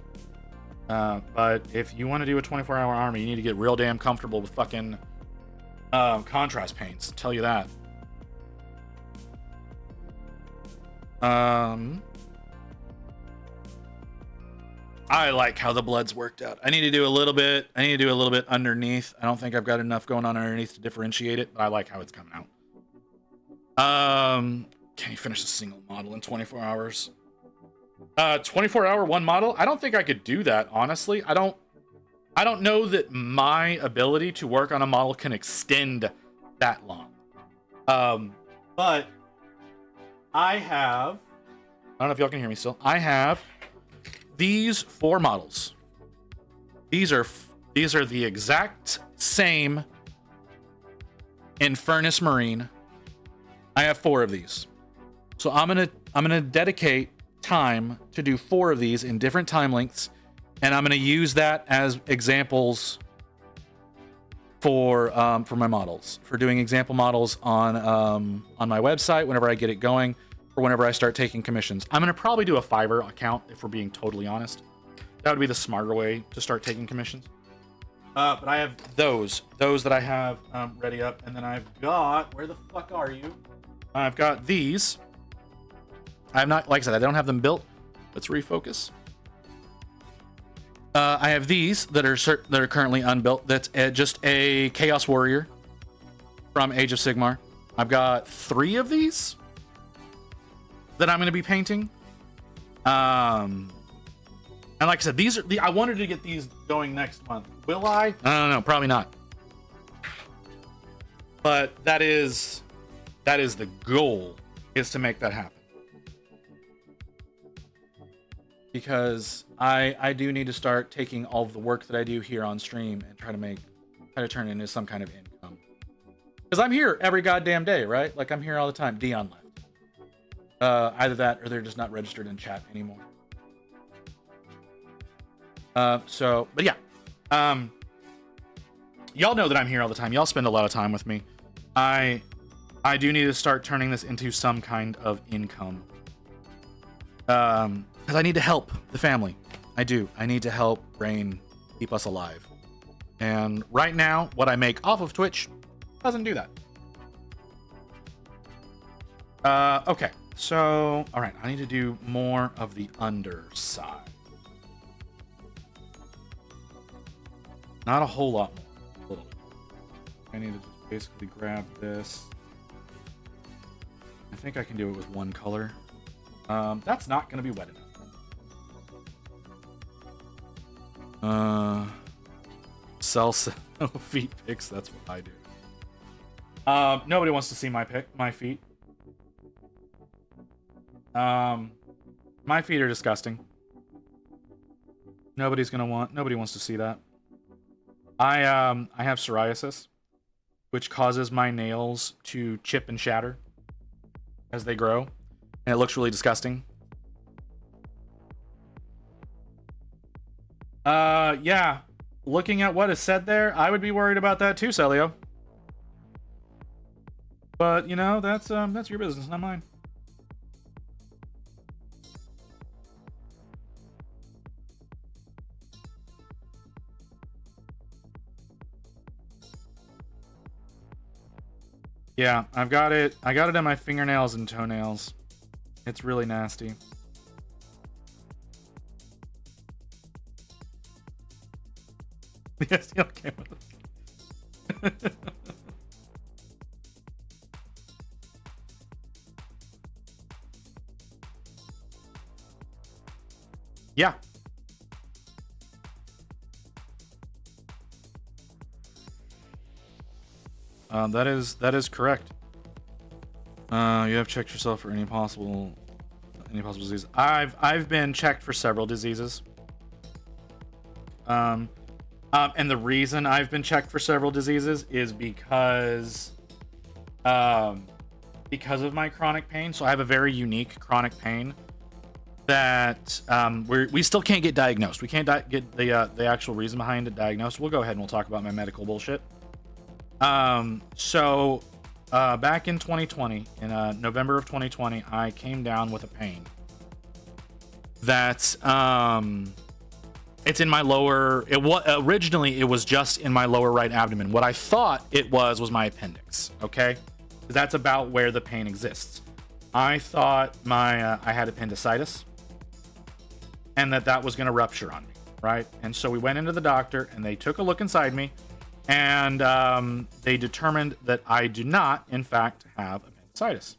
But if you want to do a 24-hour army, you need to get real damn comfortable with fucking contrast paints. I'll tell you that. I like how the blood's worked out. I need to do a little bit underneath. I don't think I've got enough going on underneath to differentiate it, but I like how it's coming out. Can you finish a single model in 24 hours? 24-hour one model? I don't think I could do that, honestly. I don't know that my ability to work on a model can extend that long. But I don't know if y'all can hear me still. I have these 4 models. These are the exact same Infernus Marine. I have 4 of these. So I'm gonna dedicate time to do 4 of these in different time lengths, and I'm gonna use that as examples for my models, for doing example models on my website whenever I get it going, or whenever I start taking commissions. I'm gonna probably do a Fiverr account if we're being totally honest. That would be the smarter way to start taking commissions. But I have those that I have ready up, and then I've got, where the fuck are you? I've got these. I have not, like I said, I don't have them built. Let's refocus. I have these that are currently unbuilt. That's just a Chaos Warrior from Age of Sigmar. I've got 3 of these that I'm going to be painting. And like I said, these are I wanted to get these going next month. Will I? I don't know. Probably not. But that is the goal, is to make that happen. Because I do need to start taking all of the work that I do here on stream and try to turn it into some kind of income. Because I'm here every goddamn day, right? Like, I'm here all the time. Dion left. Either that or they're just not registered in chat anymore. But yeah. Y'all know that I'm here all the time. Y'all spend a lot of time with me. I do need to start turning this into some kind of income. Because I need to help the family. I do. I need to help Brain keep us alive. And right now, what I make off of Twitch doesn't do that. Okay. So, all right. I need to do more of the underside. Not a whole lot more. A little bit. I need to just basically grab this. I think I can do it with one color. That's not going to be wet enough. Sell no feet pics. That's what I do. Nobody wants to see my feet. My feet are disgusting. Nobody wants to see that. I have psoriasis, which causes my nails to chip and shatter as they grow, and it looks really disgusting. Yeah. Looking at what is said there, I would be worried about that too, Celio. But, you know, that's your business, not mine. Yeah, I've got it. I got it in my fingernails and toenails. It's really nasty. Yes, okay. Yeah. That is correct. You have checked yourself for any possible disease. I've been checked for several diseases. And the reason I've been checked for several diseases is because of my chronic pain. So I have a very unique chronic pain that we still can't get diagnosed. We can't get the actual reason behind it diagnosed. We'll go ahead and we'll talk about my medical bullshit. So back in 2020, in November of 2020, I came down with a pain that it's in my lower. Originally it was just in my lower right abdomen. What I thought it was my appendix. Okay, that's about where the pain exists. I thought I had appendicitis, and that was going to rupture on me, right? And so we went into the doctor, and they took a look inside me, and they determined that I do not, in fact, have appendicitis.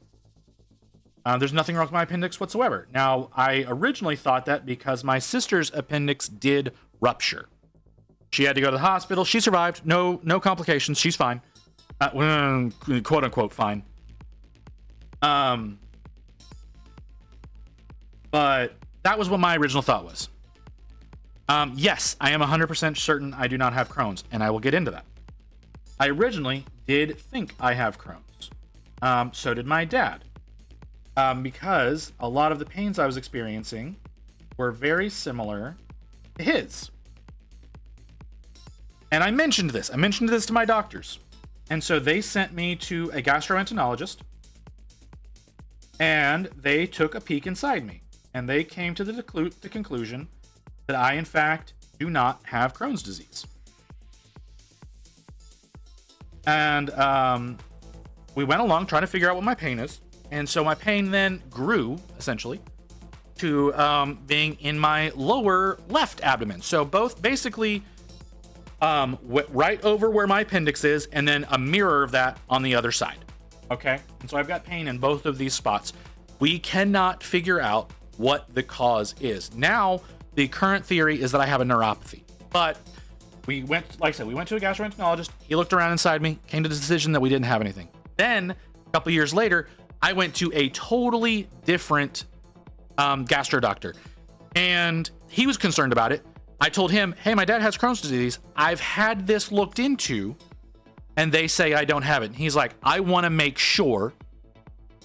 There's nothing wrong with my appendix whatsoever. Now, I originally thought that because my sister's appendix did rupture. She had to go to the hospital. She survived. No complications. She's fine. Quote unquote fine. But that was what my original thought was. Yes, I am 100% certain I do not have Crohn's, and I will get into that. I originally did think I have Crohn's. So did my dad. Because a lot of the pains I was experiencing were very similar to his. And I mentioned this. I mentioned this to my doctors. And so they sent me to a gastroenterologist, and they took a peek inside me. And they came to the conclusion that I, in fact, do not have Crohn's disease. And we went along trying to figure out what my pain is. And so my pain then grew, essentially, to being in my lower left abdomen. So both basically right over where my appendix is, and then a mirror of that on the other side. Okay? And so I've got pain in both of these spots. We cannot figure out what the cause is. Now, the current theory is that I have a neuropathy. But we went, like I said, we went to a gastroenterologist. He looked around inside me, came to the decision that we didn't have anything. Then, a couple years later, I went to a totally different gastro doctor, and he was concerned about it. I told him, hey, my dad has Crohn's disease. I've had this looked into, and they say I don't have it. And he's like, I want to make sure.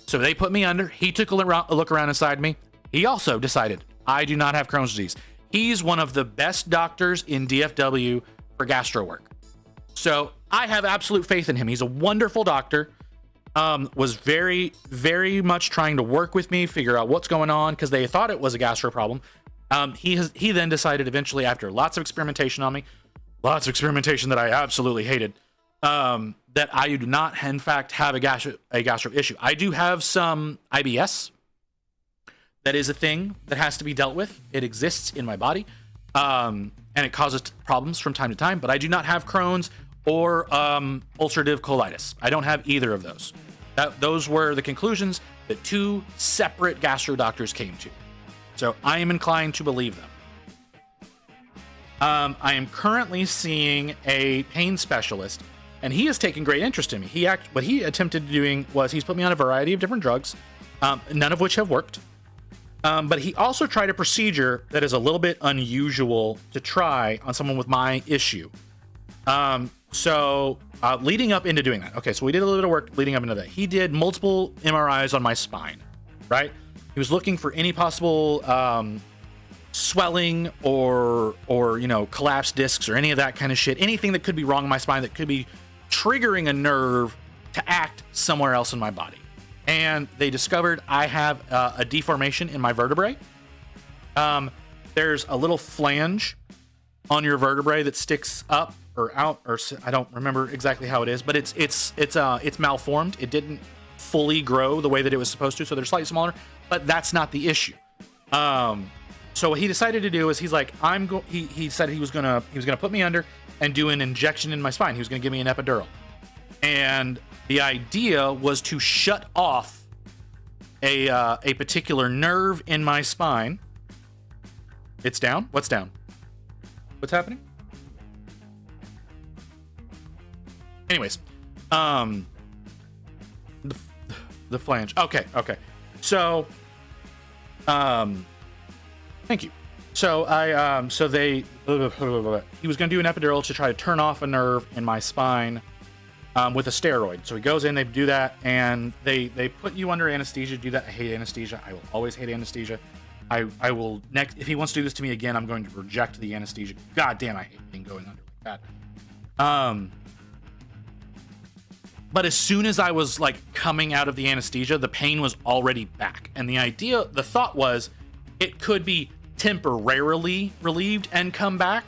So they put me under. He took a look around inside me. He also decided I do not have Crohn's disease. He's one of the best doctors in DFW for gastro work. So I have absolute faith in him. He's a wonderful doctor. Was very, very much trying to work with me, figure out what's going on, because they thought it was a gastro problem. He then decided eventually, after lots of experimentation on me, lots of experimentation that I absolutely hated, that I do not, in fact, have a gastro issue. I do have some IBS. That is a thing that has to be dealt with. It exists in my body, and it causes problems from time to time, but I do not have Crohn's or ulcerative colitis. I don't have either of those. Those were the conclusions that two separate gastro doctors came to. So I am inclined to believe them. I am currently seeing a pain specialist, and he has taken great interest in me. What he attempted doing was he's put me on a variety of different drugs, none of which have worked. But he also tried a procedure that is a little bit unusual to try on someone with my issue. So leading up into doing that, okay, so we did a little bit of work leading up into that. He did multiple MRIs on my spine, right? He was looking for any possible swelling or collapsed discs or any of that kind of shit. Anything that could be wrong in my spine that could be triggering a nerve to act somewhere else in my body. And they discovered I have a deformation in my vertebrae. There's a little flange on your vertebrae that sticks up or out, or I don't remember exactly how it is, but it's malformed. It didn't fully grow the way that it was supposed to, so they're slightly smaller. But that's not the issue. So what he decided to do is he's like, he said he was gonna put me under and do an injection in my spine. He was gonna give me an epidural, and the idea was to shut off a particular nerve in my spine. It's down. What's down? What's happening? Anyways, the flange. Okay. So, thank you. So he was going to do an epidural to try to turn off a nerve in my spine with a steroid. So he goes in, they do that, and they put you under anesthesia to do that. I hate anesthesia. I will always hate anesthesia. I will next, if he wants to do this to me again, I'm going to reject the anesthesia. God damn, I hate being going under like that. But as soon as I was like coming out of the anesthesia, the pain was already back. And the thought was it could be temporarily relieved and come back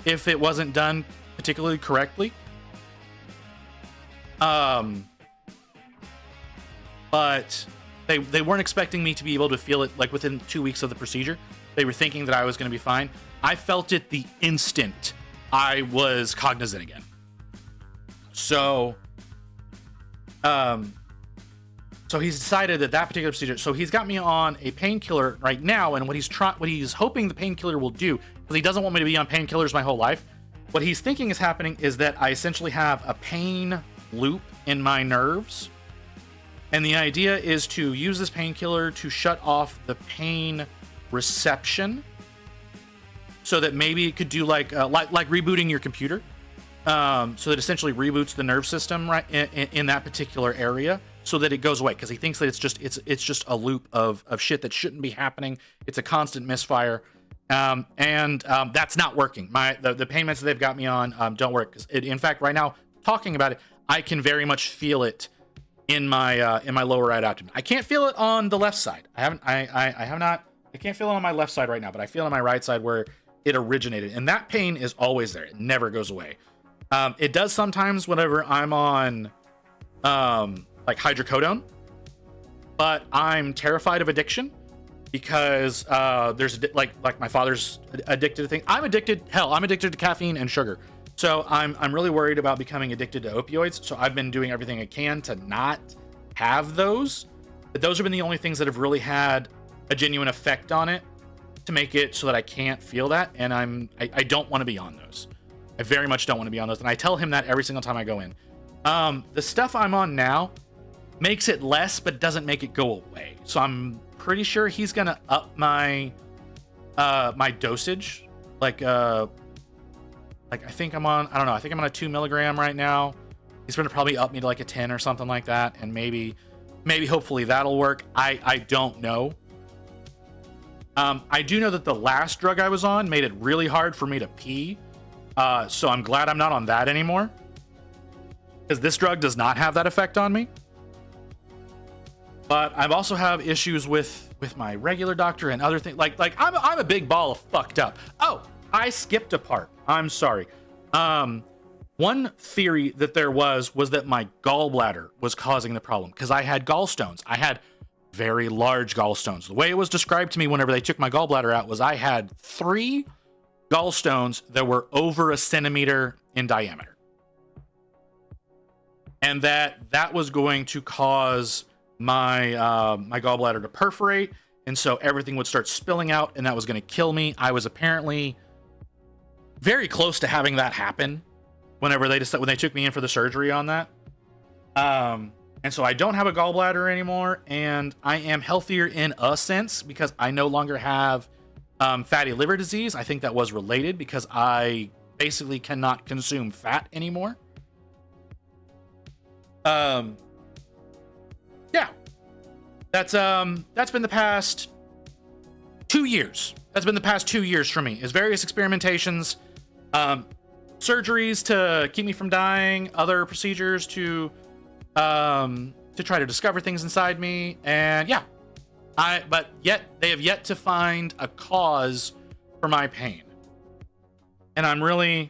if it wasn't done particularly correctly. But they weren't expecting me to be able to feel it like within 2 weeks of the procedure. They were thinking that I was going to be fine. I felt it the instant I was cognizant again. So he's decided that particular procedure. So he's got me on a painkiller right now, and what he's hoping the painkiller will do, because he doesn't want me to be on painkillers my whole life. What he's thinking is happening is that I essentially have a pain loop in my nerves, and the idea is to use this painkiller to shut off the pain reception, so that maybe it could do like rebooting your computer. So that essentially reboots the nerve system right in that particular area, so that it goes away, because he thinks that it's just a loop of shit that shouldn't be happening. It's a constant misfire, and that's not working. The pain meds that they've got me on don't work. In fact, right now, talking about it, I can very much feel it in my lower right abdomen. I can't feel it on the left side. I can't feel it on my left side right now, but I feel it on my right side where it originated, and that pain is always there. It never goes away. It does sometimes whenever I'm on like hydrocodone, but I'm terrified of addiction, because there's like my father's addicted to things. I'm addicted to caffeine and sugar. So I'm really worried about becoming addicted to opioids. So I've been doing everything I can to not have those. But those have been the only things that have really had a genuine effect on it, to make it so that I can't feel that. And I don't want to be on those. I very much don't want to be on those. And I tell him that every single time I go in. The stuff I'm on now makes it less, but doesn't make it go away. So I'm pretty sure he's going to up my dosage. Like I think I'm on a 2 milligram right now. He's going to probably up me to like a 10 or something like that. And maybe hopefully that'll work. I don't know. I do know that the last drug I was on made it really hard for me to pee. So I'm glad I'm not on that anymore, because this drug does not have that effect on me. But I've also have issues with my regular doctor and other things. Like I'm a big ball of fucked up. Oh, I skipped a part. I'm sorry. One theory that there was that my gallbladder was causing the problem, because I had gallstones. I had very large gallstones. The way it was described to me whenever they took my gallbladder out was I had 3 gallstones that were over a centimeter in diameter, and that was going to cause my gallbladder to perforate, and so everything would start spilling out, and that was going to kill me. I was apparently very close to having that happen when they took me in for the surgery on that. And so I don't have a gallbladder anymore, and I am healthier in a sense because I no longer have fatty liver disease. I think that was related because I basically cannot consume fat anymore. Yeah, that's been the past 2 years. That's been the past 2 years for me, is various experimentations, surgeries to keep me from dying, other procedures to try to discover things inside me, and yeah, but yet they have yet to find a cause for my pain. And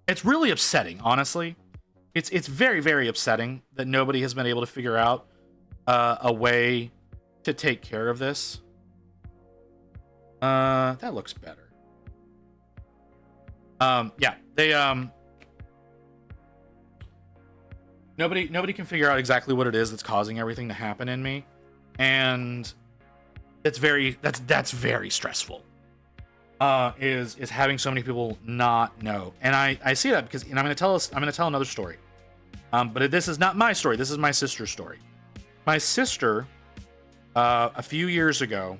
it's really upsetting, honestly. It's very, very upsetting that nobody has been able to figure out a way to take care of this. That looks better. Yeah, they nobody can figure out exactly what it is that's causing everything to happen in me, and that's very stressful. Is having so many people not know, and I see that because, and I'm gonna tell another story, but this is not my story. This is my sister's story. My sister, a few years ago,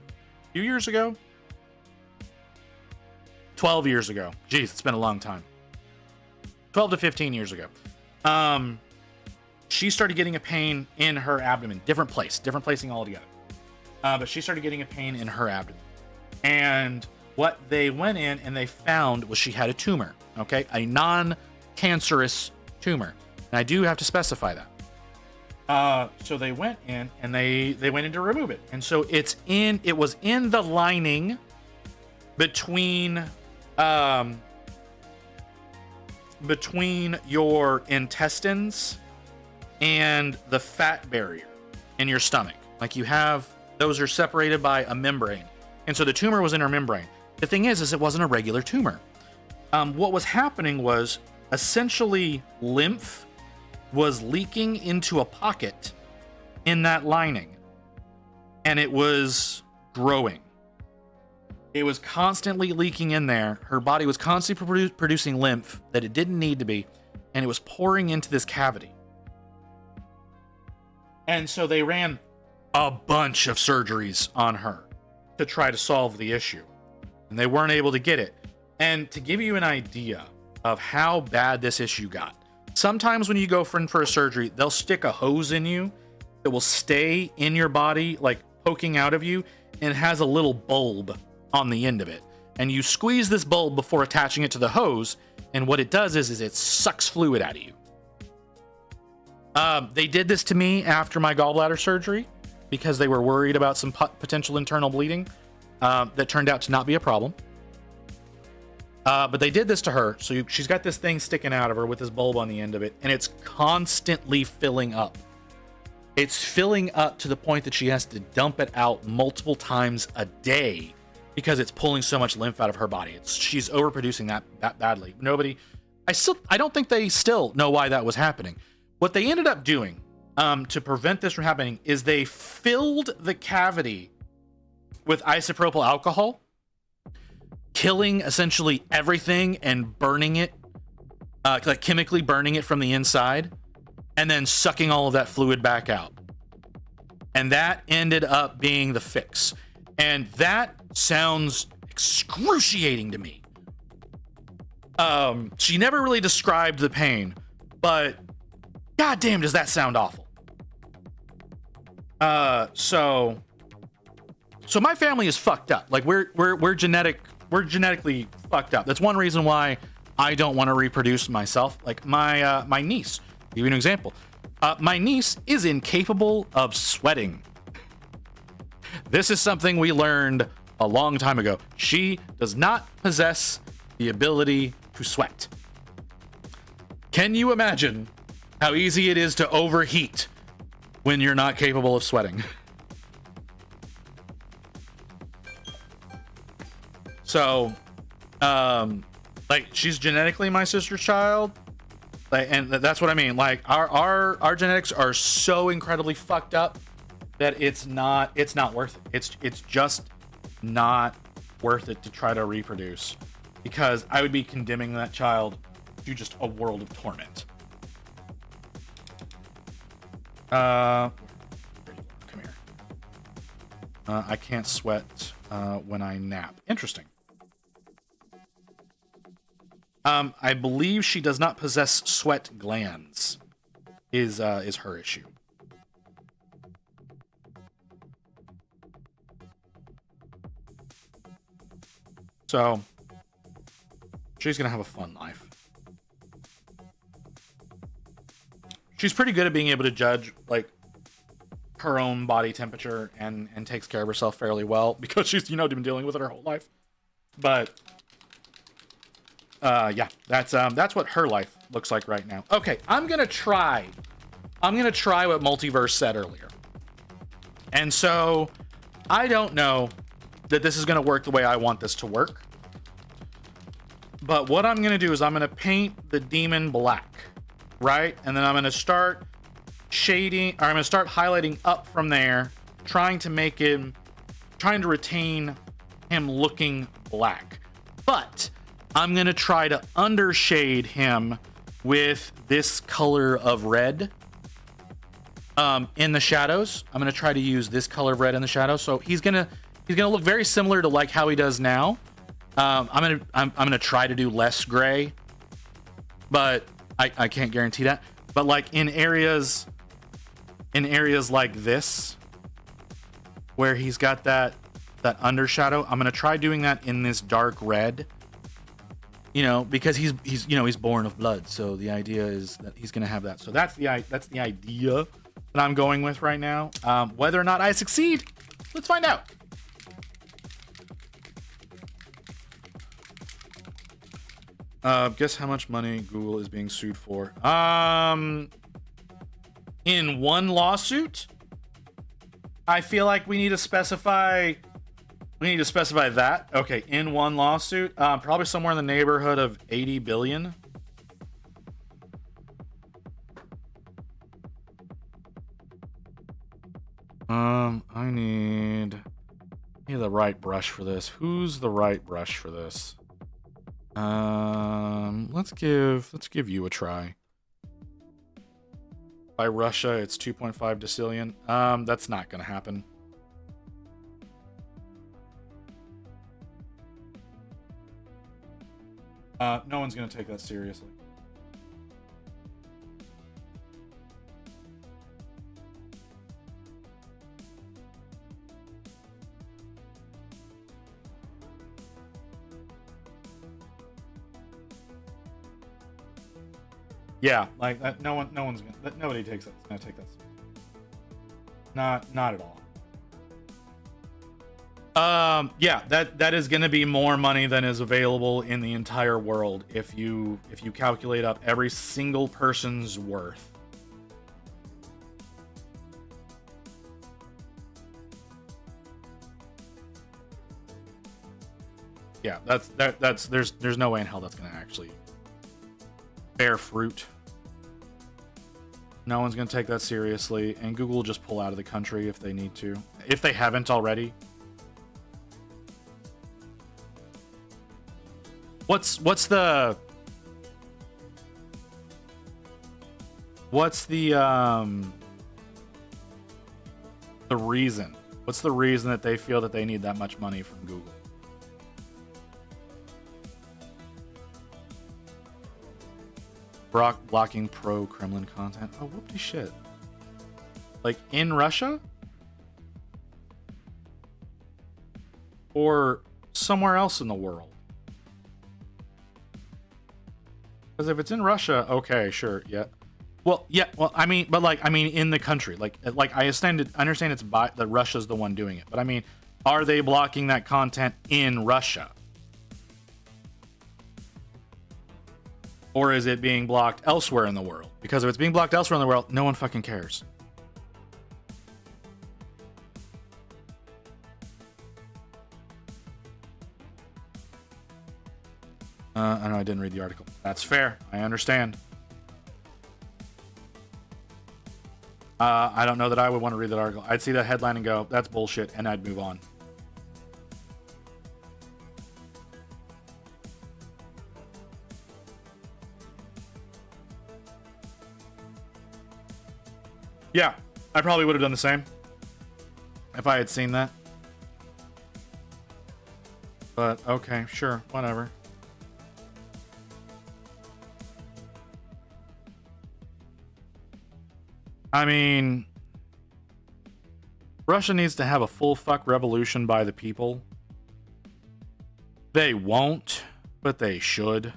12 years ago. Jeez, it's been a long time. 12 to 15 years ago. She started getting a pain in her abdomen. Different placing altogether. But she started getting a pain in her abdomen. And what they went in and they found was she had a tumor. Okay? A non-cancerous tumor. And I do have to specify that. So they went in and they went in to remove it. And so it was in the lining between your intestines and the fat barrier in your stomach. Like, those are separated by a membrane. And so the tumor was in her membrane. The thing is it wasn't a regular tumor. What was happening was essentially lymph was leaking into a pocket in that lining, and it was growing. It was constantly leaking in there. Her body was constantly producing lymph that it didn't need to be, and it was pouring into this cavity. And so they ran a bunch of surgeries on her to try to solve the issue, and they weren't able to get it. And to give you an idea of how bad this issue got, sometimes when you go for a surgery, they'll stick a hose in you that will stay in your body, like poking out of you, and it has a little bulb on the end of it. And you squeeze this bulb before attaching it to the hose, and what it does is it sucks fluid out of you. They did this to me after my gallbladder surgery because they were worried about some potential internal bleeding that turned out to not be a problem. But they did this to her, so she's got this thing sticking out of her with this bulb on the end of it, and it's constantly filling up. It's filling up to the point that she has to dump it out multiple times a day because it's pulling so much lymph out of her body. She's overproducing that badly. I don't think they still know why that was happening. What they ended up doing to prevent this from happening is they filled the cavity with isopropyl alcohol, killing essentially everything and burning it, like chemically burning it from the inside, and then sucking all of that fluid back out. And that ended up being the fix. And that sounds excruciating to me. She never really described the pain, but goddamn, does that sound awful. So my family is fucked up. Like, we're genetically fucked up. That's one reason why I don't want to reproduce myself. Like my niece, to give you an example. My niece is incapable of sweating. This is something we learned a long time ago. She does not possess the ability to sweat. Can you imagine how easy it is to overheat when you're not capable of sweating? So, like, she's genetically my sister's child, like, and that's what I mean. Like, our genetics are so incredibly fucked up that it's not worth it. It's just not worth it to try to reproduce, because I would be condemning that child to just a world of torment. Come here. I can't sweat when I nap. Interesting. I believe she does not possess sweat glands. Is her issue. So she's gonna have a fun life. She's pretty good at being able to judge, like, her own body temperature and takes care of herself fairly well because she's, been dealing with it her whole life. But Yeah, that's what her life looks like right now. Okay, I'm gonna try what Multiverse said earlier. And so I don't know that this is gonna work the way I want this to work. But what I'm gonna do is I'm gonna paint the demon black, right? And then I'm gonna start shading, or I'm gonna start highlighting up from there, trying to retain him looking black. But I'm gonna try to undershade him with this color of red in the shadows. I'm gonna try to use this color of red in the shadows, so he's gonna look very similar to like how he does now. I'm gonna try to do less gray, but I can't guarantee that. But like in areas like this, where he's got that undershadow, I'm gonna try doing that in this dark red. You know, because he's born of blood, so the idea is that he's gonna have that. So that's the idea that I'm going with right now. Whether or not I succeed, let's find out. Guess how much money Google is being sued for? In one lawsuit, I feel like we need to specify that. Okay, in one lawsuit, probably somewhere in the neighborhood of 80 billion. I need the right brush for this. Who's the right brush for this? Let's give you a try. By Russia, it's 2.5 decillion. That's not gonna happen. No one's gonna take that seriously. Yeah, like that. Nobody takes that. Gonna take that seriously. Not at all. Yeah, that is going to be more money than is available in the entire world if you calculate up every single person's worth. Yeah, there's no way in hell that's going to actually bear fruit. No one's going to take that seriously, and Google will just pull out of the country if they need to, if they haven't already. What's the reason? What's the reason that they feel that they need that much money from Google? Blocking pro-Kremlin content. Oh, whoopty shit. Like in Russia? Or somewhere else in the world? Because if it's in Russia, okay, sure, yeah. Well, yeah, well, I mean, in the country, like I understand it's that Russia's the one doing it, but I mean, are they blocking that content in Russia? Or is it being blocked elsewhere in the world? Because if it's being blocked elsewhere in the world, no one fucking cares. I know I didn't read the article. That's fair. I understand. I don't know that I would want to read that article. I'd see that headline and go, that's bullshit, and I'd move on. Yeah, I probably would have done the same if I had seen that. But okay, sure, whatever. I mean, Russia needs to have a full fuck revolution by the people. They won't, but they should.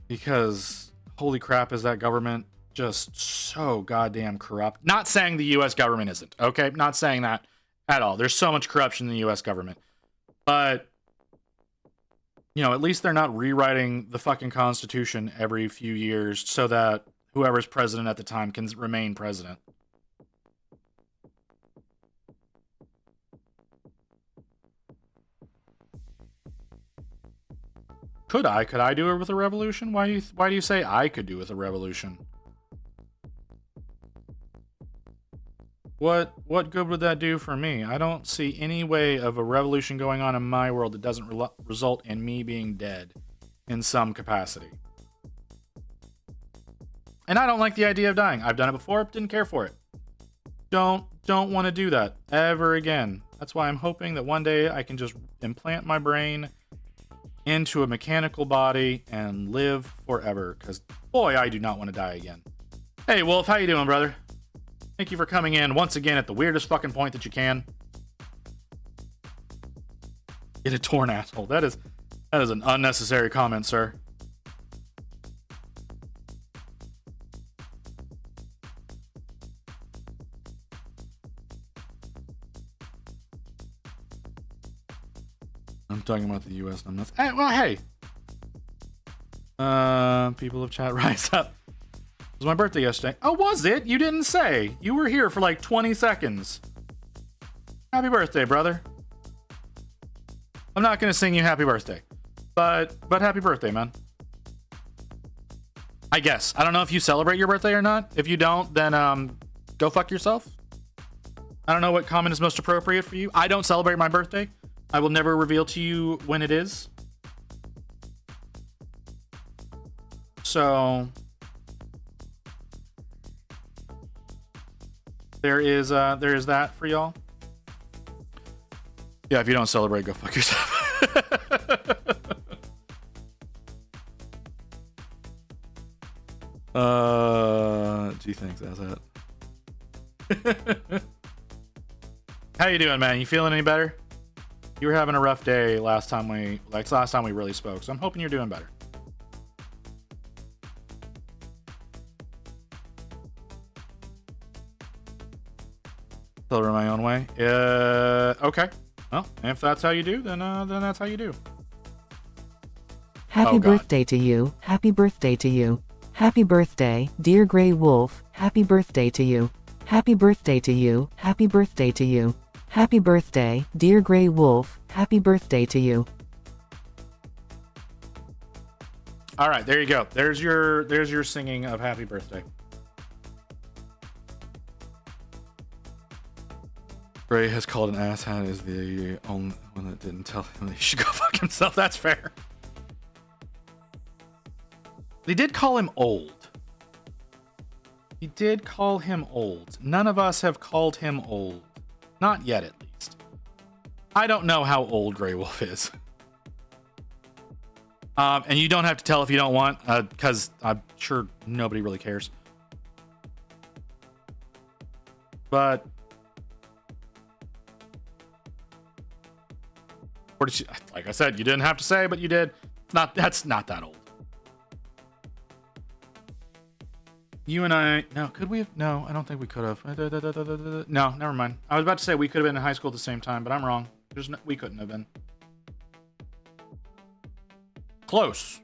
Because, holy crap, is that government just so goddamn corrupt. Not saying the US government isn't, okay? Not saying that at all. There's so much corruption in the US government. But, you know, at least they're not rewriting the fucking Constitution every few years so that whoever's president at the time can remain president. Could I do it with a revolution? Why do you say I could do it with a revolution? What good would that do for me? I don't see any way of a revolution going on in my world that doesn't result in me being dead in some capacity. And I don't like the idea of dying. I've done it before, didn't care for it. Don't want to do that ever again. That's why I'm hoping that one day I can just implant my brain into a mechanical body and live forever, because boy, I do not want to die again. Hey Wolf, how you doing, brother? Thank you for coming in once again at the weirdest fucking point that you can. Get a torn asshole. That is an unnecessary comment, sir. I'm talking about the U.S. I'm not. Hey, well, hey. People of chat, rise up. It was my birthday yesterday. Oh, was it? You didn't say. You were here for like 20 seconds. Happy birthday, brother. I'm not gonna sing you happy birthday, but happy birthday, man. I guess. I don't know if you celebrate your birthday or not. If you don't, then go fuck yourself. I don't know what comment is most appropriate for you. I don't celebrate my birthday. I will never reveal to you when it is. So there is that for y'all. Yeah, if you don't celebrate, go fuck yourself. Gee, thanks, that's it. How you doing, man? You feeling any better? You were having a rough day last time we really spoke, so I'm hoping you're doing better. Celebrate my own way. Okay. Well, if that's how you do, then that's how you do. Happy birthday to you. Happy birthday to you. Happy birthday, dear Grey Wolf. Happy birthday to you. Happy birthday to you. Happy birthday to you. Happy birthday, dear Grey Wolf. Happy birthday to you. All right, there you go. There's your singing of happy birthday. Gray has called an asshat is the only one that didn't tell him he should go fuck himself. That's fair. They did call him old. He did call him old. None of us have called him old. Not yet, at least. I don't know how old Grey Wolf is. And you don't have to tell if you don't want, because I'm sure nobody really cares. But like I said, you didn't have to say, but you did. That's not that old. You and I, no, could we have? No, I don't think we could have. No, never mind. I was about to say we could have been in high school at the same time, but I'm wrong. We couldn't have been. Close.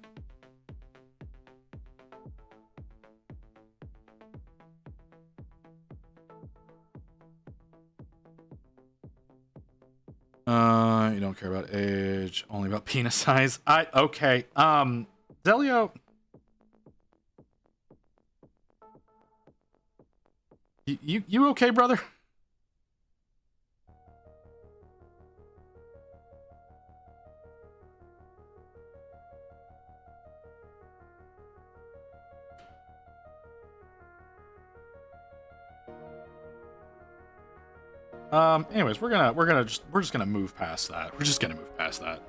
You don't care about age, only about penis size. Okay. Zelio. You okay, brother? Anyways, we're just gonna move past that. We're just gonna move past that.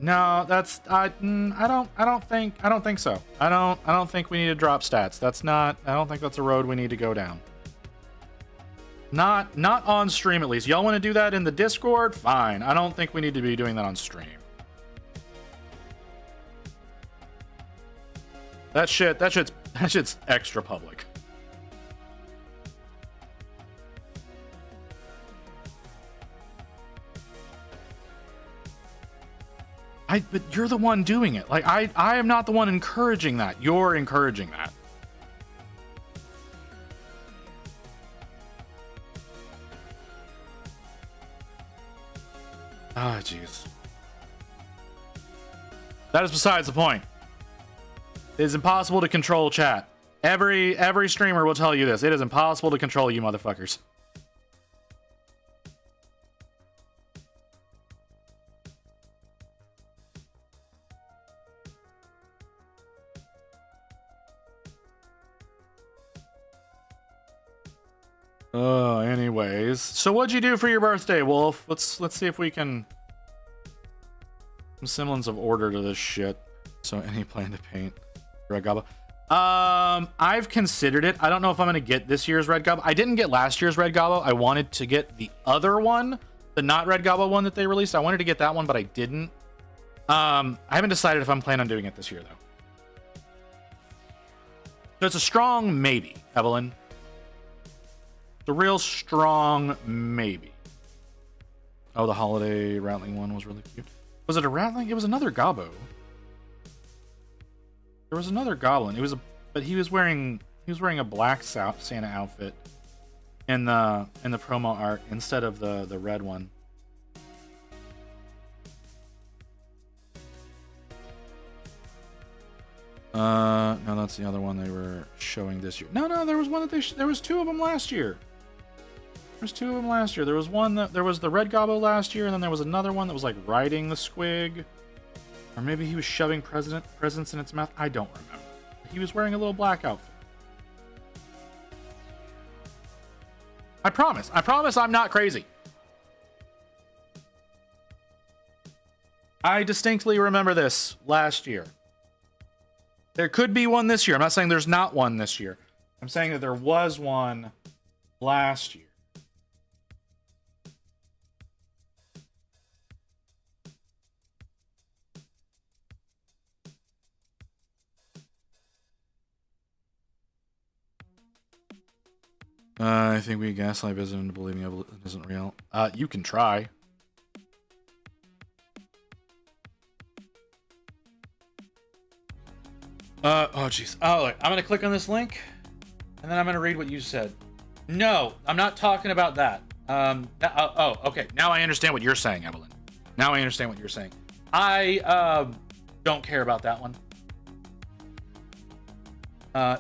No, that's I don't think so. I don't think we need to drop stats. I don't think that's a road we need to go down. Not on stream, at least. Y'all want to do that in the Discord? Fine. I don't think we need to be doing that on stream. That shit's extra public. But you're the one doing it. Like, I am not the one encouraging that. You're encouraging that. Ah, jeez. That is besides the point. It is impossible to control chat. Every streamer will tell you this. It is impossible to control you motherfuckers. Anyways. So what'd you do for your birthday, Wolf? Let's see if we can some semblance of order to this shit. So any plan to paint Red Goblin? I've considered it. I don't know if I'm gonna get this year's Red Goblin. I didn't get last year's Red Goblin. I wanted to get the other one, the not Red Goblin one that they released. I wanted to get that one, but I didn't. I haven't decided if I'm planning on doing it this year though. So it's a strong maybe, Evelyn. It's a real strong maybe. Oh, the holiday Rattling one was really cute. Was it a Rattling? It was another Gobbo. There was another goblin. But he was wearing a black Santa outfit in the promo art instead of the red one. No, that's the other one they were showing this year. No, there was one that there was two of them last year. There's two of them last year. There was one that there was the red gobbo last year, and then there was another one that was like riding the squig, or maybe he was shoving presents in its mouth. I don't remember. He was wearing a little black outfit. I promise I'm not crazy. I distinctly remember this last year. There could be one this year. I'm not saying there's not one this year. I'm saying that there was one last year. I think we gaslight visited into believing it isn't real. You can try. Oh, jeez. Oh, look, I'm going to click on this link, and then I'm going to read what you said. No, I'm not talking about that. Okay. Now I understand what you're saying, Evelyn. Now I understand what you're saying. I don't care about that one.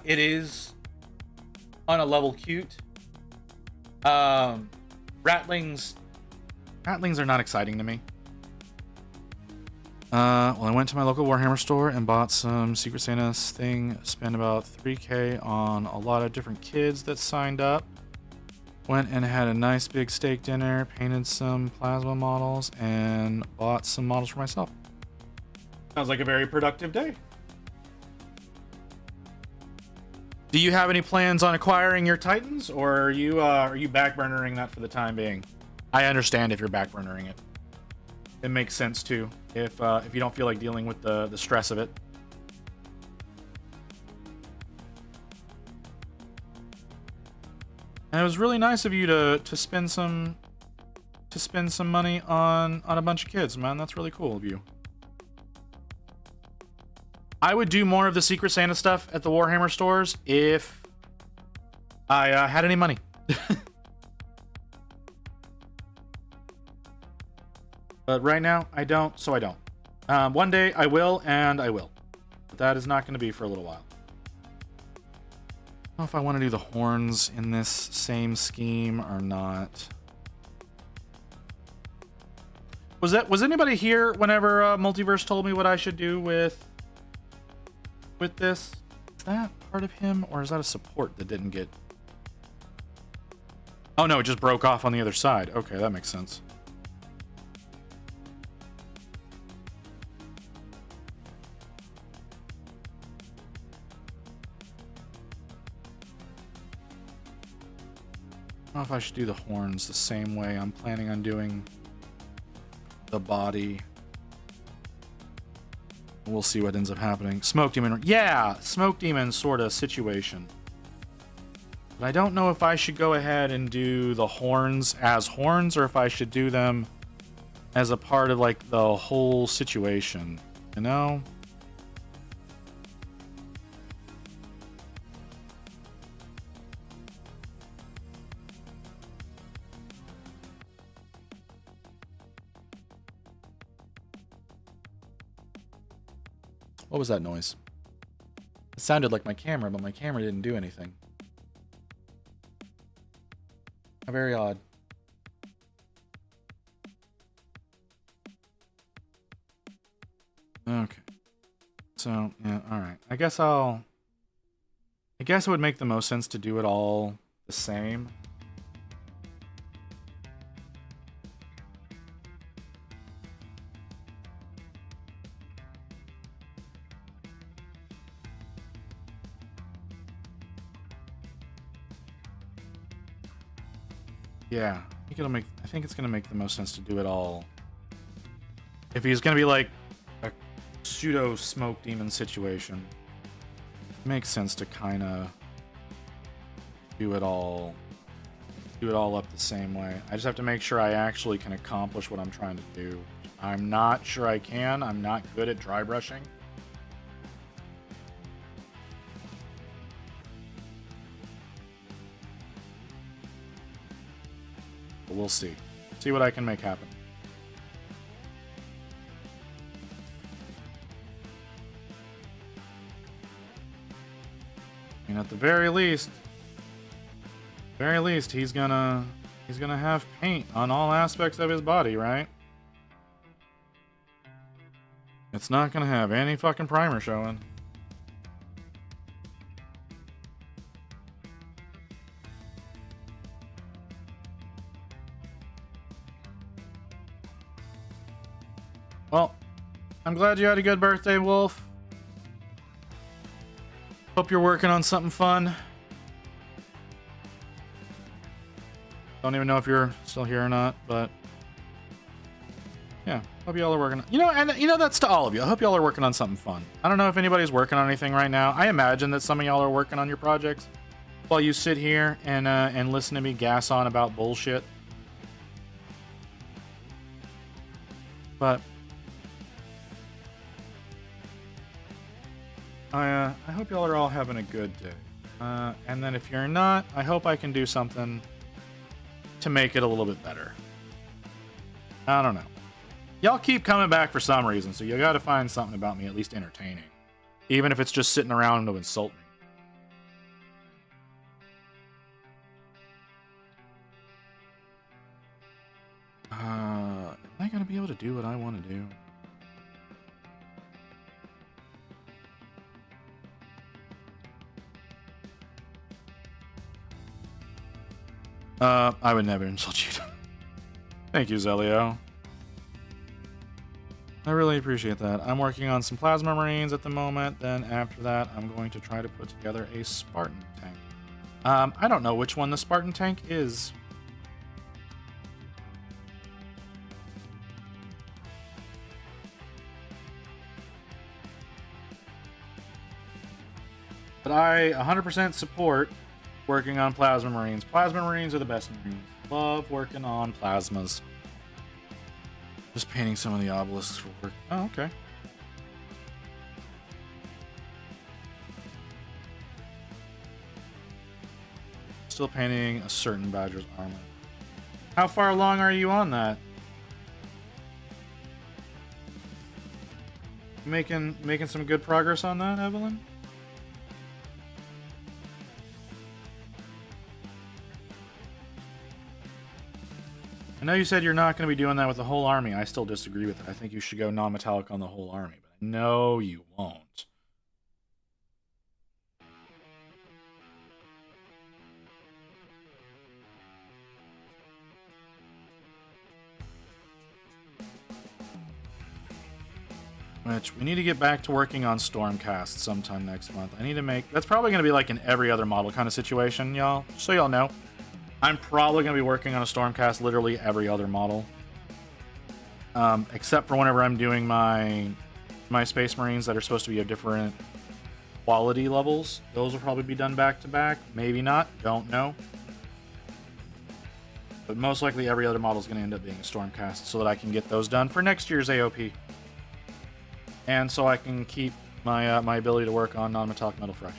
It is on a level cute. Rattlings are not exciting to me. Well, I went to my local Warhammer store and bought some Secret Santa's thing. Spent about $3,000 on a lot of different kids that signed up. Went and had a nice big steak dinner, painted some plasma models, and bought some models for myself. Sounds like a very productive day. Do you have any plans on acquiring your Titans, or are you backburnering that for the time being? I understand if you're backburnering it. It makes sense too, if you don't feel like dealing with the stress of it. And it was really nice of you to spend some money on a bunch of kids, man. That's really cool of you. I would do more of the Secret Santa stuff at the Warhammer stores if I had any money. But right now, I don't, so I don't. One day I will, and I will. But that is not going to be for a little while. I don't know if I want to do the horns in this same scheme or not. Was anybody here whenever Multiverse told me what I should do with this? Is that part of him, or is that a support that didn't get... Oh no, it just broke off on the other side. Okay, that makes sense. I don't know if I should do the horns the same way I'm planning on doing the body. We'll see what ends up happening. Smoke demon. Yeah, smoke demon sort of situation. But I don't know if I should go ahead and do the horns as horns, or if I should do them as a part of like the whole situation, you know? What was that noise? It sounded like my camera, but my camera didn't do anything. How very odd. Okay. So, yeah, alright. I guess it would make the most sense to do it all the same. Yeah, I think it's gonna make the most sense to do it all. If he's gonna be like a pseudo smoke demon situation, it makes sense to kind of do it all up the same way. I just have to make sure I actually can accomplish what I'm trying to do. I'm not sure I can. I'm not good at dry brushing. But we'll see. See what I can make happen. I mean, at the very least, he's gonna have paint on all aspects of his body, right? It's not gonna have any fucking primer showing. Well, I'm glad you had a good birthday, Wolf. Hope you're working on something fun. Don't even know if you're still here or not, but yeah, hope y'all are working on, that's to all of you. I hope y'all are working on something fun. I don't know if anybody's working on anything right now. I imagine that some of y'all are working on your projects while you sit here and listen to me gas on about bullshit. But I hope y'all are all having a good day. And then if you're not, I hope I can do something to make it a little bit better. I don't know. Y'all keep coming back for some reason, so you gotta find something about me at least entertaining. Even if it's just sitting around to insult me. Am I gonna be able to do what I want to do? I would never insult you. Thank you, Zelio. I really appreciate that. I'm working on some Plasma Marines at the moment. Then after that, I'm going to try to put together a Spartan tank. I don't know which one the Spartan tank is. But I 100% support working on Plasma Marines. Plasma Marines are the best Marines. Love working on plasmas. Just painting some of the obelisks for work. Oh, okay. Still painting a certain Badger's armor. How far along are you on that? Making some good progress on that, Evelyn? I know you said you're not going to be doing that with the whole army. I still disagree with it. I think you should go non-metallic on the whole army, but I know you won't. Which, we need to get back to working on Stormcast sometime next month. I need to make... That's probably going to be like an every other model kind of situation, y'all. Just so y'all know. I'm probably going to be working on a Stormcast literally every other model. Except for whenever I'm doing my Space Marines that are supposed to be of different quality levels. Those will probably be done back to back. Maybe not. Don't know. But most likely every other model is going to end up being a Stormcast so that I can get those done for next year's AOP. And so I can keep my my ability to work on non-metallic metal fresh.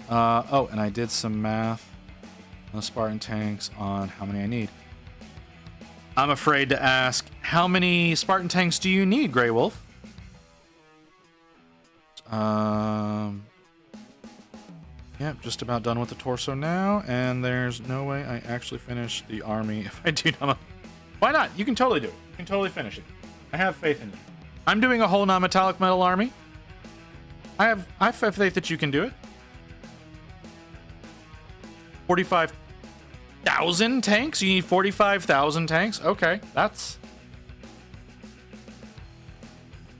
Oh, and I did some math on the Spartan tanks on how many I need. I'm afraid to ask, how many Spartan tanks do you need, Grey Wolf? Yeah, just about done with the torso now, and there's no way I actually finish the army if I do not. Why not? You can totally do it. You can totally finish it. I have faith in you. I'm doing a whole non-metallic metal army. I have faith that you can do it. 45,000 tanks? You need 45,000 tanks? Okay, that's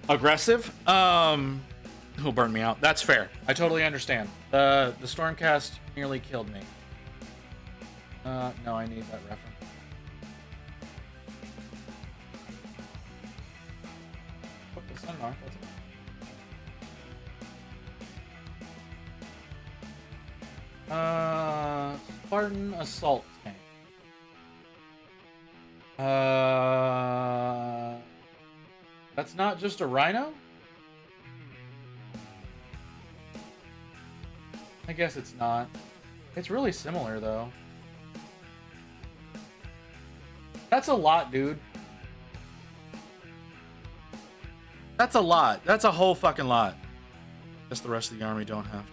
aggressive. Who'll burn me out? That's fair. I totally understand. The Stormcast nearly killed me. No, I need that reference. Oh, the Sunmark. That's Spartan Assault Tank. That's not just a Rhino? I guess it's not. It's really similar, though. That's a lot, dude. That's a lot. That's a whole fucking lot. Guess the rest of the army don't have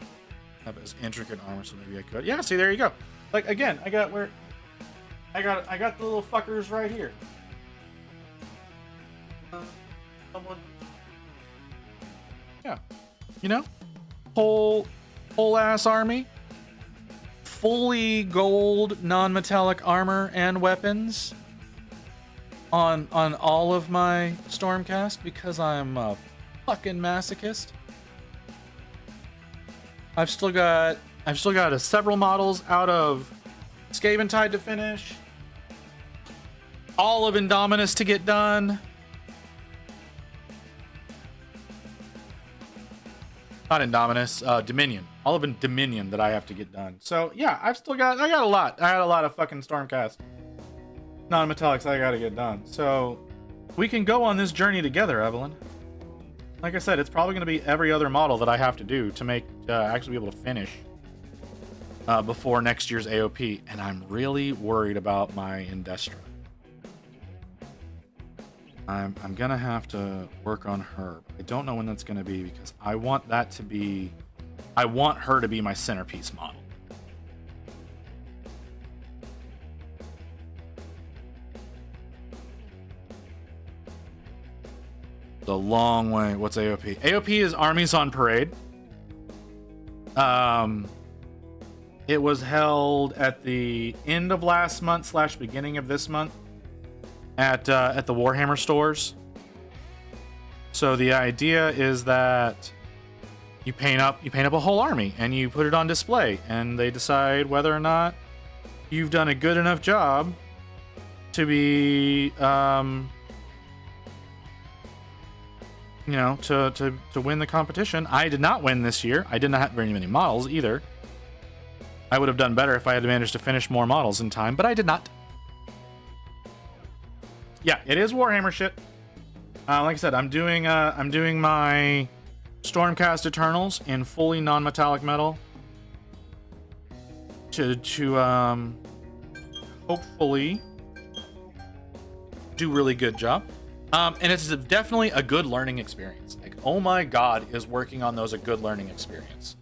as intricate armor, so maybe I could. Yeah, see, there you go. Like, again, I got the little fuckers right here. Someone. Yeah. You know? Whole ass army, fully gold non-metallic armor and weapons on all of my Stormcast because I'm a fucking masochist. I've still got several models out of Skaven Tide to finish, all of Indominus to get done. Not Indominus, Dominion. All of Dominion that I have to get done. So yeah, I got a lot. I had a lot of fucking Stormcast non-metallics I gotta get done. So we can go on this journey together, Evelyn. Like I said, it's probably gonna be every other model that I have to do to make actually be able to finish before next year's AOP. And I'm really worried about my Indestra. I'm gonna have to work on her. I don't know when that's gonna be because I want her to be my centerpiece model. The long way. What's AOP? AOP is Armies on Parade. It was held at the end of last month / beginning of this month at the Warhammer stores. So the idea is that you paint up a whole army and you put it on display, and they decide whether or not you've done a good enough job to be to win the competition. I did not win this year. I did not have very many models either. I would have done better if I had managed to finish more models in time, but I did not. Yeah, it is Warhammer shit. Like I said, I'm doing my Stormcast Eternals in fully non-metallic metal to hopefully do really good job. And it's definitely a good learning experience. Like, oh my god, is working on those a good learning experience.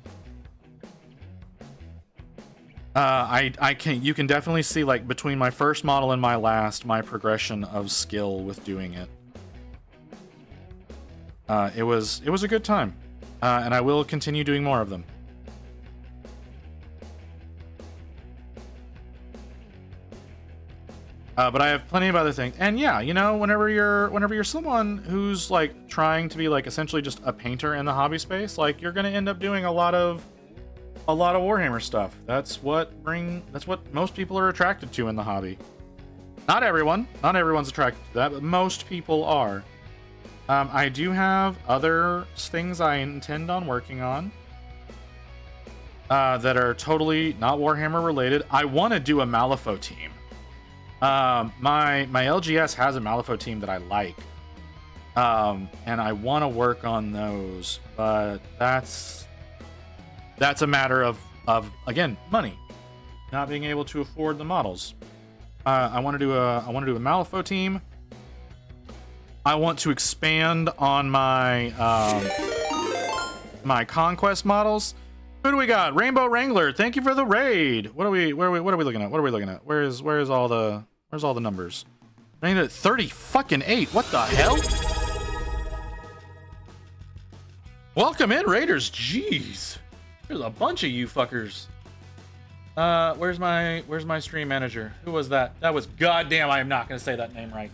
You can definitely see, like, between my first model and my last, my progression of skill with doing it. It was a good time, and I will continue doing more of them. But I have plenty of other things, and yeah, you know, whenever you're someone who's like trying to be like essentially just a painter in the hobby space, like, you're gonna end up doing a lot of Warhammer stuff. That's what most people are attracted to in the hobby. Not everyone's attracted to that, but most people are. I do have other things I intend on working on. that are totally not Warhammer related. I want to do a Malifaux team. My LGS has a Malifaux team that I like. And I want to work on those, but that's a matter of again, money, not being able to afford the models. I want to do a Malifaux team. I want to expand on my my conquest models. Who do we got? Rainbow Wrangler. Thank you for the raid. What are we looking at? What are we looking at? Where's all the numbers? I need 30 fucking 8. What the hell? Welcome in, Raiders. Jeez. There's a bunch of you fuckers. Where's my stream manager? Who was that? That was goddamn. I am not gonna say that name right.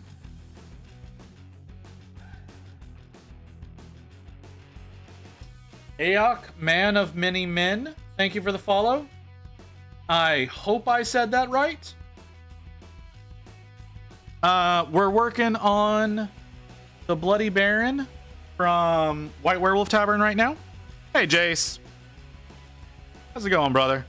Aok, man of many men. Thank you for the follow. I hope I said that right. We're working on the Bloody Baron from White Werewolf Tavern right now. Hey, Jace. How's it going, brother?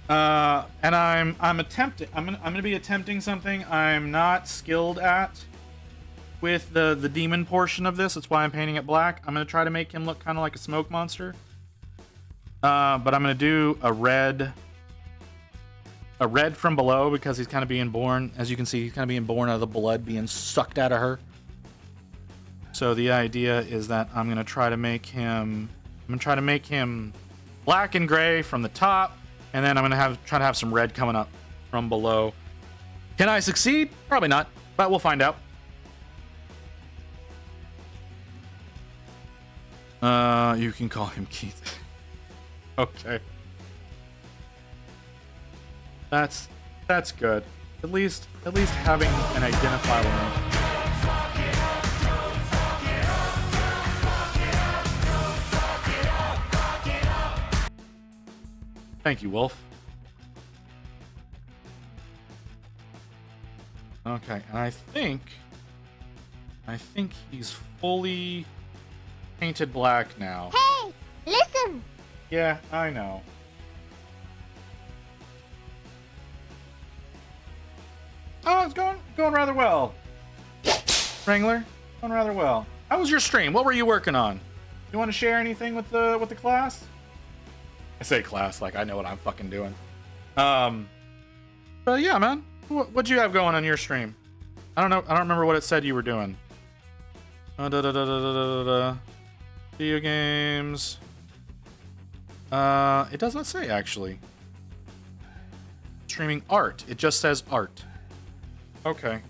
And I'm gonna be attempting something I'm not skilled at with the demon portion of this. That's why I'm painting it black. I'm gonna try to make him look kind of like a smoke monster. But I'm gonna do a red from below because he's kind of being born, as you can see, he's kind of being born out of the blood being sucked out of her. So the idea is that I'm gonna try to make him black and gray from the top, and then I'm gonna try to have some red coming up from below. Can I succeed? Probably not, but we'll find out. You can call him Keith. Okay. That's good. At least having an identifiable name. Thank you, Wolf. Okay, and I think he's fully painted black now. Hey, listen! Yeah, I know. Oh, it's going rather well. Wrangler, going rather well. How was your stream? What were you working on? You want to share anything with the class? I say class like I know what I'm fucking doing. But yeah, man. What'd you have going on your stream? I don't know. I don't remember what it said you were doing. Video games. It does not say actually. Streaming art. It just says art. Okay.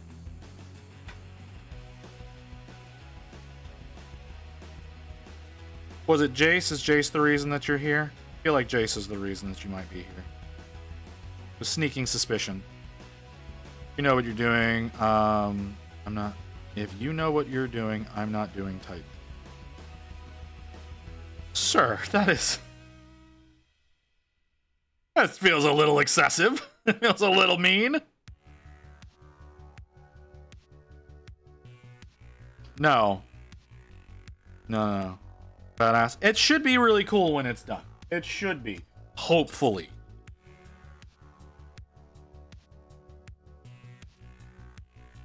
Was it Jace? Is Jace the reason that you're here? I feel like Jace is the reason that you might be here. A sneaking suspicion. You know what you're doing. I'm not. If you know what you're doing, I'm not doing type. Sir, that feels a little excessive. It feels a little mean. No. Badass. It should be really cool when it's done. It should be. Hopefully.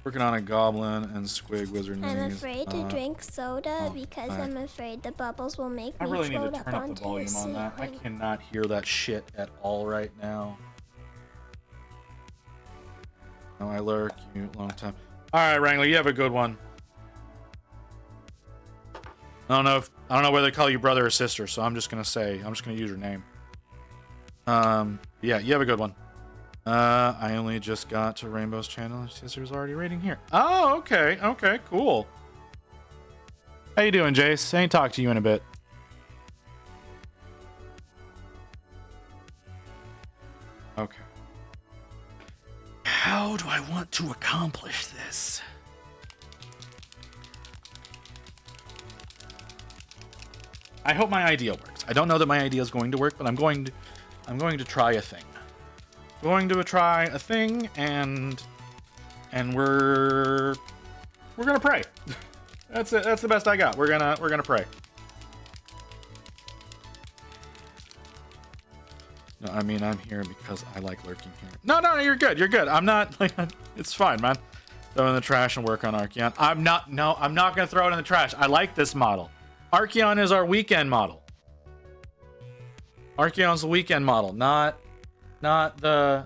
Working on a goblin and squig wizard. I'm afraid to drink soda because I'm afraid the bubbles will make I me really need float to up turn up onto the volume on that. I ceiling. cannot hear that shit at all right now. No, I lurk you long time. All right, Wrangler, you have a good one. I don't know whether to call you brother or sister, so I'm just gonna use your name. Yeah, you have a good one. I only just got to Rainbow's channel. Sister was already raiding here. Oh, okay, cool. How you doing, Jace? I ain't talked to you in a bit. Okay. How do I want to accomplish this? I hope my idea works. I don't know that my idea is going to work, but I'm going to try a thing. Going to try a thing, and we're gonna pray. That's it. That's the best I got. We're gonna pray. No, I mean, I'm here because I like lurking here. No, you're good. You're good. I'm not, like, it's fine, man. Throw it in the trash and work on Archeon. I'm not going to throw it in the trash. I like this model. Archeon is our weekend model. Archeon's the weekend model, not the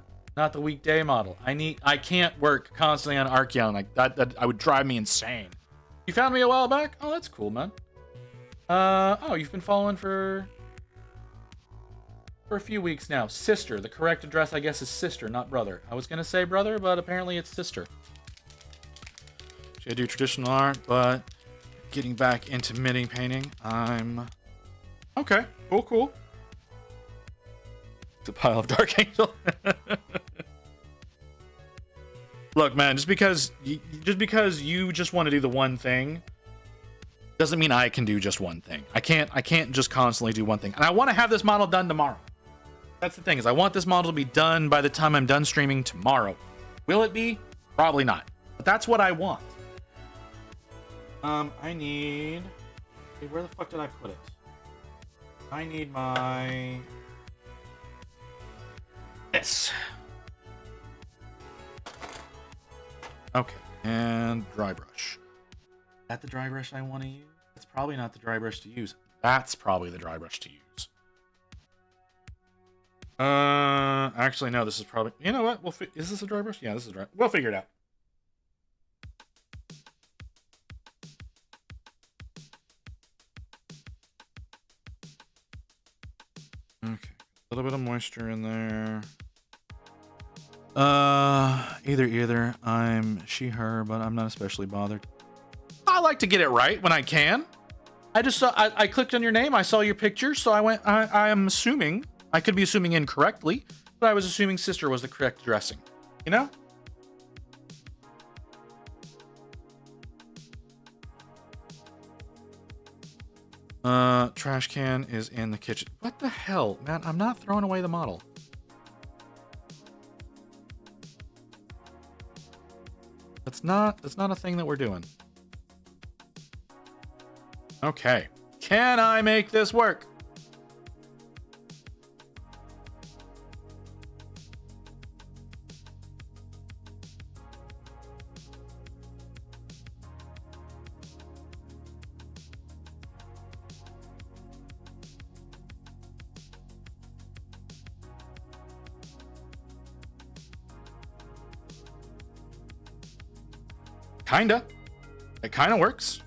weekday model. I can't work constantly on Archeon. Like, that I would drive me insane. You found me a while back? Oh, that's cool, man. Oh, you've been following for a few weeks now. Sister. The correct address, I guess, is sister, not brother. I was gonna say brother, but apparently it's sister. I do traditional art, but getting back into mini painting. I'm okay. Cool. It's a pile of Dark Angel. Look, man, just because you just want to do the one thing doesn't mean I can do just one thing. I can't just constantly do one thing. And I want to have this model done tomorrow. That's the thing, is I want this model to be done by the time I'm done streaming tomorrow. Will it be? Probably not. But that's what I want. I need... Hey, where the fuck did I put it? I need my... This. Okay, and dry brush. Is that the dry brush I want to use? It's probably not the dry brush to use. That's probably the dry brush to use. Actually, no, this is probably... You know what? Is this a dry brush? Yeah, this is dry. We'll figure it out. Okay, a little bit of moisture in there. Either. I'm she, her, but I'm not especially bothered. I like to get it right when I can. I just saw, I clicked on your name, I saw your picture, so I am assuming, I could be assuming incorrectly, but I was assuming sister was the correct dressing. You know? Trash can is in the kitchen. What the hell, man? I'm not throwing away the model. That's not a thing that we're doing. Okay. Can I make this work? Kinda. It kinda works.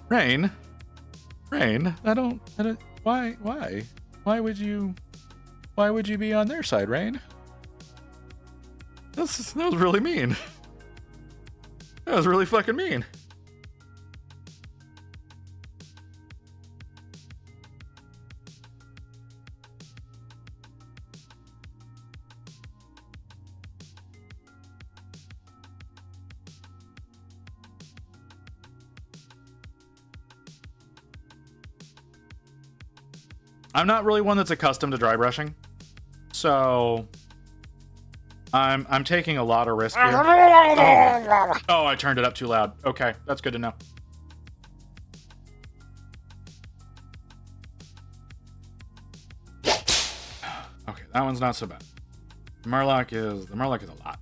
Rain, I don't, why would you be on their side, Rain? That was really mean. That was really fucking mean. I'm not really one that's accustomed to dry brushing, so I'm taking a lot of risk here. Oh, I turned it up too loud. Okay, that's good to know. Okay, that one's not so bad. The Murloc is a lot.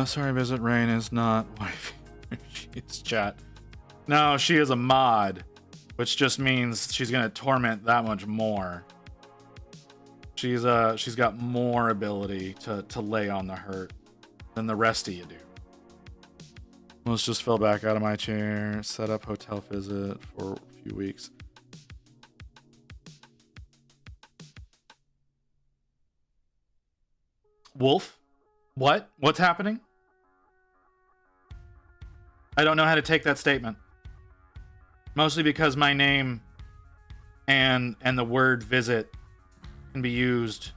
Sorry, Visit Rain is not wife. She's chat. No, she is a mod, which just means she's gonna torment that much more. She's got more ability to lay on the hurt than the rest of you do. Let's just fell back out of my chair, set up hotel visit for a few weeks. Wolf? What? What's happening? I don't know how to take that statement. Mostly because my name and the word visit can be used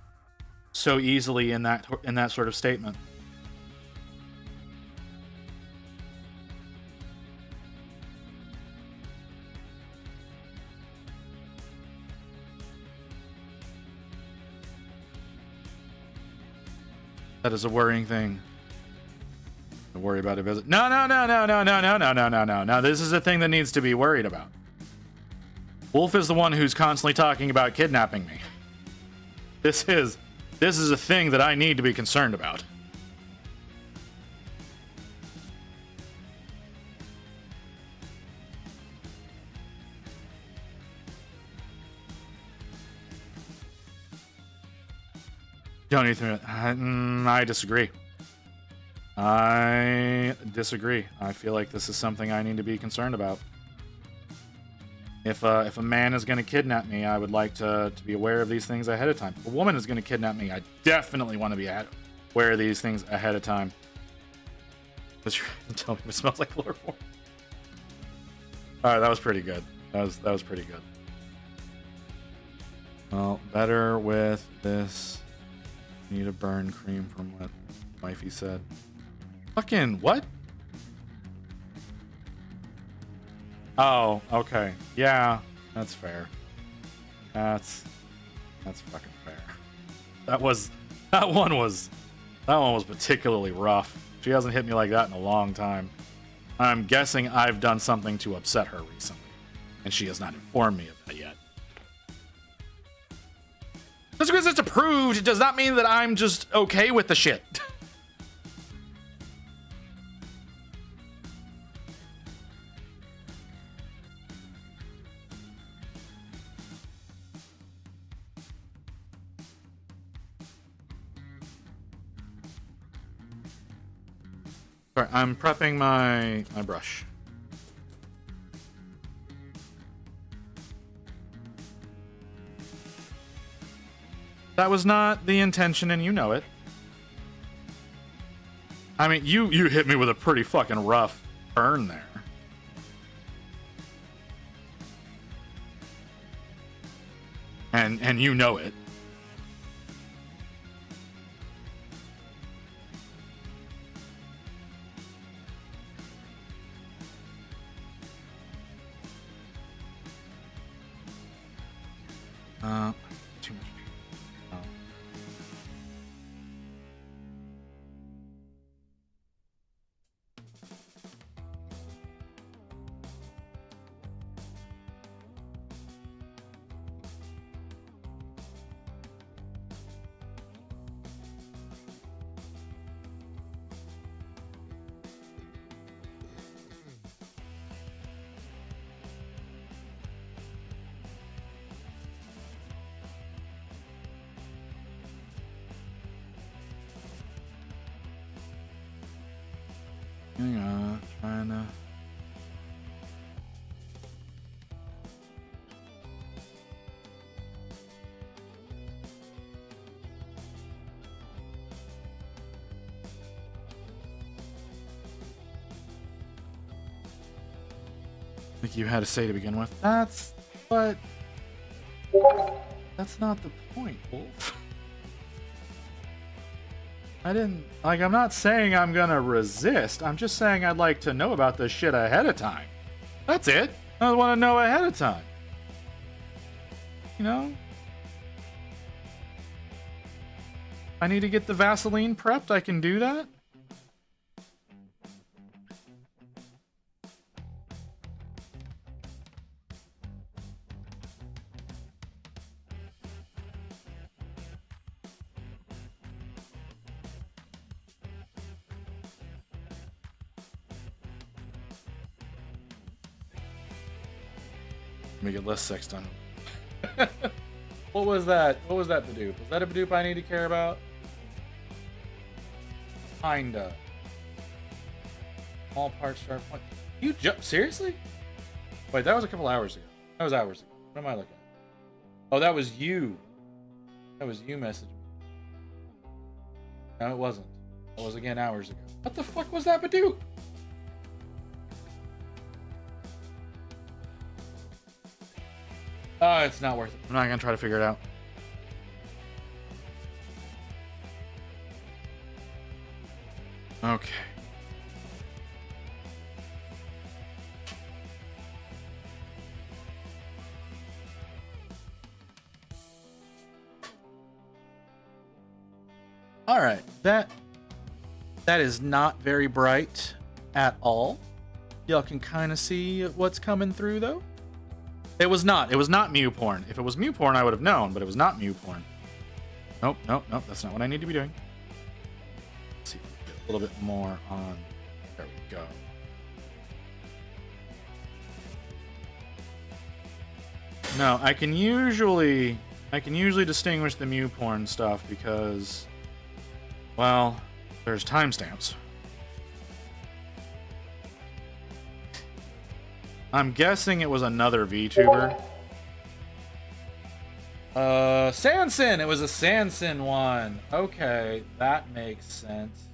so easily in that sort of statement. That is a worrying thing. To worry about a visit. No, no, no, no, no, no, no, no, no, no, no. No, this is a thing that needs to be worried about. Wolf is the one who's constantly talking about kidnapping me. This is a thing that I need to be concerned about. Don't even. I disagree. I disagree. I feel like this is something I need to be concerned about. If a man is going to kidnap me, I would like to be aware of these things ahead of time. If a woman is going to kidnap me, I definitely want to be aware of these things ahead of time. Tell me if it smells like chloroform. All right, that was pretty good. That was pretty good. Well, better with this. Need a burn cream from what wifey said. Fucking what? Oh, okay. Yeah, that's fair. That's fucking fair. That one was particularly rough. She hasn't hit me like that in a long time. I'm guessing I've done something to upset her recently, and she has not informed me of that yet. Just because it's approved does not mean that I'm just okay with the shit. Sorry, I'm prepping my brush. That was not the intention, and you know it. I mean, you hit me with a pretty fucking rough burn there. And you know it. Too much. Oh. Hang on, trying to. Like you had to say to begin with. That's not the point, Wolf. I'm not saying I'm gonna resist. I'm just saying I'd like to know about this shit ahead of time. That's it. I want to know ahead of time. You know? I need to get the Vaseline prepped. I can do that. Let me get less sex done. What was that? What was that Bidoof? Was that a Bidoof I need to care about? Kinda. Small parts start. What? You seriously? Wait, that was a couple hours ago. That was hours ago. What am I looking at? Oh, that was you. That was you messaging me. No, it wasn't. That was again hours ago. What the fuck was that Bidoof? Oh, it's not worth it. I'm not gonna try to figure it out. Okay. All right, that is not very bright at all. Y'all can kind of see what's coming through though. It was not Mew porn. If it was Mew porn, I would have known, but it was not Mew porn. Nope. That's not what I need to be doing. Let's see if we can get a little bit more on. There we go. No, I can usually distinguish the Mew porn stuff because, well, there's timestamps. I'm guessing it was another VTuber. Sanson! It was a Sanson one. Okay, that makes sense.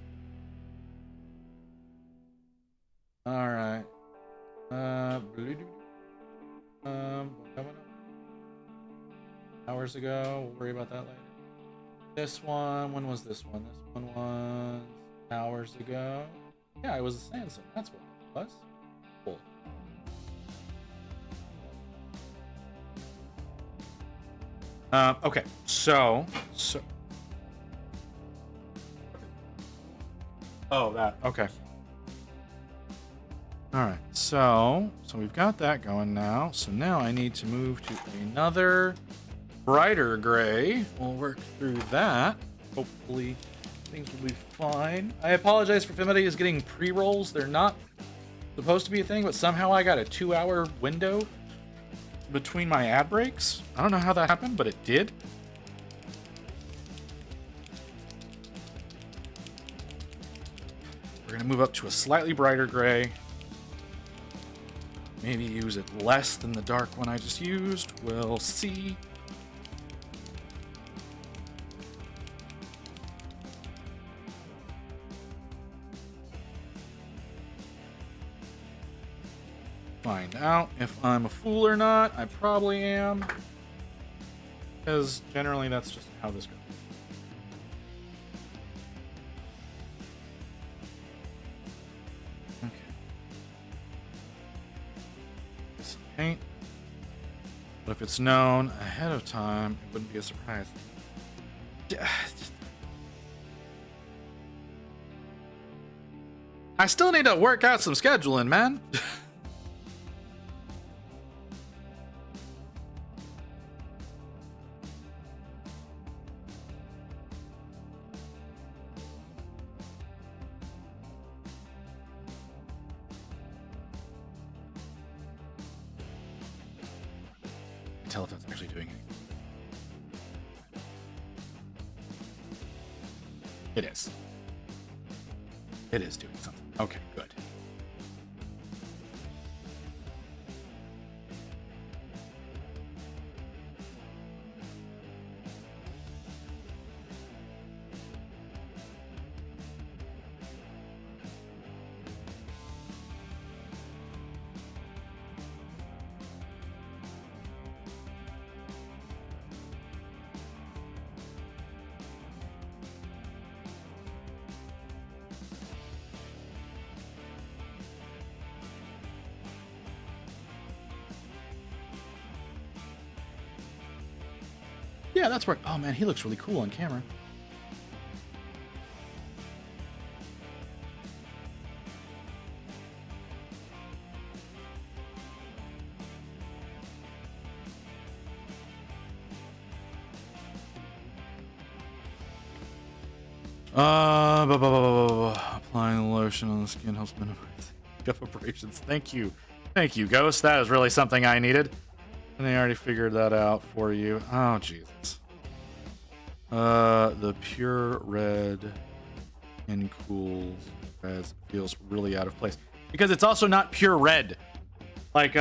Alright. Hours ago. We'll worry about that later. This one, when was this one? This one was hours ago. Yeah, it was a Sanson. That's what it was. Cool. Okay, so oh, that, okay. All right, so we've got that going now. So now I need to move to another brighter gray. We'll work through that. Hopefully things will be fine. I apologize for if anybody is getting pre-rolls. They're not supposed to be a thing, but somehow I got a 2-hour window between my ad breaks. I don't know how that happened, but it did. We're gonna move up to a slightly brighter gray. Maybe use it less than the dark one I just used. We'll see. Find out if I'm a fool or not. I probably am. Because generally that's just how this goes. Okay. Get some paint. But if it's known ahead of time, it wouldn't be a surprise. I still need to work out some scheduling, man. Tell if that's actually doing anything. It is. It is doing something. Okay, good. Yeah, that's right. Oh man, he looks really cool on camera. Applying the lotion on the skin helps minimize scuff abrasions. Thank you, Ghost. That is really something I needed. And they already figured that out for you. Oh, Jesus. The pure red in cool res feels really out of place. Because it's also not pure red. Like,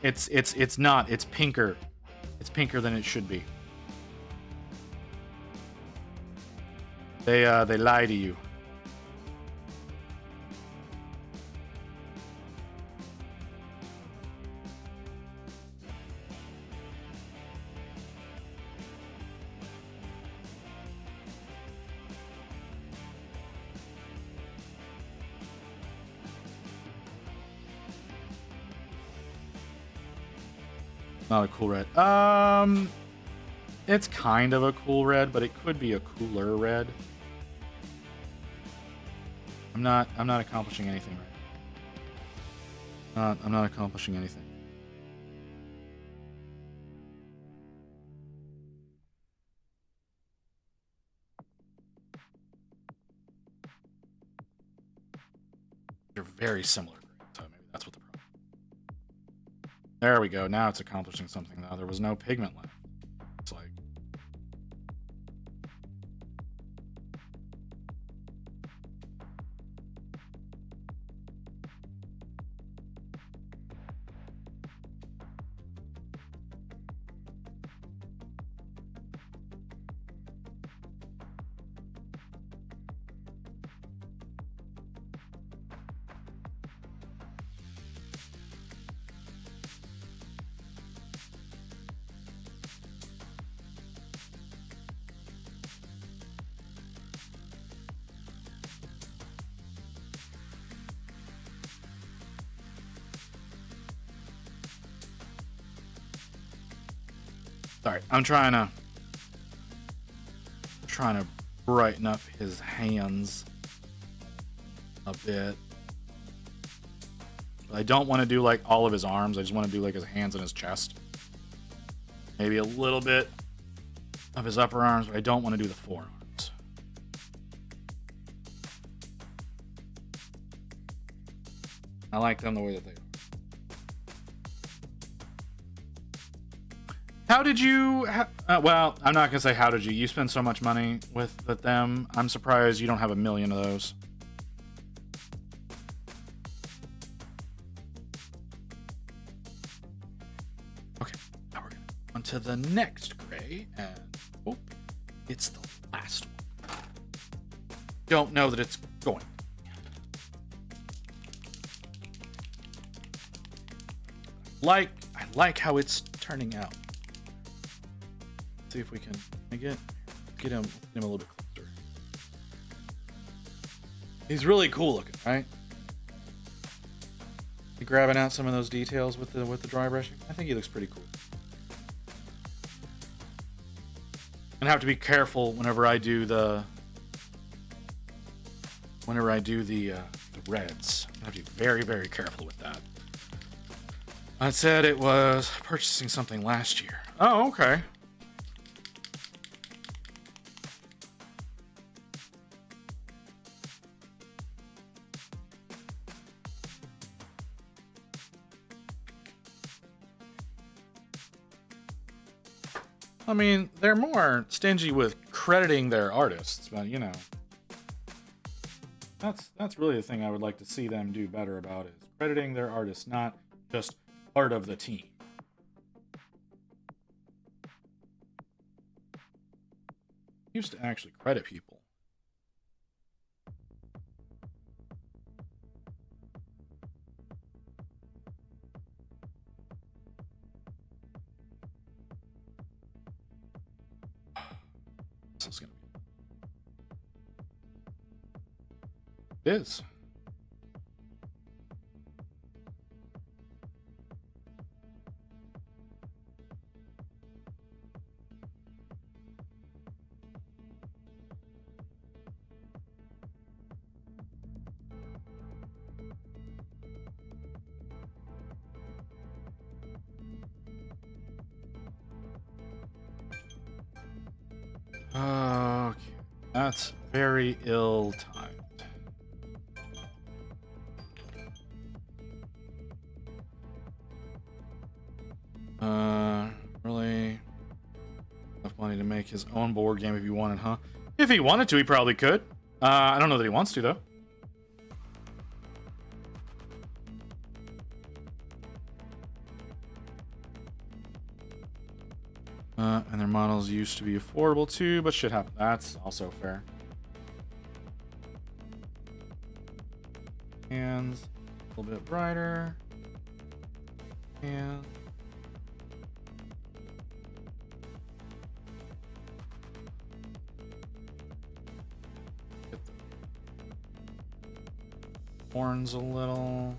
it's not. It's pinker. It's pinker than it should be. They lie to you. Not a cool red. It's kind of a cool red, but it could be a cooler red. I'm not accomplishing anything right now. I'm not accomplishing anything. They're very similar, so maybe that's what the problem. There we go. Now it's accomplishing something. Though there was no pigment left. It's like. Sorry, I'm trying to brighten up his hands a bit. But I don't want to do like all of his arms. I just want to do like his hands and his chest. Maybe a little bit of his upper arms, but I don't want to do the forearms. I like them the way that they are. How did you... well, I'm not going to say how did you. You spend so much money with them. I'm surprised you don't have a million of those. Okay, now we're going to on to the next gray. And oh, it's the last one. Don't know that it's going. I like how it's turning out. See if we can get him a little bit closer. He's really cool looking, right? You grabbing out some of those details with the dry brushing. I think he looks pretty cool. And I have to be careful whenever I do the reds. I have to be very, very careful with that. I said it was purchasing something last year. Oh, okay. I mean, they're more stingy with crediting their artists, but you know, that's really the thing I would like to see them do better about is crediting their artists, not just part of the team. Used to actually credit people. This is gonna be. It is. Okay, that's very ill-timed. Really enough money to make his own board game if he wanted, huh? If he wanted to, he probably could. I don't know that he wants to, though. And their models used to be affordable too, but shit happens. That's also fair. Hands a little bit brighter. And get the horns a little.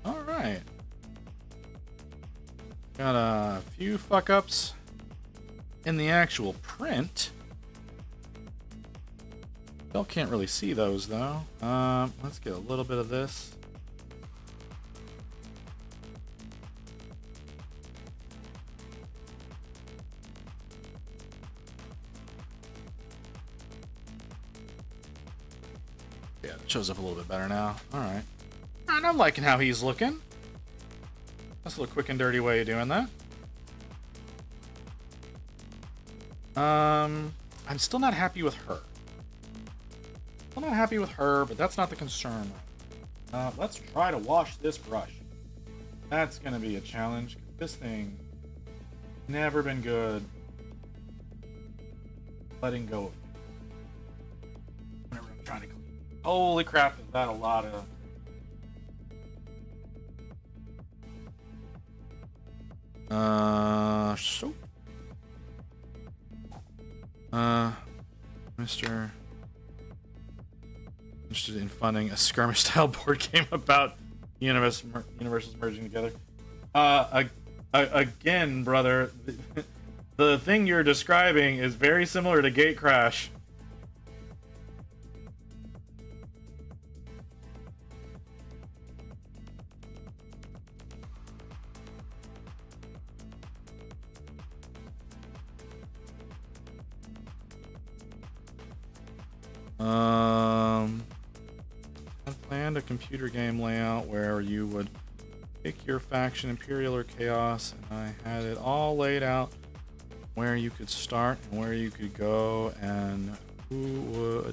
All right. Got a few fuck ups in the actual print. Still can't really see those though. Let's get a little bit of this. Yeah, it shows up a little bit better now. All right. All right, I'm liking how he's looking. That's a little quick and dirty way of doing that. I'm still not happy with her. Still not happy with her, but that's not the concern. Let's try to wash this brush. That's gonna be a challenge. This thing never been good letting go of it whenever I'm trying to clean. Holy crap, is that a lot of soap? Mr. Interested in funding a skirmish style board game about universes merging together. Again, brother, the thing you're describing is very similar to Gatecrash. I planned a computer game layout where you would pick your faction, Imperial or Chaos, and I had it all laid out where you could start and where you could go and who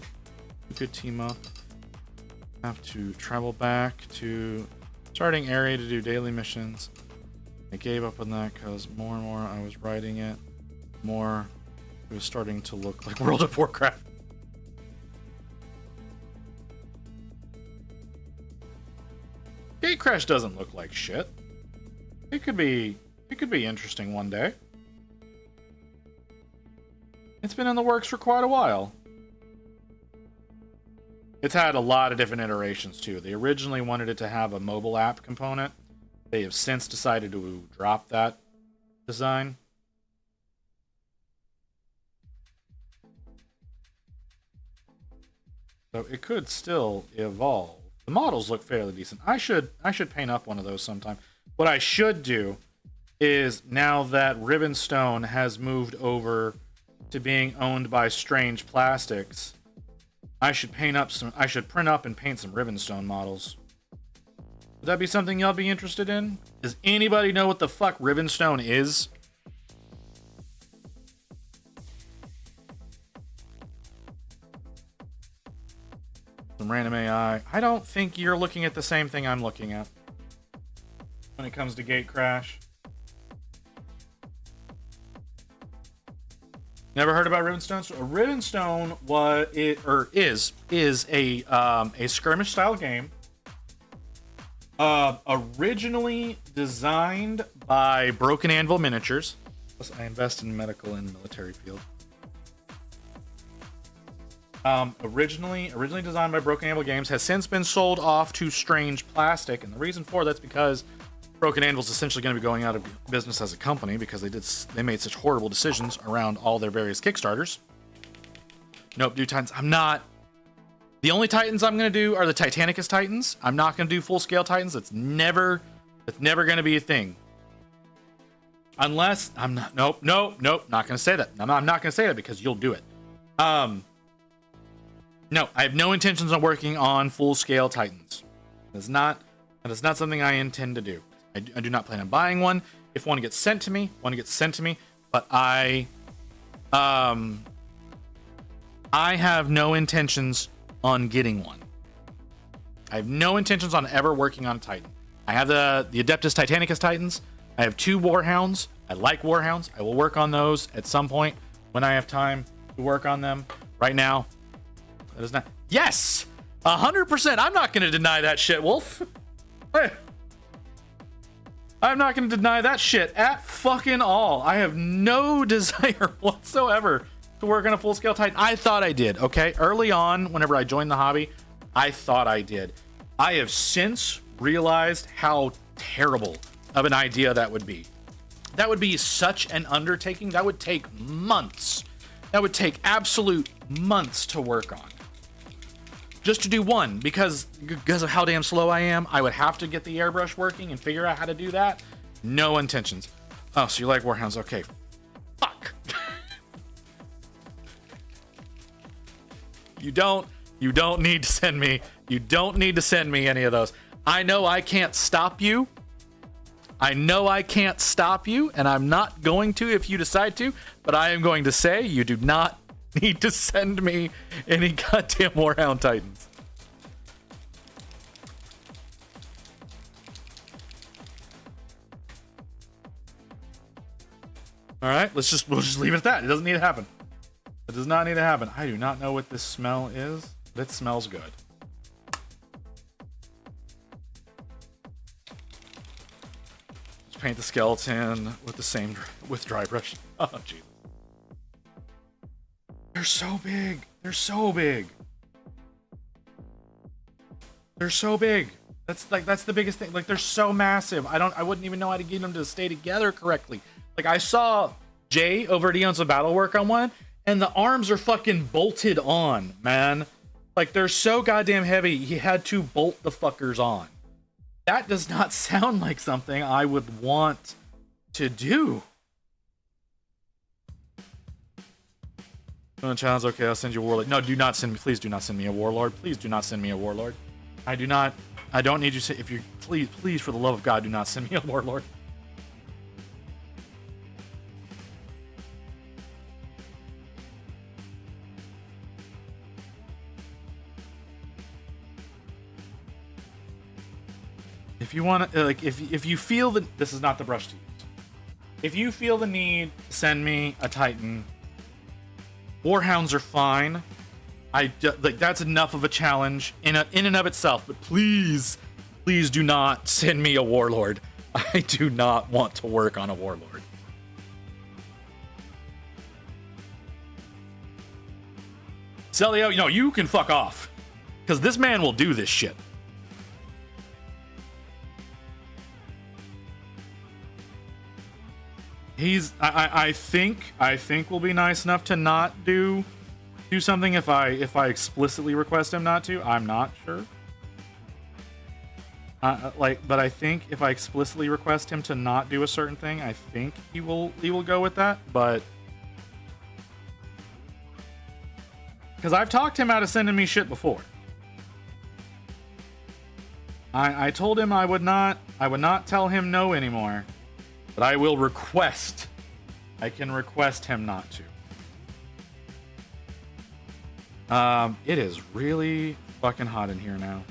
could team up. Have to travel back to starting area to do daily missions. I gave up on that because more and more I was writing it, more it was starting to look like World of Warcraft. Gatecrash doesn't look like shit. It could be interesting one day. It's been in the works for quite a while. It's had a lot of different iterations too. They originally wanted it to have a mobile app component. They have since decided to drop that design. So it could still evolve. The models look fairly decent. I should paint up one of those sometime. What I should do is, now that Rivenstone has moved over to being owned by Strange Plastics, I should print up and paint some Rivenstone models. Would that be something y'all be interested in? Does anybody know what the fuck Rivenstone is? Some random AI. I don't think you're looking at the same thing I'm looking at when it comes to Gatecrash. Never heard about Rivenstone? So Rivenstone is a skirmish style game. Originally designed by Broken Anvil Miniatures. Plus, I invest in medical and military field. Originally designed by Broken Anvil Games, has since been sold off to Strange Plastic, and the reason for that's because Broken Anvil's essentially going to be going out of business as a company because they made such horrible decisions around all their various Kickstarters. Nope, do Titans. I'm not. The only Titans I'm going to do are the Titanicus Titans. I'm not going to do full scale Titans. That's never going to be a thing. Unless I'm not. Nope. Not going to say that. I'm not going to say that because you'll do it. No, I have no intentions on working on full-scale Titans. That is not something I intend to do. I do not plan on buying one. If one gets sent to me, but I have no intentions on getting one. I have no intentions on ever working on a Titan. I have the Adeptus Titanicus Titans. I have 2 Warhounds. I like Warhounds. I will work on those at some point when I have time to work on them. right now, that is not. Yes, 100%. I'm not going to deny that shit, Wolf. Hey, I'm not going to deny that shit at fucking all. I have no desire whatsoever to work on a full-scale Titan. I thought I did, okay? Early on, whenever I joined the hobby, I thought I did. I have since realized how terrible of an idea that would be. That would be such an undertaking. That would take months. That would take absolute months to work on. Just to do one, because of how damn slow I am, I would have to get the airbrush working and figure out how to do that. No intentions. Oh, so you like Warhounds? Okay. Fuck. You don't need to send me. You don't need to send me any of those. I know I can't stop you. I know I can't stop you, and I'm not going to if you decide to, but I am going to say you do not need to send me any goddamn Warhound Titans. All right, we'll just leave it at that. It doesn't need to happen. It does not need to happen. I do not know what this smell is, but it smells good. Let's paint the skeleton with dry brush. Oh, Jesus. They're so big. They're so big. They're so big. That's the biggest thing. Like, they're so massive. I wouldn't even know how to get them to stay together correctly. Like, I saw Jay over at Eons of Battle work on one, and the arms are fucking bolted on, man. Like, they're so goddamn heavy, he had to bolt the fuckers on. That does not sound like something I would want to do. Challenge, okay, I'll send you a warlord. No, do not send me. Please do not send me a warlord. Please do not send me a warlord. I don't need you to. If you please, for the love of God, do not send me a warlord. If you want to, like, if you feel that this is not the brush to use. If you feel the need to send me a Titan, Warhounds are fine. Like, that's enough of a challenge in and of itself. But please do not send me a warlord. I do not want to work on a warlord. Celio, no, you can fuck off, because this man will do this shit. I think will be nice enough to not do something if I explicitly request him not to. I'm not sure. But I think if I explicitly request him to not do a certain thing, I think he will go with that. But because I've talked him out of sending me shit before. I told him I would not tell him no anymore. But I will request. I can request him not to. It is really fucking hot in here now.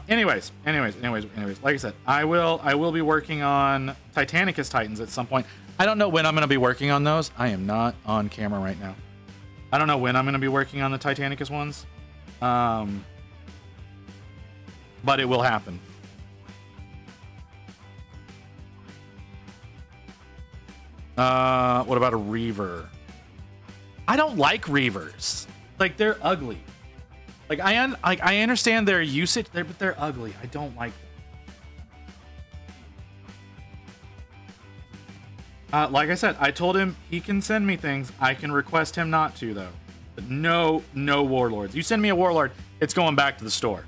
Anyways. Like I said, I will be working on Titanicus Titans at some point. I don't know when I'm going to be working on those. I am not on camera right now. I don't know when I'm going to be working on the Titanicus ones. But it will happen. What about a Reaver? I don't like Reavers. Like, they're ugly. Like, I understand their usage, but they're ugly. I don't like them. Like I said, I told him he can send me things. I can request him not to, though. But no warlords. You send me a warlord, it's going back to the store.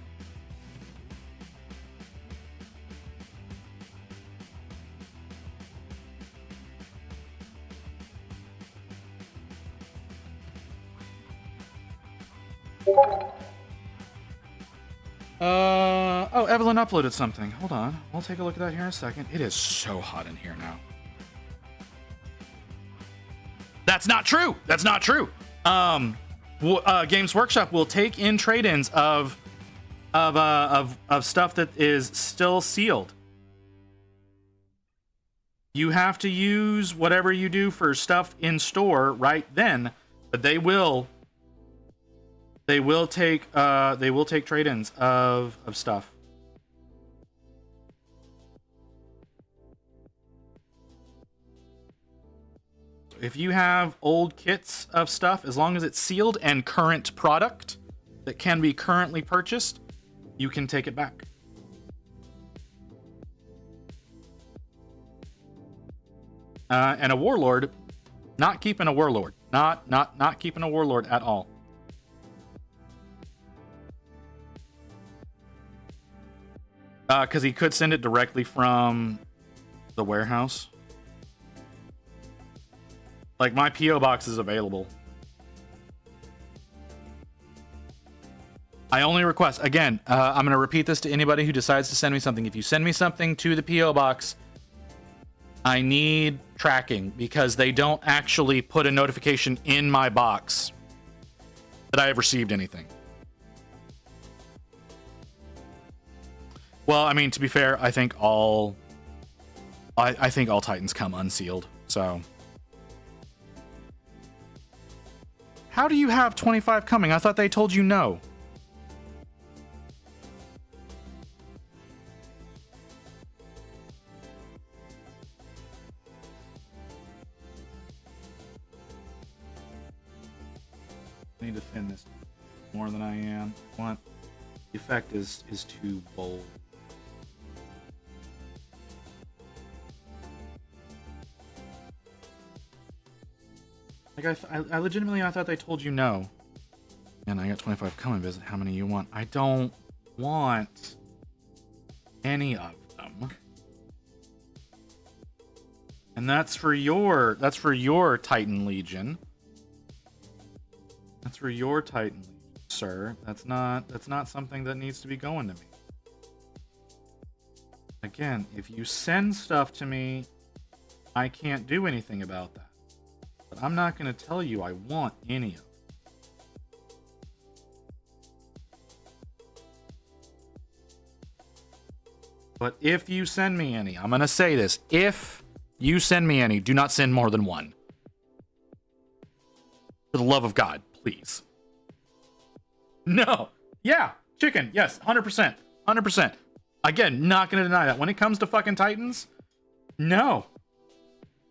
Oh, Evelyn uploaded something. Hold on. We'll take a look at that here in a second. It is so hot in here now. That's not true. That's not true. Games Workshop will take in trade-ins of stuff that is still sealed. You have to use whatever you do for stuff in store right then, but they will take trade-ins of stuff. If you have old kits of stuff, as long as it's sealed and current product that can be currently purchased, you can take it back. And a warlord, not keeping a warlord. Not keeping a warlord at all. Because he could send it directly from the warehouse. Like, my P.O. box is available. I only request, again, I'm going to repeat this to anybody who decides to send me something. If you send me something to the P.O. box, I need tracking, because they don't actually put a notification in my box that I have received anything. Well, I mean, to be fair, I think all Titans come unsealed, so. How do you have 25 coming? I thought they told you no. I need to thin this more than I am. What? The effect is too bold. Like, I legitimately, I thought they told you no. And I got 25 coming. Visit how many you want. I don't want any of them. And that's for your Titan Legion. That's for your Titan Legion, sir. That's not something that needs to be going to me. Again, if you send stuff to me, I can't do anything about that. But I'm not going to tell you I want any of it. But if you send me any, I'm going to say this. If you send me any, do not send more than one. For the love of God, please. No. Yeah. Chicken. Yes. 100%. 100%. Again, not going to deny that. When it comes to fucking Titans, no.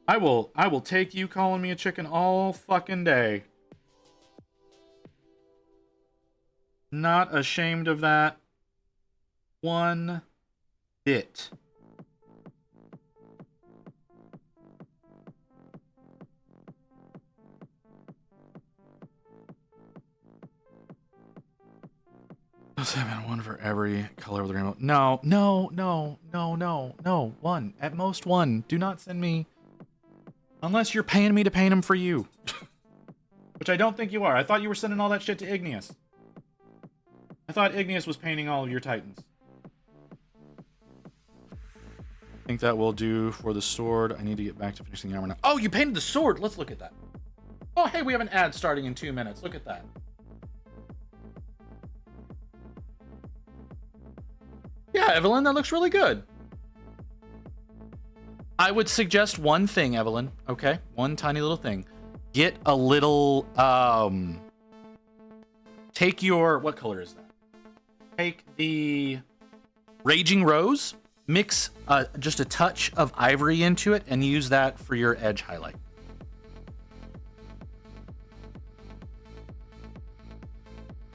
I will take you calling me a chicken all fucking day. Not ashamed of that one bit. Let's have one for every color of the rainbow. No. One. At most one. Do not send me... Unless you're paying me to paint them for you. Which I don't think you are. I thought you were sending all that shit to Igneous. I thought Igneous was painting all of your Titans. I think that will do for the sword. I need to get back to finishing the armor now. Oh, you painted the sword! Let's look at that. Oh, hey, we have an ad starting in 2 minutes. Look at that. Yeah, Evelyn, that looks really good. I would suggest one thing, Evelyn. Okay, one tiny little thing. Get a little, take your, what color is that? Take the Raging Rose, mix just a touch of ivory into it, and use that for your edge highlight.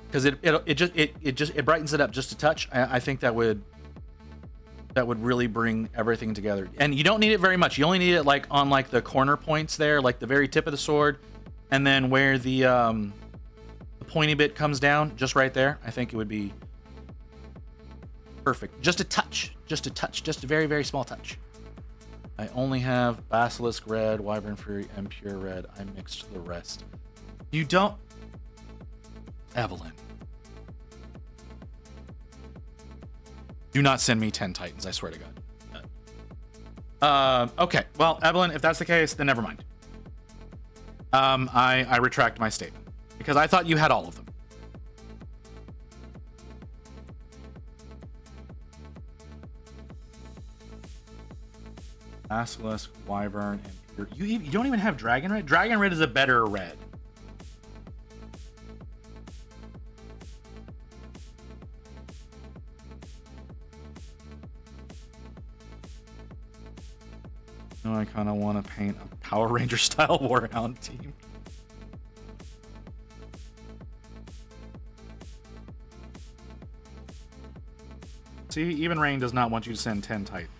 Because it brightens it up just a touch. I think that would really bring everything together. And you don't need it very much. You only need it like on like the corner points there, like the very tip of the sword, and then where the pointy bit comes down, just right there. I think it would be perfect. Just a touch, just a very, very small touch. I only have Basilisk Red, Wyvern Fury, and Pure Red. I mixed the rest. You don't... Evelyn. Do not send me 10 Titans, I swear to God. Okay, well, Evelyn, if that's the case, then never mind. I retract my statement, because I thought you had all of them. Basilisk, Wyvern, and you don't even have Dragon Red? Dragon Red is a better red. No, I kind of want to paint a Power Ranger style Warhound team. See, even Rain does not want you to send 10 Titans.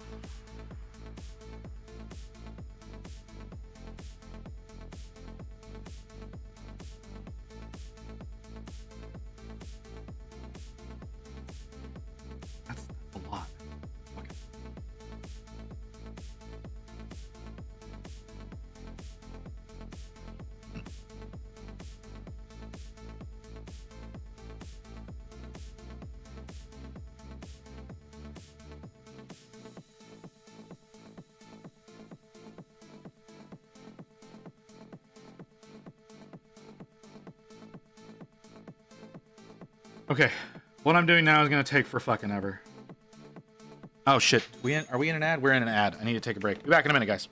That's a lot. Okay. Okay, what I'm doing now is gonna take for fucking ever. Oh shit, are we in an ad? We're in an ad. I need to take a break. Be back in a minute, guys.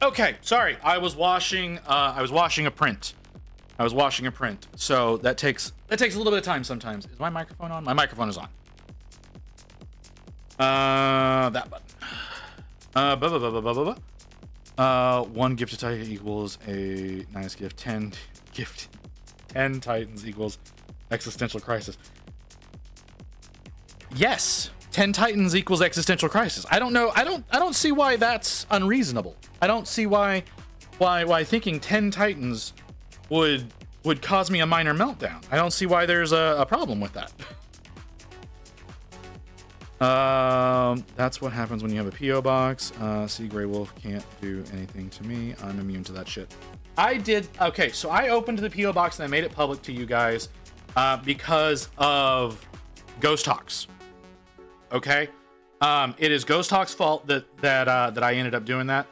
Okay, sorry. I was washing a print. So that takes a little bit of time sometimes. Is my microphone on? My microphone is on. That button. One gifted Titan equals a nice gift. 10 Titans equals existential crisis. Yes, 10 Titans equals existential crisis. I don't know. I don't see why that's unreasonable. I don't see why thinking 10 Titans would cause me a minor meltdown. I don't see why there's a problem with that. That's what happens when you have a PO box. See, Grey Wolf can't do anything to me. I'm immune to that shit. Okay, so I opened the PO box and I made it public to you guys because of Ghost Talks. Okay, it is Ghost Talk's fault that I ended up doing that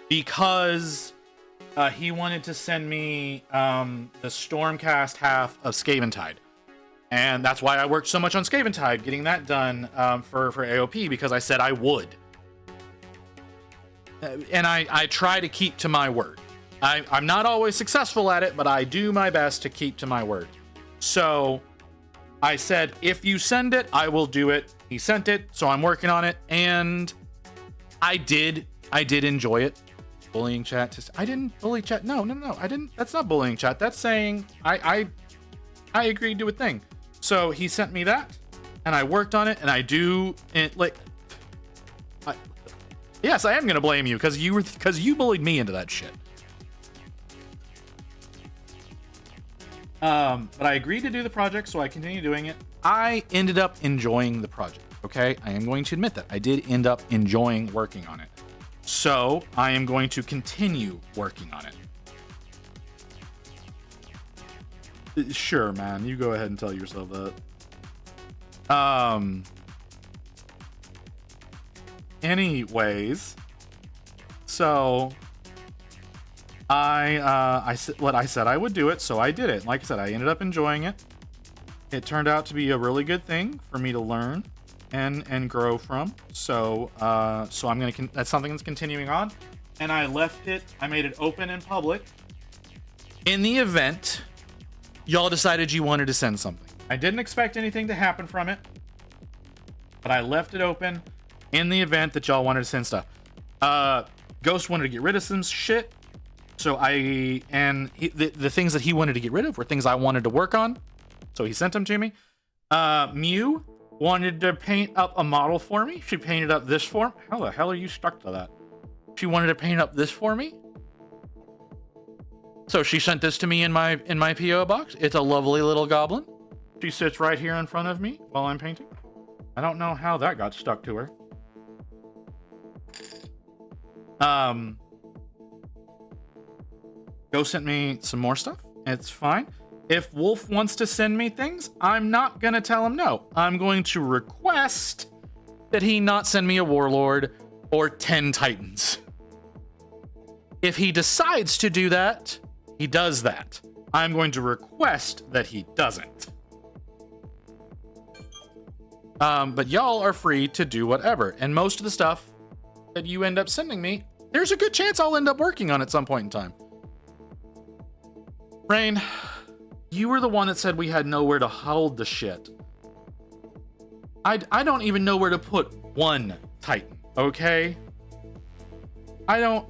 because he wanted to send me the Stormcast half of Skaventide. And that's why I worked so much on Skaventide, getting that done for AOP, because I said I would. And I try to keep to my word. I'm not always successful at it, but I do my best to keep to my word. So I said, if you send it, I will do it. He sent it, so I'm working on it. And I did enjoy it. Bullying chat. I didn't bully chat. No, I didn't. That's not bullying chat. That's saying I agreed to a thing. So he sent me that, and I worked on it, and yes, I am gonna blame you because you bullied me into that shit. But I agreed to do the project, so I continue doing it. I ended up enjoying the project. Okay, I am going to admit that I did end up enjoying working on it. So I am going to continue working on it. Sure, man. You go ahead and tell yourself that. Anyways, so I said I would do it, so I did it. Like I said, I ended up enjoying it. It turned out to be a really good thing for me to learn and grow from. So I'm gonna that's something that's continuing on, and I made it open and public in the event y'all decided you wanted to send something. I didn't expect anything to happen from it, but I left it open in the event that y'all wanted to send stuff. Ghost wanted to get rid of some shit, so the things that he wanted to get rid of were things I wanted to work on, so he sent them to me. Mew wanted to paint up a model for me. She painted up this for me. How the hell are you stuck to that? She wanted to paint up this for me. So she sent this to me in my PO box. It's a lovely little goblin. She sits right here in front of me while I'm painting. I don't know how that got stuck to her. Go sent me some more stuff. It's fine. If Wolf wants to send me things, I'm not gonna tell him no. I'm going to request that he not send me a Warlord or 10 Titans. If he decides to do that, he does that. I'm going to request that he doesn't. But y'all are free to do whatever. And most of the stuff that you end up sending me, there's a good chance I'll end up working on at some point in time. Rain, you were the one that said we had nowhere to hold the shit. I don't even know where to put one Titan, okay? I don't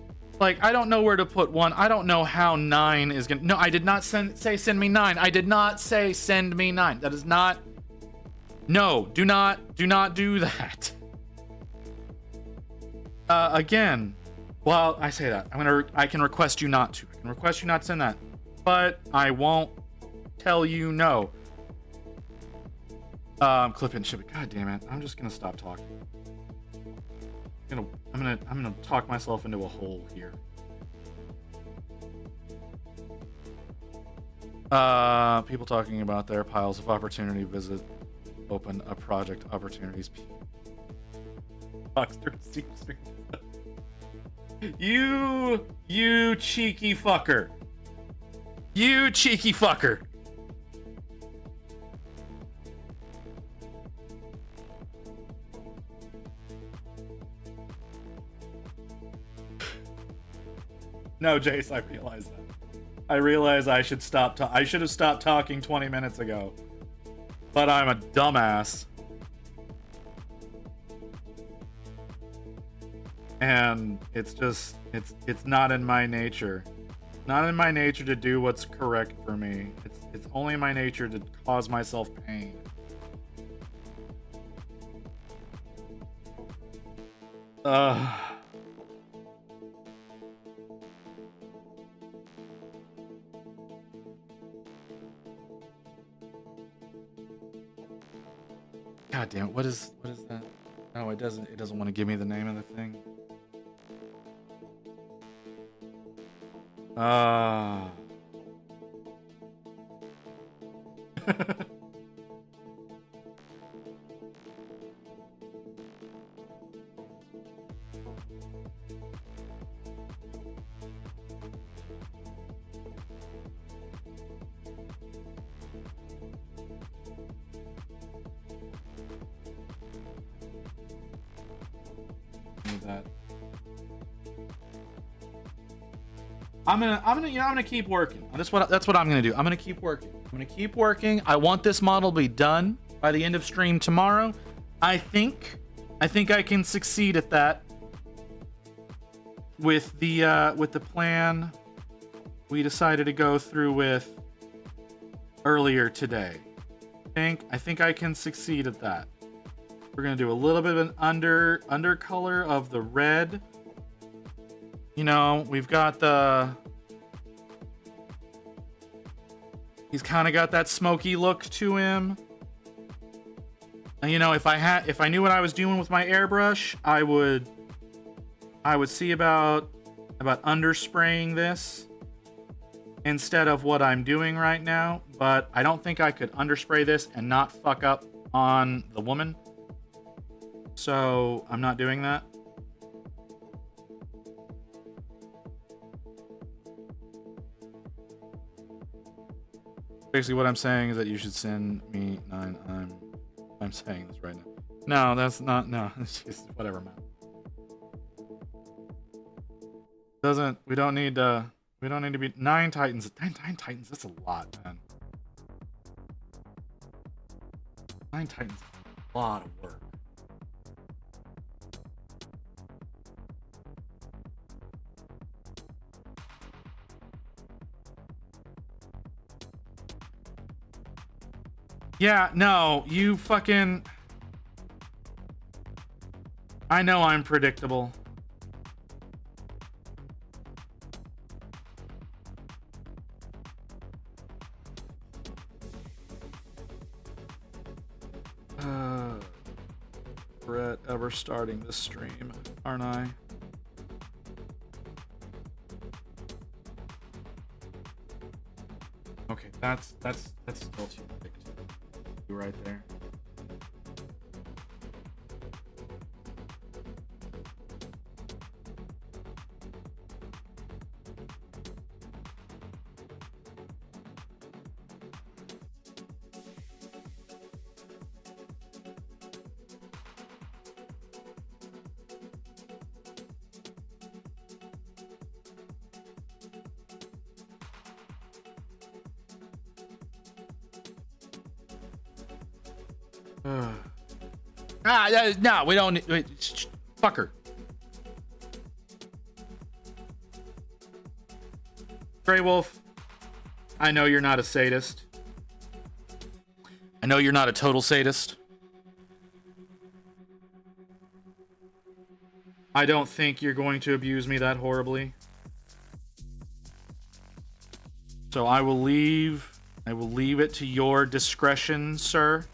know where to put one. I don't know how 9 is gonna... No, I did not say send me 9. I did not say send me 9. That is not... No, do not do that. Again, well, I say that. I can request you not to. I can request you not to send that. But I won't tell you no. Clip it and ship it. God damn it. I'm just gonna stop talking. I'm gonna talk myself into a hole here. People talking about their piles of opportunity visit open a project opportunities. You cheeky fucker. You cheeky fucker. No, Jace, I realize that. I realize I should stop. I should have stopped talking 20 minutes ago. But I'm a dumbass. And it's just, it's not in my nature. Not in my nature to do what's correct for me. It's only in my nature to cause myself pain. God damn it, what is that? No, it doesn't want to give me the name of the thing. That. I'm gonna keep working. That's what I'm gonna do. I'm gonna keep working. I want this model to be done by the end of stream tomorrow. I think I can succeed at that with the plan we decided to go through with earlier today. I think I can succeed at that. We're gonna do a little bit of an undercolor of the red. You know, we've got he's kind of got that smoky look to him. And you know, if I knew what I was doing with my airbrush, I would see about underspraying this instead of what I'm doing right now, but I don't think I could underspray this and not fuck up on the woman. So I'm not doing that. Basically what I'm saying is that you should send me 9. I'm saying this right now. No, that's not, no, it's just whatever, man. We don't need to be 9 Titans. 9 Titans, that's a lot, man. 9 Titans is a lot of work. Yeah, no, you fucking... I know I'm predictable. Brett, ever starting this stream, aren't I? Okay, that's still too big. Right there. No, we don't. Fucker. Grey Wolf, I know you're not a sadist. I know you're not a total sadist. I don't think you're going to abuse me that horribly. So I will leave it to your discretion, sir.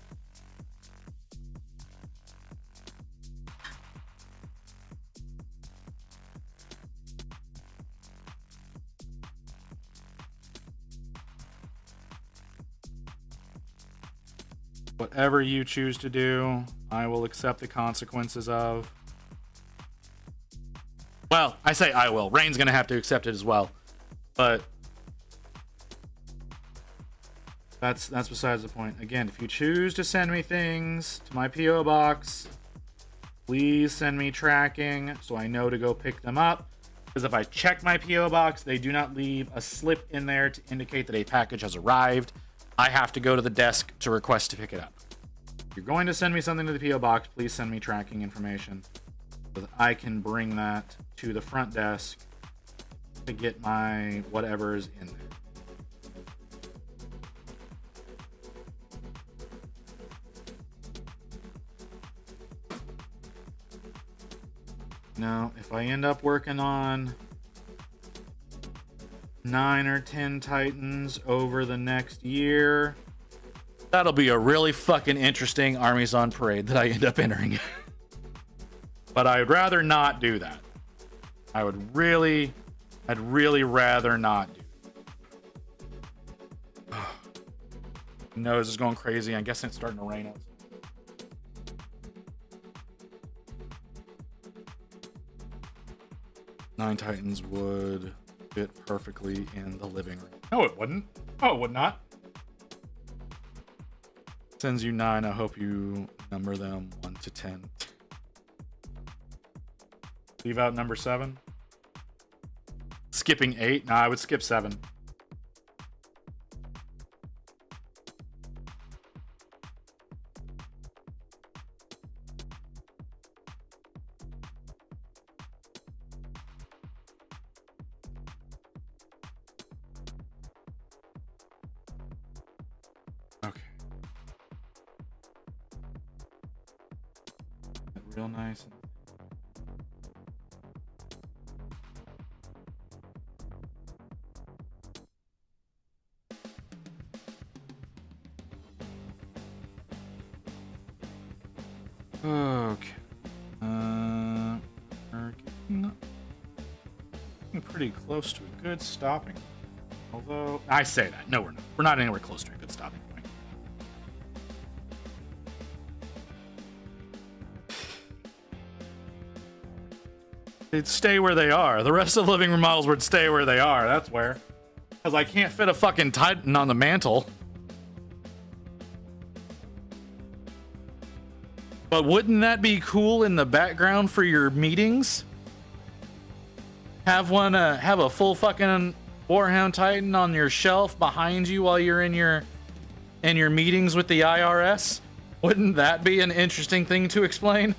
Whatever you choose to do, I will accept the consequences of. Well, I say I will. Rain's gonna have to accept it as well. But that's besides the point. Again, if you choose to send me things to my P.O. box, please send me tracking so I know to go pick them up. Because if I check my PO box, they do not leave a slip in there to indicate that a package has arrived. I have to go to the desk to request to pick it up. If you're going to send me something to the PO box, please send me tracking information so that I can bring that to the front desk to get my whatever's in there. Now, if I end up working on 9 or 10 Titans over the next year, that'll be a really fucking interesting Armies on Parade that I end up entering. But I'd rather not do that. I'd really rather not do that. Nose is going crazy. I guess it's starting to rain outside. Nine Titans would fit perfectly in the living room. No, it wouldn't. Oh, it would not. Sends you 9. I hope you number them 1 to 10. Leave out number 7. Skipping 8. Nah, I would skip 7. Okay. Real nice. Okay. We're getting pretty close to a good stopping. Although, I say that. No, we're not. We're not anywhere close to a good stopping point. They'd stay where they are. The rest of the living room models would stay where they are. That's where. Because I can't fit a fucking Titan on the mantle. But wouldn't that be cool in the background for your meetings? Have one, have a full fucking Warhound Titan on your shelf behind you while you're in your meetings with the IRS? Wouldn't that be an interesting thing to explain?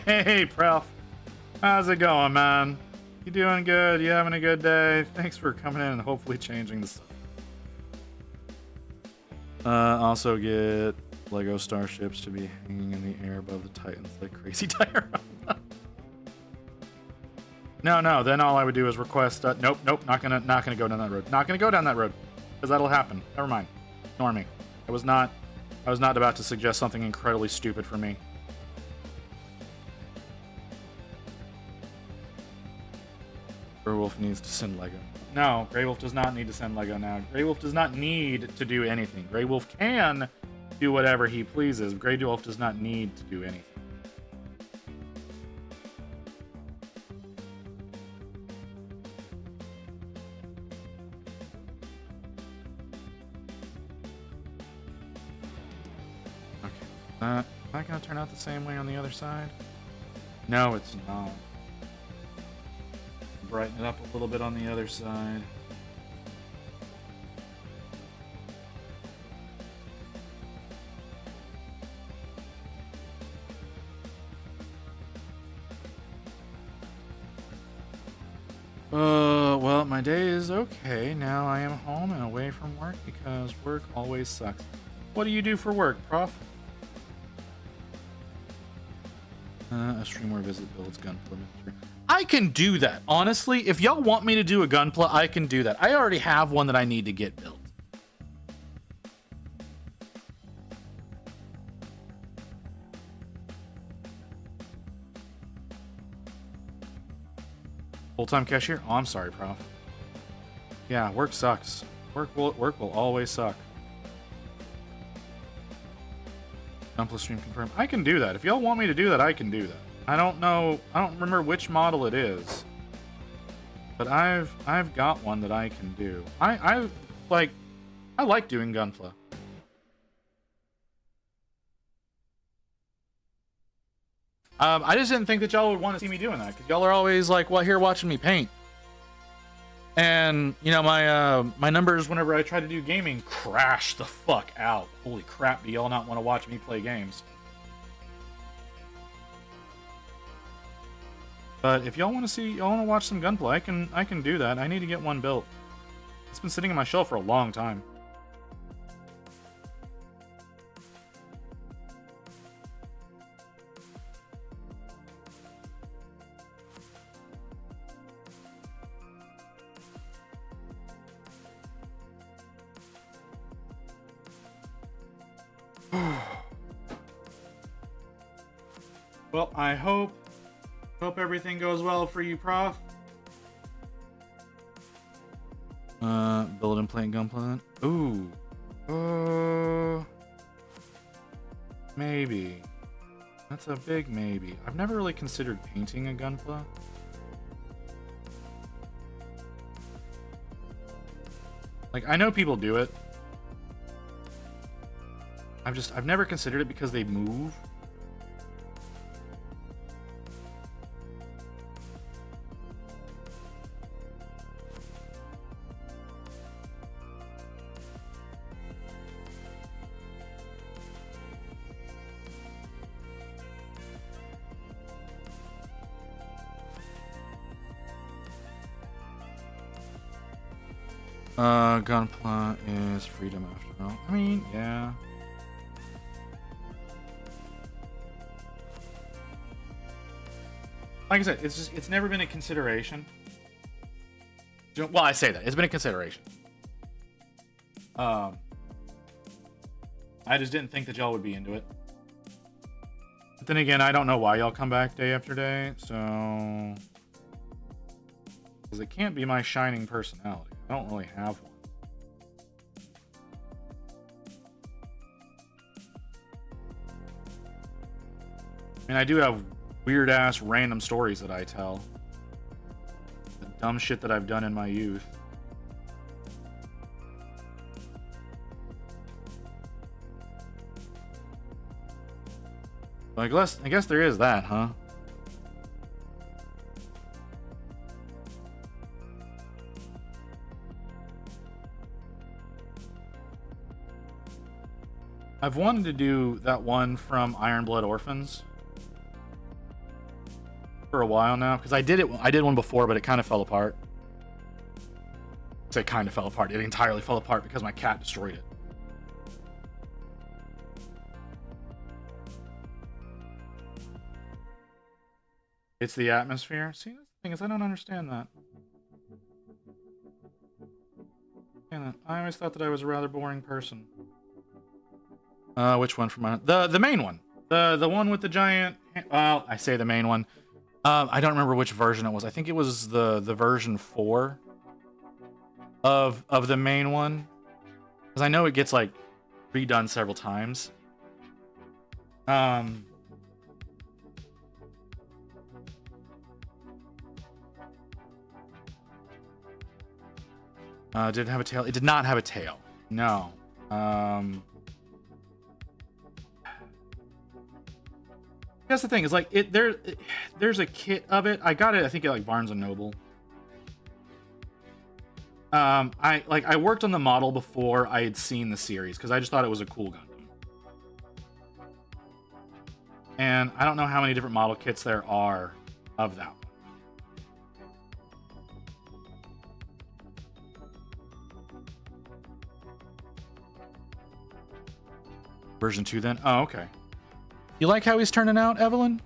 Hey, Prelf. How's it going, man? You doing good? You having a good day? Thanks for coming in and hopefully changing the stuff. Also get Lego starships to be hanging in the air above the Titans like crazy diorama. No. Then all I would do is request. Nope. Not gonna go down that road. Not gonna go down that road because that'll happen. Never mind. Ignore me. I was not about to suggest something incredibly stupid for me. Grey Wolf needs to send Lego. No, Grey Wolf does not need to send Lego now. Grey Wolf does not need to do anything. Grey Wolf can do whatever he pleases. Grey Wolf does not need to do anything. Okay. Am I going to turn out the same way on the other side? No, it's not. Brighten it up a little bit on the other side. Well, my day is okay. Now I am home and away from work because work always sucks. What do you do for work, Prof? A streamer visit builds Gunpla. I can do that. Honestly, if y'all want me to do a Gunpla, I can do that. I already have one that I need to get built. Full-time cashier? Oh, I'm sorry, Prof. Yeah, work sucks. Work will always suck. Gunpla stream confirmed. I can do that. If y'all want me to do that, I can do that. I don't know. I don't remember which model it is. But I've got one that I can do. I like doing Gunpla. I just didn't think that y'all would want to see me doing that, because y'all are always like, well, here watching me paint. And, you know, my numbers whenever I try to do gaming crash the fuck out. Holy crap, do y'all not want to watch me play games? But if y'all want to watch some Gunpla, I can do that. I need to get one built. It's been sitting on my shelf for a long time. Well, I hope everything goes well for you, Prof. Build and plant Gunpla. Ooh. Maybe. That's a big maybe. I've never really considered painting a Gunpla. Like, I know people do it. I've never considered it because they move. Gunpla is freedom after all. I mean, yeah. Like I said, it's never been a consideration. Well, I say that. It's been a consideration. I just didn't think that y'all would be into it. But then again, I don't know why y'all come back day after day, so... Because it can't be my shining personality. I don't really have one. I mean, I do have weird-ass random stories that I tell. The dumb shit that I've done in my youth. Well, I guess there is that, huh? I've wanted to do that one from Iron Blood Orphans for a while now, because I did one before, but it kind of fell apart. I say kind of fell apart. It entirely fell apart because my cat destroyed it. It's the atmosphere. See, the thing is, I don't understand that. I always thought that I was a rather boring person. Which one from the main one? The one with the giant. Well, I say the main one. I don't remember which version it was. I think it was the version 4 of the main one, because I know it gets like redone several times. Did it have a tail? It did not have a tail. No. That's the thing, is like there's a kit of it. I got it, I think, at like Barnes and Noble. I worked on the model before I had seen the series, because I just thought it was a cool Gundam. And I don't know how many different model kits there are of that one. Version 2 then? Oh, okay. You like how he's turning out, Evelyn?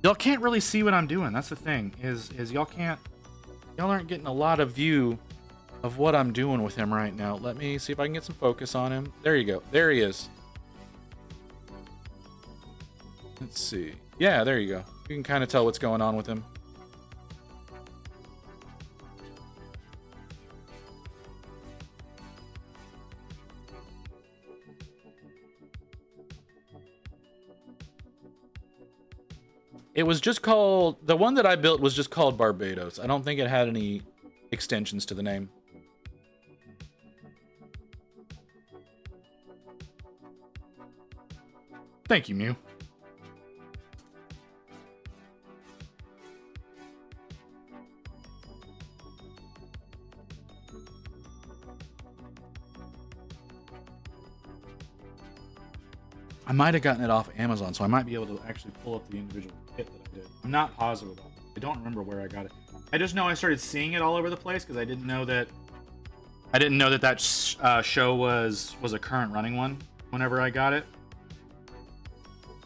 Y'all can't really see what I'm doing. That's the thing, is y'all aren't getting a lot of view of what I'm doing with him right now. Let me see if I can get some focus on him. There you go. There he is. Let's see. Yeah, there you go. You can kind of tell what's going on with him. It was just called, the one that I built was just called Barbados. I don't think it had any extensions to the name. Thank you, Mew. I might have gotten it off Amazon, so I might be able to actually pull up the individual kit that I did. I'm not positive about it. I don't remember where I got it. I just know I started seeing it all over the place because I didn't know that show was a current running one whenever I got it.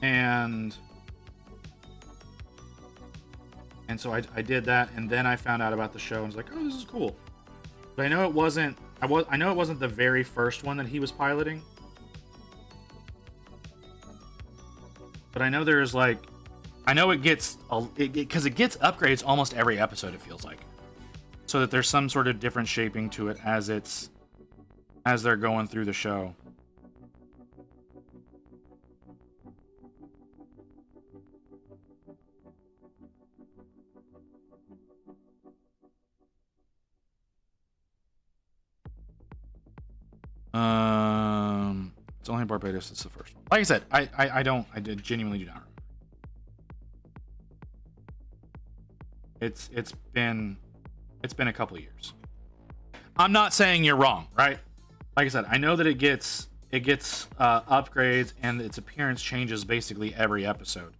And so I did that, and then I found out about the show and was like, oh, this is cool. But I know it wasn't the very first one that he was piloting. But I know there's like, I know it gets, because it gets upgrades almost every episode, it feels like. So that there's some sort of different shaping to it as they're going through the show. It's only Barbados. It's the first one. Like I said, I genuinely do not remember. It's been a couple of years. I'm not saying you're wrong, right? Like I said, I know that it gets upgrades and its appearance changes basically every episode.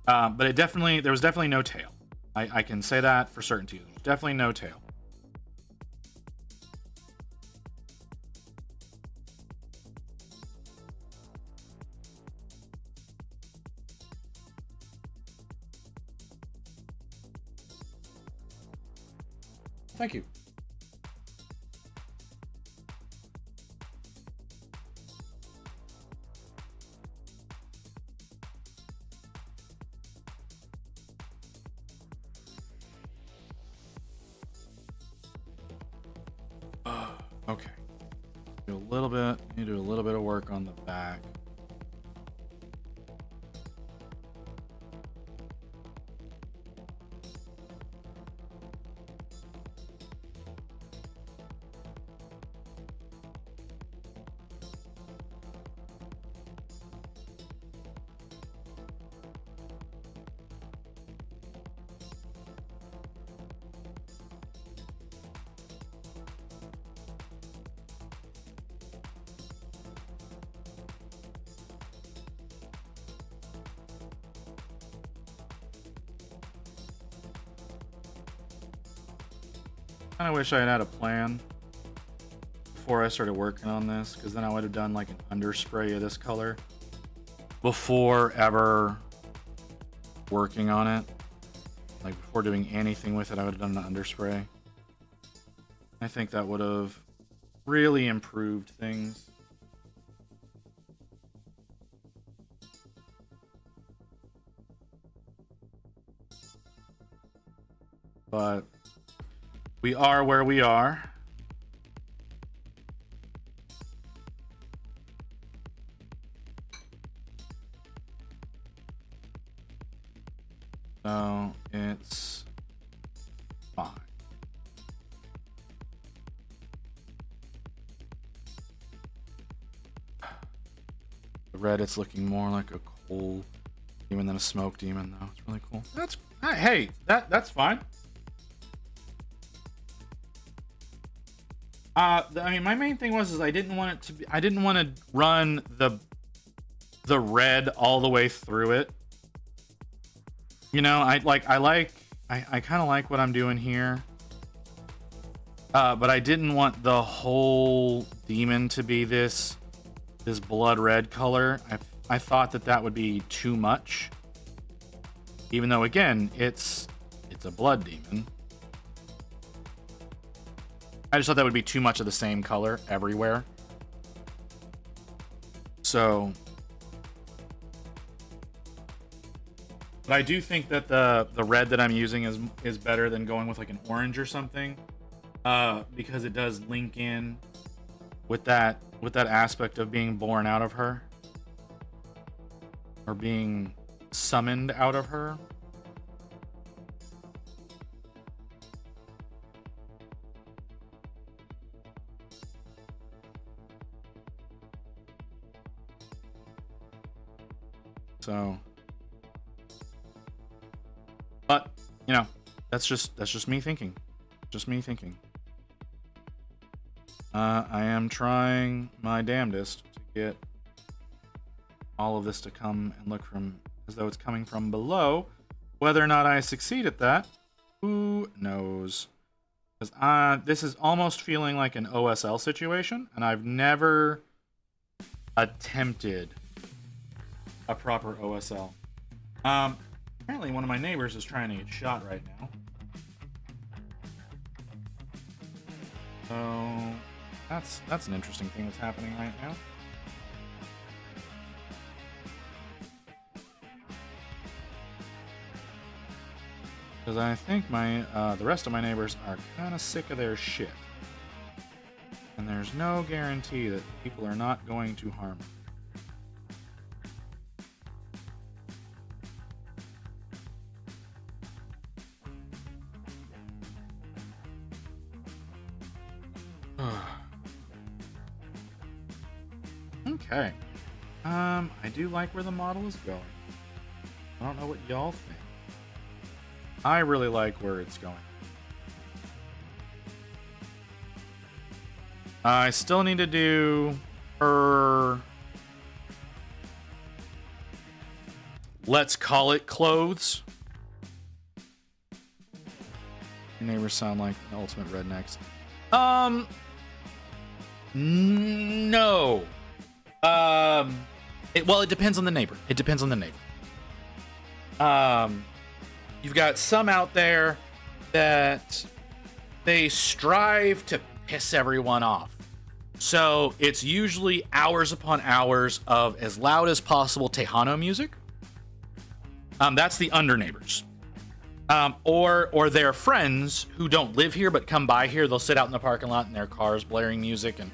But there was definitely no tail. I can say that for certainty. There's definitely no tail. Thank you. Okay. Do a little bit. You do a little bit of work on the back. I wish I had a plan before I started working on this, because then I would have done like an underspray of this color before ever working on it. Like before doing anything with it, I would have done an underspray. I think that would have really improved things. But we are where we are. So it's fine. The red, it's looking more like a coal demon than a smoke demon, though. It's really cool. Hey, that's fine. I mean, my main thing was I didn't want to run the red all the way through it. You know, I kind of like what I'm doing here. But I didn't want the whole demon to be this blood red color. I thought that would be too much. Even though, again, it's a blood demon. I just thought that would be too much of the same color everywhere. So, but I do think that the red that I'm using is better than going with like an orange or something, because it does link in with that aspect of being born out of her, or being summoned out of her. So, but you know, that's just me thinking. Just me thinking. I am trying my damnedest to get all of this to come and look from as though it's coming from below. Whether or not I succeed at that, who knows? Because this is almost feeling like an OSL situation, and I've never attempted a proper OSL. Apparently one of my neighbors is trying to get shot right now. So that's an interesting thing that's happening right now. Because I think the rest of my neighbors are kind of sick of their shit. And there's no guarantee that people are not going to harm them. Okay. I do like where the model is going. I don't know what y'all think. I really like where it's going. I still need to do her, let's call it clothes. Neighbors sound like the ultimate rednecks. No. It depends on the neighbor. It depends on the neighbor. You've got some out there that they strive to piss everyone off. So it's usually hours upon hours of as loud as possible Tejano music. That's the under neighbors. Or their friends who don't live here but come by here. They'll sit out in the parking lot in their cars blaring music and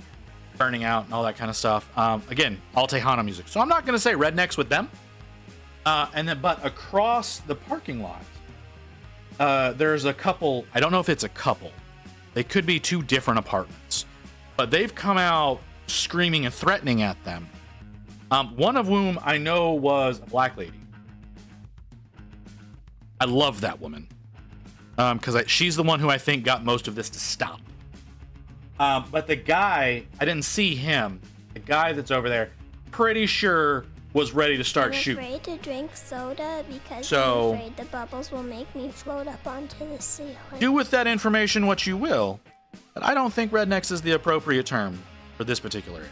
burning out and all that kind of stuff. Again, all Tejano music. So I'm not going to say rednecks with them. But across the parking lot, there's a couple. I don't know if it's a couple. They could be two different apartments. But they've come out screaming and threatening at them. One of whom I know was a black lady. I love that woman. Because she's the one who I think got most of this to stop. But the guy, I didn't see him. The guy that's over there, pretty sure was ready to start shooting. I'm afraid to drink soda because So, I'm afraid the bubbles will make me float up onto the ceiling. Do with that information what you will, but I don't think rednecks is the appropriate term for this particular area.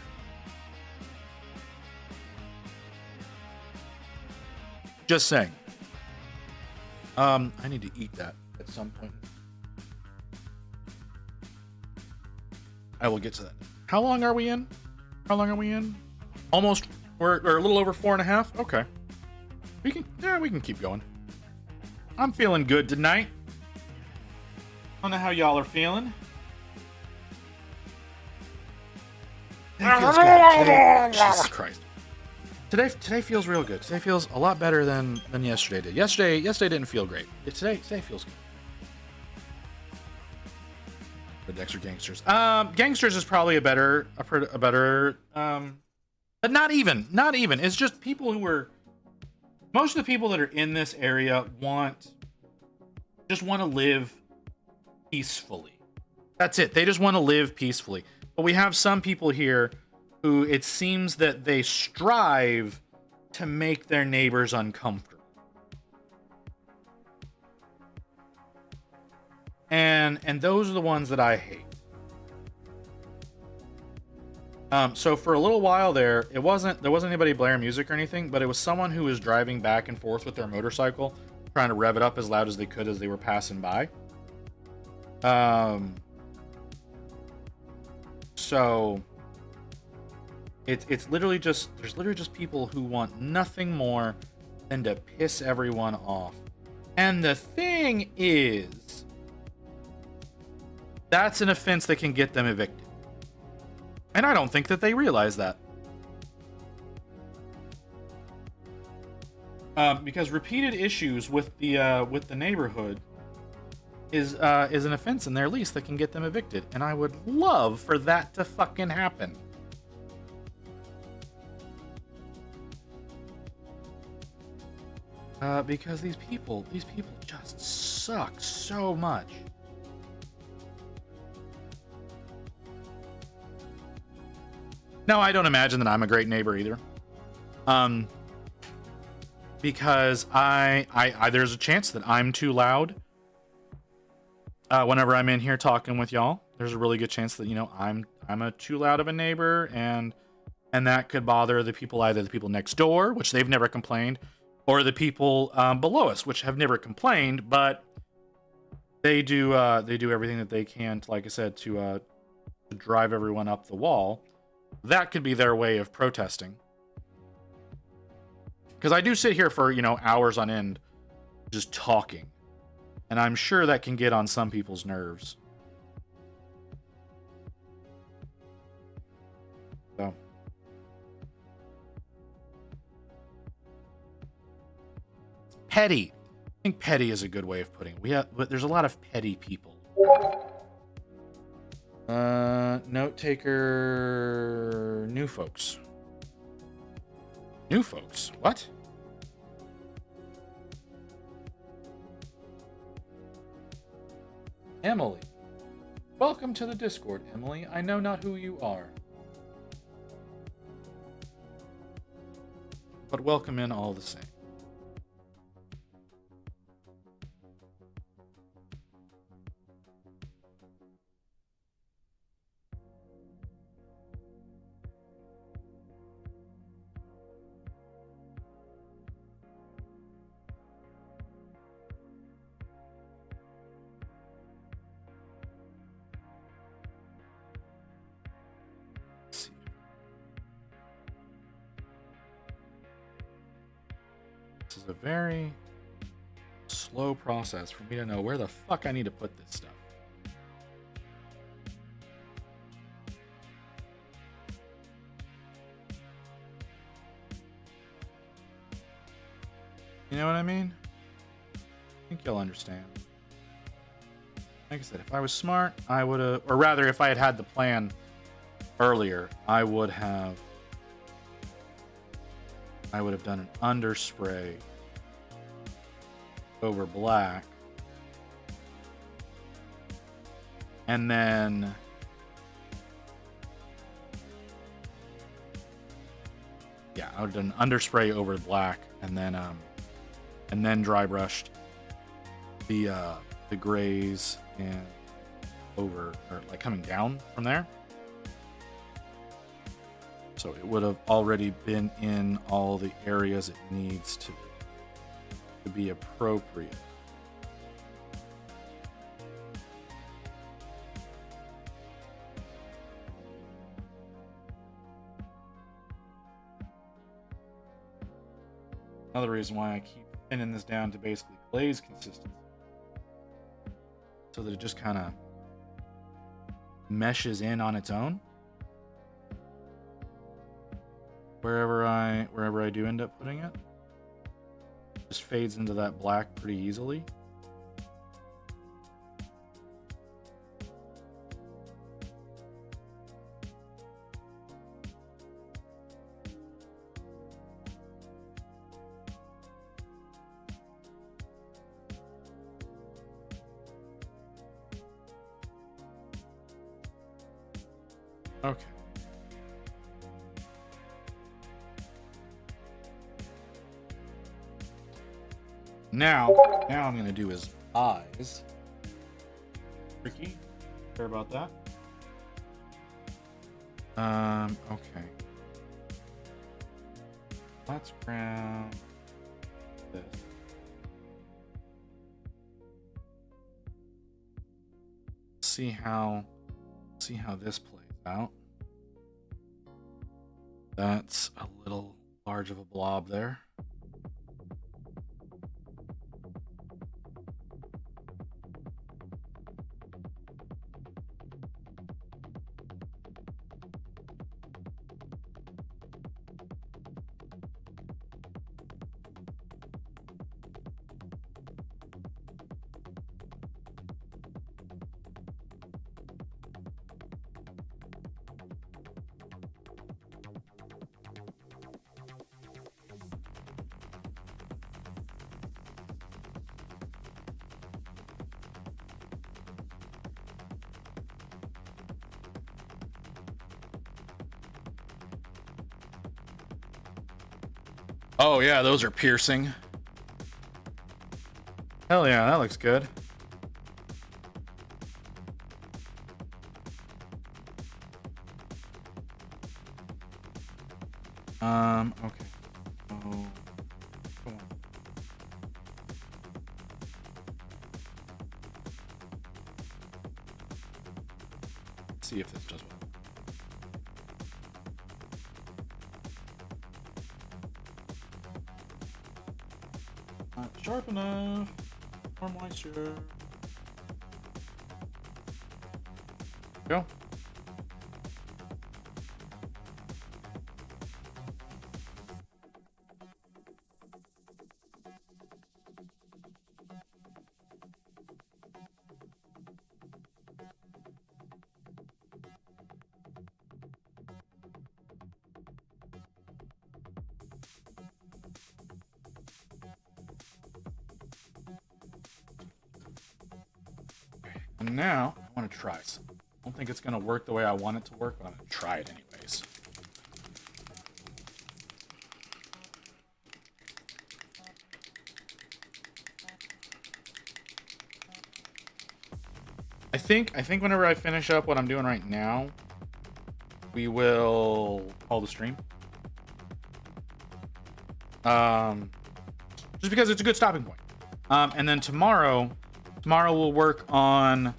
Just saying. I need to eat that at some point. I will get to that. How long are we in? Almost. We're a little over 4.5. Okay. We can keep going. I'm feeling good tonight. I don't know how y'all are feeling. Today feels good. Jesus Christ. Today feels real good. Today feels a lot better than yesterday did. Yesterday didn't feel great. Today feels good. Rednecks or gangsters? Gangsters is probably a better, but not even. It's just people who are. Most of the people that are in this area just want to live peacefully. That's it. They just want to live peacefully. But we have some people here who it seems that they strive to make their neighbors uncomfortable. And those are the ones that I hate. So for a little while there wasn't anybody blaring music or anything, but it was someone who was driving back and forth with their motorcycle, trying to rev it up as loud as they could as they were passing by. So it's literally just people who want nothing more than to piss everyone off. And the thing is, that's an offense that can get them evicted. And I don't think that they realize that. because repeated issues with the neighborhood is an offense in their lease that can get them evicted, and I would love for that to fucking happen. Because these people just suck so much. No, I don't imagine that I'm a great neighbor either. Because I there's a chance that I'm too loud. Whenever I'm in here talking with y'all, there's a really good chance that, you know, I'm a too loud of a neighbor, and that could bother the people, either the people next door, which they've never complained, or the people below us, which have never complained, but they do everything that they can, to, like I said, to drive everyone up the wall. That could be their way of protesting. Because I do sit here for, you know, hours on end just talking, and I'm sure that can get on some people's nerves. So petty. I think petty is a good way of putting it. But there's a lot of petty people. Note taker. New folks. New folks. What? Emily. Welcome to the Discord, Emily. I know not who you are, but welcome in all the same. This is a very slow process for me to know where the fuck I need to put this stuff. You know what I mean? I think you'll understand. Like I said, if I was smart, I would have, or rather, if I had had the plan earlier, I would have done an underspray over black, and then I would have done an underspray over black, and then dry brushed the grays and over, or like coming down from there. So it would have already been in all the areas it needs to be appropriate. Another reason why I keep pinning this down to basically glaze consistency, so that it just kind of meshes in on its own. Wherever I do end up putting it, just fades into that black pretty easily. Okay. Now I'm gonna do his eyes. Tricky. Care about that? Okay. Let's grab this. See how this plays out. That's a little large of a blob there. Oh yeah, those are piercing. Hell yeah, that looks good. Okay. Oh, come on. Let's see if this does well. Not sharp enough. More moisture. Go. And now I want to try some. I don't think it's going to work the way I want it to work, but I'm going to try it anyways. I think whenever I finish up what I'm doing right now, we will call the stream. Just because it's a good stopping point. And then tomorrow we'll work on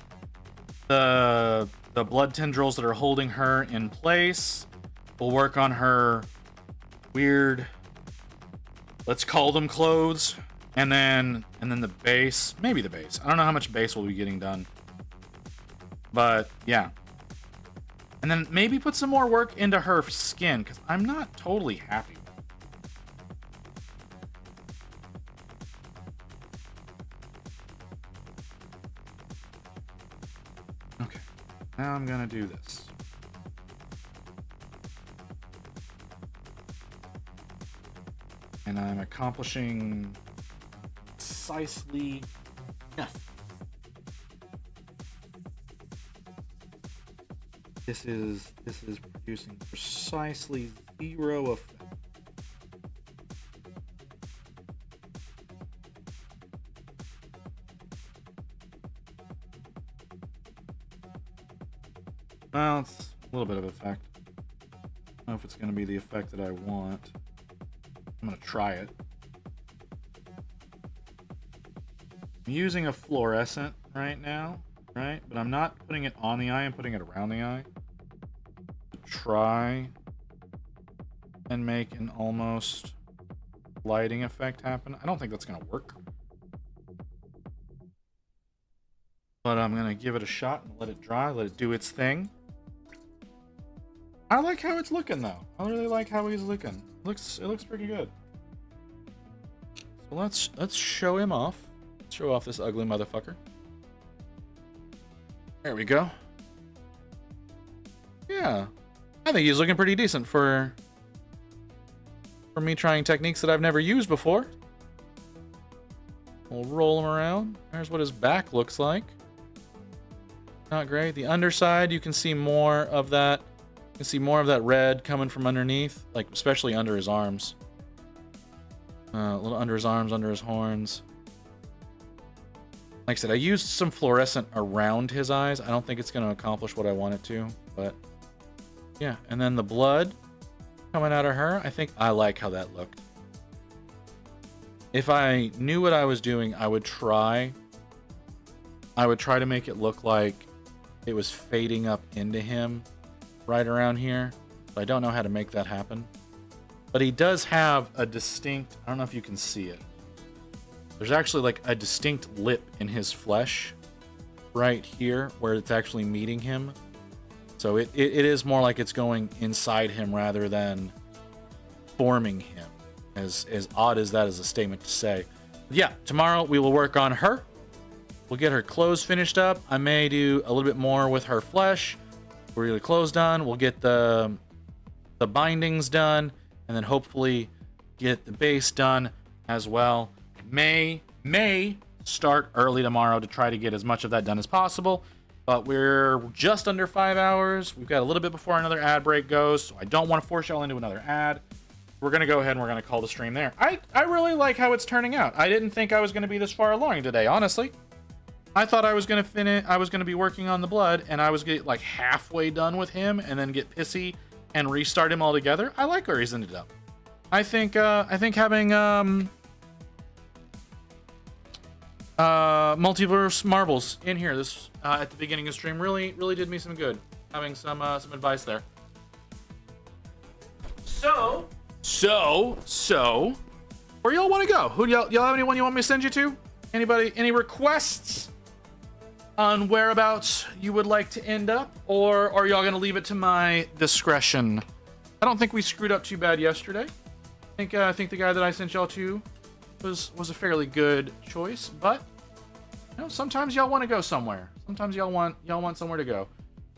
the blood tendrils that are holding her in place. We'll work on her weird, let's call them clothes, and then the base, maybe the base. I don't know how much base we'll be getting done, but yeah. And then maybe put some more work into her skin, because I'm not totally happy with it. Okay, now I'm gonna do this. And I'm accomplishing precisely nothing. This is producing precisely 0 effect. Well, it's a little bit of effect. I don't know if it's going to be the effect that I want. I'm going to try it. I'm using a fluorescent right now, right? But I'm not putting it on the eye, I'm putting it around the eye. Try and make an almost lighting effect happen. I don't think that's going to work. But I'm going to give it a shot and let it dry, let it do its thing. I like how it's looking though. I really like how he's looking. It looks pretty good. So let's show him off. Let's show off this ugly motherfucker. There we go. Yeah. I think he's looking pretty decent for me trying techniques that I've never used before. We'll roll him around. There's what his back looks like. Not great. The underside, you can see more of that. You can see more of that red coming from underneath, like especially under his arms. A little under his arms, under his horns. Like I said, I used some fluorescent around his eyes. I don't think it's going to accomplish what I want it to, but yeah. And then the blood coming out of her, I think I like how that looked. If I knew what I was doing, I would try to make it look like it was fading up into him right around here. But I don't know how to make that happen. But he does have a distinct, I don't know if you can see it. There's actually like a distinct lip in his flesh right here where it's actually meeting him. So it is more like it's going inside him rather than forming him. As odd as that is a statement to say. But yeah, tomorrow we will work on her. We'll get her clothes finished up. I may do a little bit more with her flesh. We'll get the clothes done. We'll get the bindings done. And then hopefully get the base done as well. May start early tomorrow to try to get as much of that done as possible. But we're just under 5 hours. We've got a little bit before another ad break goes. So I don't want to force y'all into another ad. we're gonna go ahead and we're gonna call the stream there. I really like how it's turning out. I didn't think I was gonna be this far along today, honestly. I thought I was gonna finish. I was gonna be working on the blood, and I was get like halfway done with him, and then get pissy and restart him altogether. I like where he's ended up. I think having Multiverse Marvels in here this at the beginning of the stream really did me some good. Having some advice there. So where y'all want to go? Who y'all have anyone you want me to send you to? Anybody? Any requests on whereabouts you would like to end up, or are y'all gonna leave it to my discretion? I don't think we screwed up too bad yesterday. I think the guy that I sent y'all to was a fairly good choice, but you know, sometimes y'all want to go somewhere. Sometimes y'all want somewhere to go.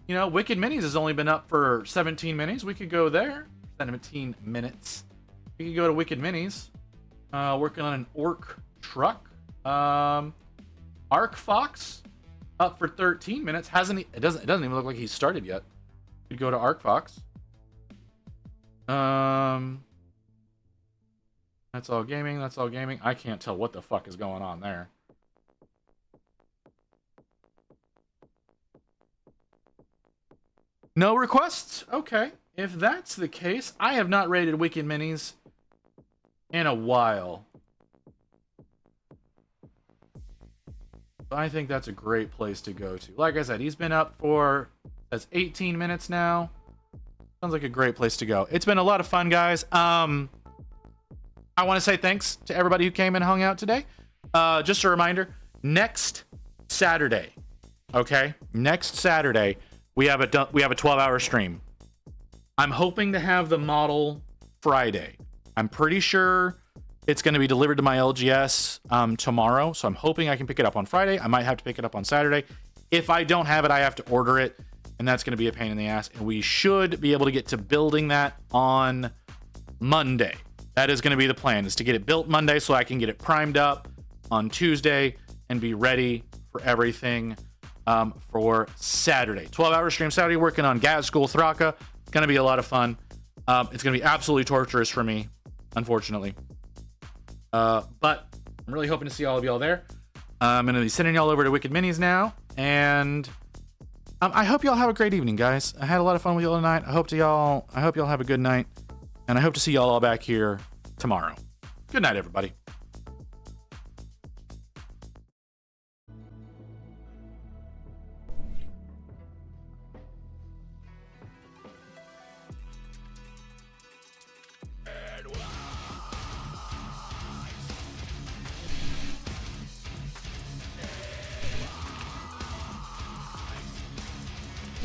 You know, Wicked Minis has only been up for 17 minutes. We could go there. 17 minutes. We could go to Wicked Minis. Working on an orc truck. Arc Fox up for 13 minutes. It doesn't even look like he's started yet. Could go to Arc Fox. That's all gaming. That's all gaming. I can't tell what the fuck is going on there. No requests? Okay. If that's the case, I have not rated Wicked Minis in a while. I think that's a great place to go to. Like I said, he's been up for, that's 18 minutes now. Sounds like a great place to go. It's been a lot of fun, guys. I want to say thanks to everybody who came and hung out today. Just a reminder, next Saturday, okay? Next Saturday, we have a 12-hour stream. I'm hoping to have the model Friday. I'm pretty sure it's going to be delivered to my LGS tomorrow, so I'm hoping I can pick it up on Friday. I might have to pick it up on Saturday. If I don't have it, I have to order it, and that's going to be a pain in the ass. And we should be able to get to building that on Monday. That is going to be the plan, is to get it built Monday so I can get it primed up on Tuesday and be ready for everything for Saturday. 12-hour stream Saturday, working on Gaz School Thraka. It's going to be a lot of fun. It's going to be absolutely torturous for me, unfortunately. But I'm really hoping to see all of y'all there. I'm going to be sending y'all over to Wicked Minis now. And I hope y'all have a great evening, guys. I had a lot of fun with y'all tonight. I hope y'all have a good night. And I hope to see y'all all back here tomorrow. Good night, everybody.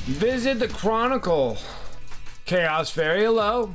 Visit the Chronicle. Chaos Fairy, hello.